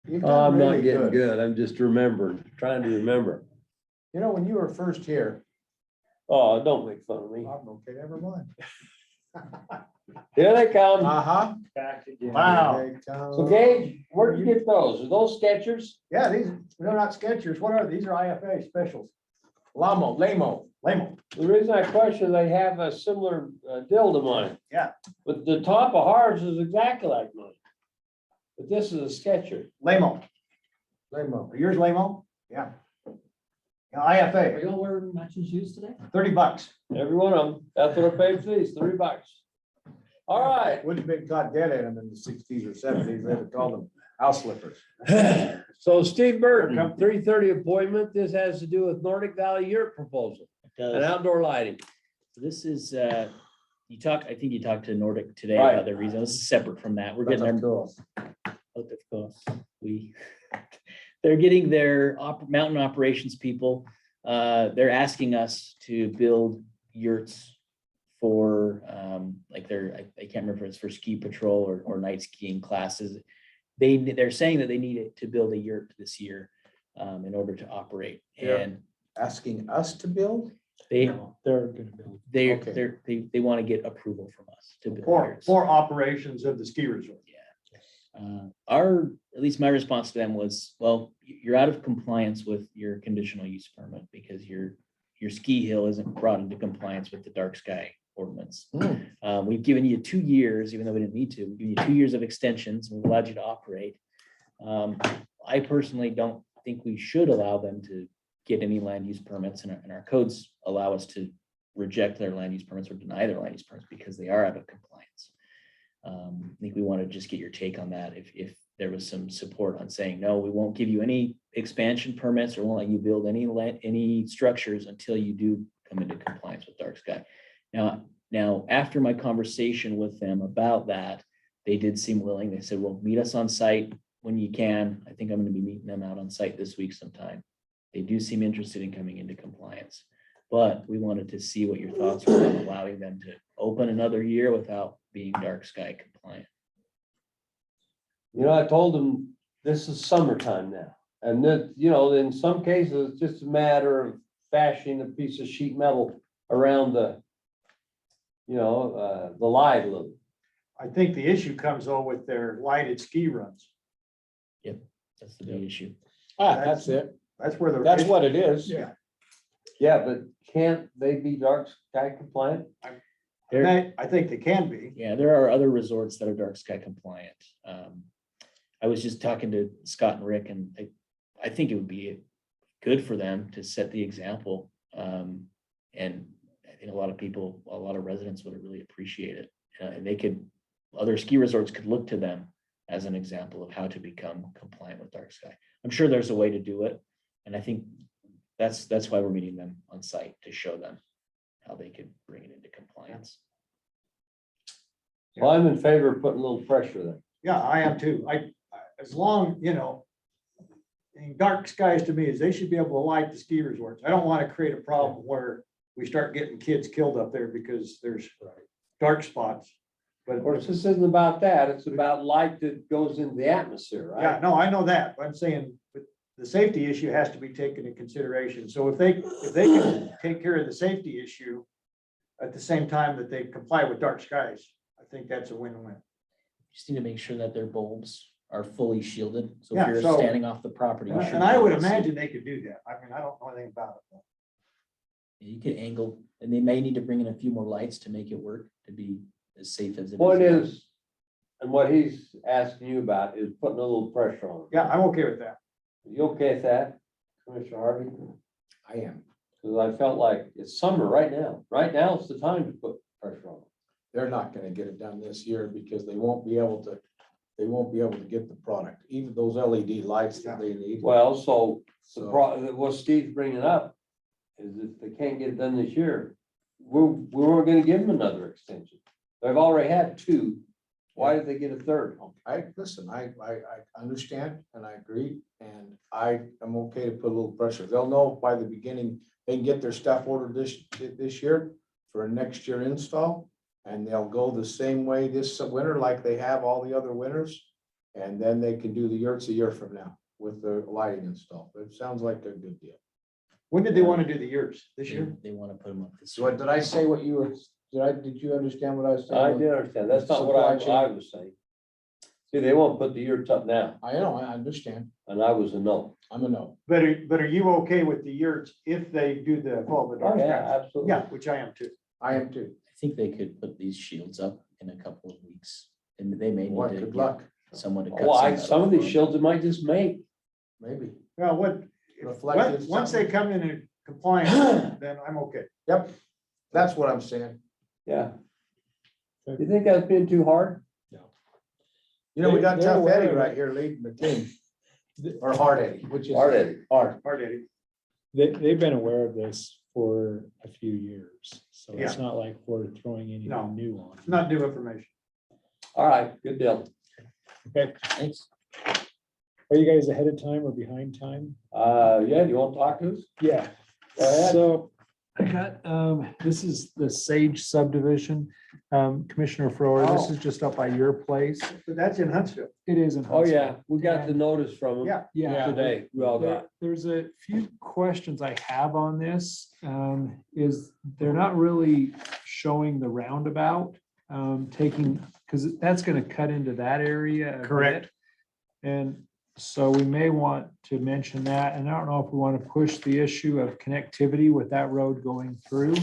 You've Oh, done I'm not really getting good. I'm just remembering, trying to remember. You know, when you were first here, Oh, don't make fun of me. I'm okay, never mind. Here they come. Uh-huh. Back again. Wow. So Gage, where'd you get those? Are those Skechers? Yeah, these, they're not Skechers. What are, these are IFA specials. Lamo. Lamo. The reason I question, they have a similar deal to mine. Yeah. But the top of ours is exactly like mine. But this is a Sketcher. Lamo. Lamo. Yours Lamo? Yeah. Yeah, IFA, you all wearing matching shoes today? $30. Every one of them. That's what I paid for these, $30. All right. Wouldn't have been caught dead in them in the sixties or seventies. They would call them house slippers. So Steve Burton, 3:30 appointment. This has to do with Nordic Valley yurt proposal and outdoor lighting. This is, I think you talked to Nordic today Right. about the reason. This is separate from that. We're getting them. Out of course, they're getting their mountain operations people. They're asking us to build yurts for like I can't remember if it's for ski patrol or night skiing classes. They're saying that they need it to build a yurt this year in order to operate. Yeah. And Asking us to build? they're gonna build. they want to get approval from us to build For, yurts. for operations of the ski resort. At least my response to them was, well, you're out of compliance with your conditional use permit because your ski hill isn't brought into compliance with the dark sky ordinance. We've given you 2 years, even though we didn't need to, we've given you 2 years of extensions, and we've allowed you to operate. I personally don't think we should allow them to get any land use permits, and our codes allow us to reject their land use permits or deny their land use permits because they are out of compliance. I think we want to just get your take on that. If there was some support on saying, no, we won't give you any expansion permits or won't let you build any structures until you do come into compliance with dark sky. Now, after my conversation with them about that, they did seem willing. They said, well, meet us on site when you can. I think I'm going to be meeting them out on site this week sometime. They do seem interested in coming into compliance, but we wanted to see what your thoughts were on allowing them to open another year without being dark sky compliant. You know, I told them this is summertime now. And that, you know, in some cases, it's just a matter of fashioning a piece of sheet metal around the, you know, the light loop. I think the issue comes though with their lighted ski runs. Yep, that's the big issue. That's it. That's where That's what it is. Yeah. Yeah, but can't they be dark sky compliant? I think they can be. Yeah, there are other resorts that are dark sky compliant. I was just talking to Scott and Rick, and I think it would be good for them to set the example. And I think a lot of residents would really appreciate it. And other ski resorts could look to them as an example of how to become compliant with dark sky. I'm sure there's a way to do it. And I think that's why we're meeting them on site, to show them how they could bring it into compliance. Well, I'm in favor of putting a little pressure there. Yeah, I am too. As long, you know, and dark skies to me is they should be able to light the ski resorts. I don't want to create a problem where we start getting kids killed up there because there's dark spots. But Of course, this isn't about that. It's about light that goes into the atmosphere, right? yeah, no, I know that, but I'm saying, but the safety issue has to be taken into consideration. So if they can take care of the safety issue at the same time that they comply with dark skies, I think that's a win-win. Just need to make sure that their bulbs are fully shielded. So Yeah, if you're so- standing off the property. you should And I be would able to see. imagine they could do that. I mean, I don't know anything about it. You could angle, and they may need to bring in a few more lights to make it work, to be as safe as it is. Point is, and what he's asking you about is putting a little pressure on him. Yeah, I'm okay with that. You okay with that, Commissioner Harvey? I am. Because I felt like it's summer right now. Right now is the time to put pressure on them. They're not gonna get it done this year because they won't be able to get the product, even those LED lights that they need. Well, so So- what Steve's bringing up is if they can't get it done this year, we weren't gonna give them another extension. They've already had 2. Why did they get a 3rd? I understand and I agree, and I am okay to put a little pressure. They'll know by the beginning, they can get their stuff ordered this year for a next year install. And they'll go the same way this winter like they have all the other winters. And then they can do the yurts a year from now with the lighting installed. It sounds like a good deal. When did they want to do the yurts? This They, year? they want to put them up this So year. did I say what you were, did you understand what I was saying? I did understand. That's not what I was saying. See, they won't put the yurts up now, I know, I understand. and I was a no. I'm a no. But are you okay with the yurts if they do the fall of the dark Oh, yeah, sky? absolutely. Yeah, which I am too. I am too. I think they could put these shields up in a couple of weeks, and they may What, need to good get luck, someone to cut. Well, some some of these off. shields it might just make. maybe. Well, Reflective once they something. come in compliance, then I'm okay. Yep, that's what I'm saying. Yeah. You think that's being too hard? You know, we got They're Tough aware Eddie of right it. here leading the team. Or Hard Eddie, which is. Hard Eddie. Hard. Eddie. They've been aware of this for a few years, so it's Yeah. not like we're throwing anything No. new on. It's not new information. All right, good deal. Okay, Thanks. are you guys ahead of time or behind time? Yeah, do you want to talk to us? Yeah. Go ahead. So I got, this is the Sage subdivision. Commissioner Frower, this Oh. is just up by your place. But that's in Huntsville. It is in Oh, Huntsville. yeah, we got the notice from them. Yeah. Yeah. Today, we all got. There's a few questions I have on this, is they're not really showing the roundabout, taking, because that's gonna cut into that area. a bit. Correct. And so we may want to mention that, and I don't know if we want to push the issue of connectivity with that road going through.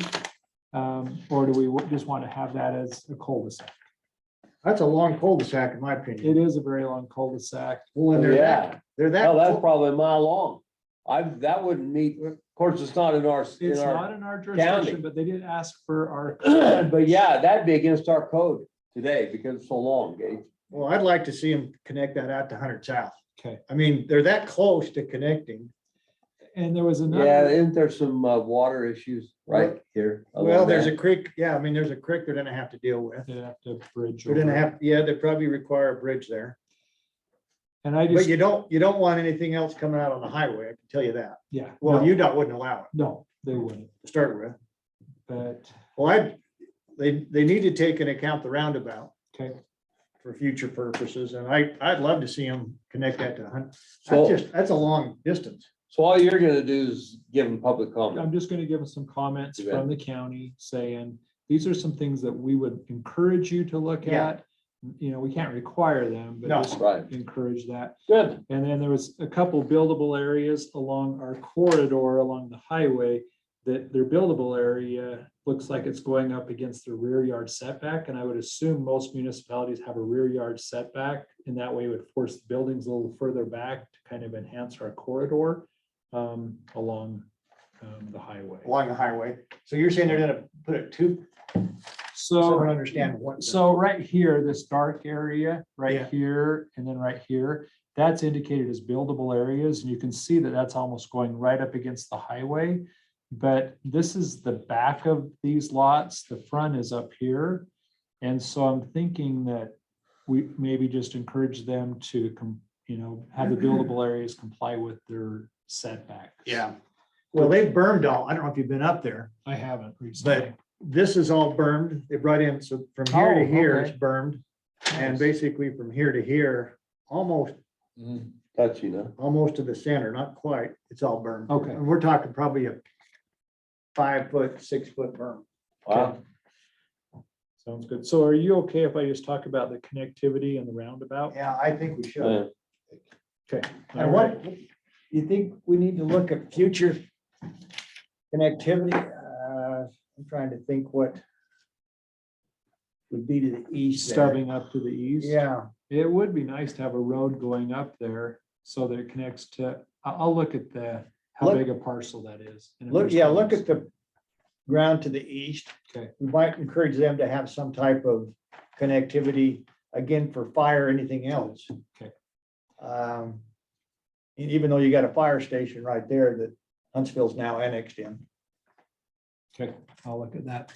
Or do we just want to have that as a cul-de-sac? That's a long cul-de-sac in my opinion. It is a very long cul-de-sac. Well, and they're Yeah. they're that. Well, that's clo- probably a mile long. That wouldn't meet, of course, it's not in our, It's not in our jurisdiction, county. but they did ask for our. but yeah, that'd be against our code today because it's so long, Gage. Well, I'd like to see them connect that out to 100 South. Okay, I mean, they're that close to connecting. and there was Yeah, another, isn't there some water issues right here? Well, there's a creek. Yeah, I mean, there's a creek they're gonna have to deal with. they have to bridge They're gonna over. have, yeah, they probably require a bridge there. And I But just, you don't want anything else coming out on the highway, I can tell you that. yeah. Well, no, UDOT wouldn't allow it No, they wouldn't, to start with. but, Well, they need to take into account the roundabout okay. for future purposes, and I'd love to see them connect that to 100. So- That's a long distance. So all you're gonna do is give them public comment. I'm just gonna give us some comments You bet. from the county saying, these are some things that we would encourage you to look Yeah. at. You know, we can't require them, but No. just Right. encourage that. Good. And then there was a couple buildable areas along our corridor along the highway that their buildable area looks like it's going up against the rear yard setback. And I would assume most municipalities have a rear yard setback, and that way it would force the buildings a little further back to kind of enhance our corridor along the highway. Along the highway. So you're saying they're gonna put it two, so I So, don't understand what. so right here, this dark area, right Yeah. here, and then right here, that's indicated as buildable areas, and you can see that that's almost going right up against the highway. But this is the back of these lots, the front is up here. And so I'm thinking that we maybe just encourage them to have the buildable areas comply with their setbacks. Yeah. Well, they've bermed all, I don't know if you've been up there, I haven't recently. but this is all bermed. They brought in, so from here to Oh, here, okay. it's bermed. And basically from here to here, almost Touchy, no? almost to the center, not quite, it's all bermed. Okay. And we're talking probably a 5 foot, 6 foot berm. Wow. Sounds good. So are you okay if I just talk about the connectivity and the roundabout? Yeah, I think we should. Yeah. Okay. And what, you think we need to look at future connectivity? I'm trying to think what would be to the east there. Stubbing up to the east? Yeah, It would be nice to have a road going up there so that it connects to, I'll look at how Look- big a parcel that is. and if look, there's yeah, look homes. at the ground to the east. Okay. We might encourage them to have some type of connectivity, again, for fire, anything else. Okay. Even though you got a fire station right there that Huntsville's now annexed in. Okay, I'll look at that.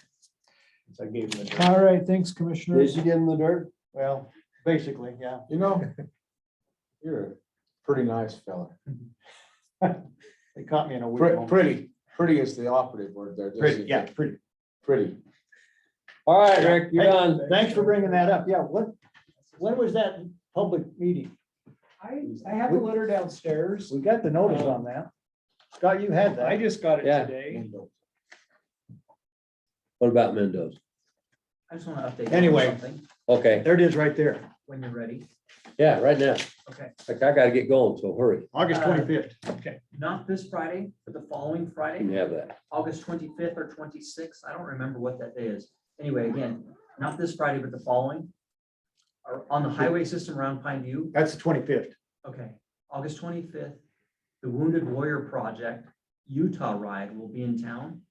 So I gave them the, All right, thanks, commissioners. Did you give them the dirt? well, basically, yeah. You know, you're a pretty nice fella. They caught me in a weird moment. Pretty is the operative word there. Pretty, yeah, pretty. Pretty. All right, Rick, you're Hey, done. Thanks for bringing that up. Yeah, when was that public meeting. I have the letter downstairs. We got the notice on that. Scott, you had I that. just got it Yeah. today. What about Mendoza? I just want to update. Anyway. Something Okay, There it is right there. when you're ready. yeah, right now. Okay. Like, I gotta get going, so hurry. August 25th. Okay, not this Friday, but the following You can Friday, have that. August 25th or 26th. I don't remember what that day is. Anyway, again, not this Friday, but the following. Or on the highway system around Pine View. That's the 25th. Okay, August 25th, the Wounded Warrior Project Utah ride will be in town.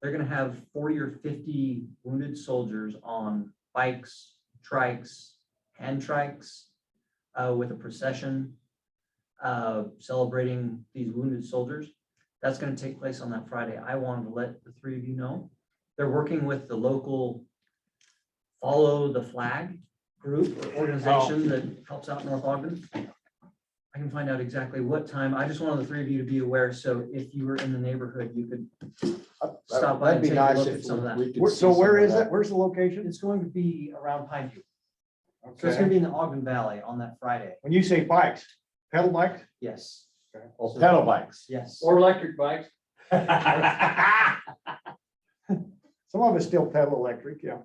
They're gonna have 40 or 50 wounded soldiers on bikes, trikes, hand trikes, with a procession, celebrating these wounded soldiers. That's gonna take place on that Friday. I wanted to let the three of you know. They're working with the local Follow the Flag group or organization that helps out North Ogden. I can find out exactly what time. I just wanted the three of you to be aware, so if you were in the neighborhood, you could stop by and That'd be take a nice look if at some of that. we could see So where some of is that. it? Where's the location? It's going to be around Pine View. So it's gonna be in the Ogden Valley on that Friday. When you say bikes, pedal bikes? Yes. Oh, pedal bikes. Yes. Or electric bikes. Some of us still pedal electric, yeah.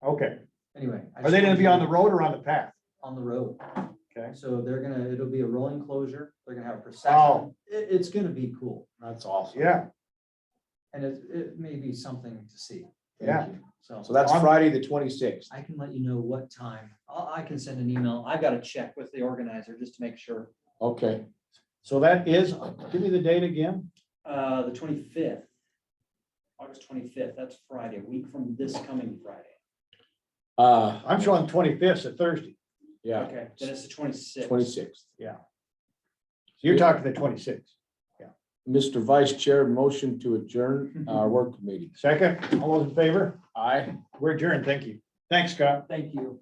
Okay. Anyway. Are they gonna be on the road or on the path? On the road. Okay. So they're gonna, it'll be a rolling closure. They're gonna have a Oh. procession. It's gonna be cool. That's awesome. Yeah, And it may be something to see. yeah. So that's Friday, the 26th. I can let you know what time. I can send an email. I've got to check with the organizer just to make sure. Okay. So that is, give me the date again. The 25th. August 25th. That's Friday, a week from this coming Friday. I'm showing 25th, a Thursday. Yeah, Okay, then it's the 26th. 26th. Yeah. So you're talking the 26th. Mr. Vice Chair, motion to adjourn our work meeting. Second, all those in favor? Aye. We're adjourned. Thank you. Thanks, Scott. Thank you.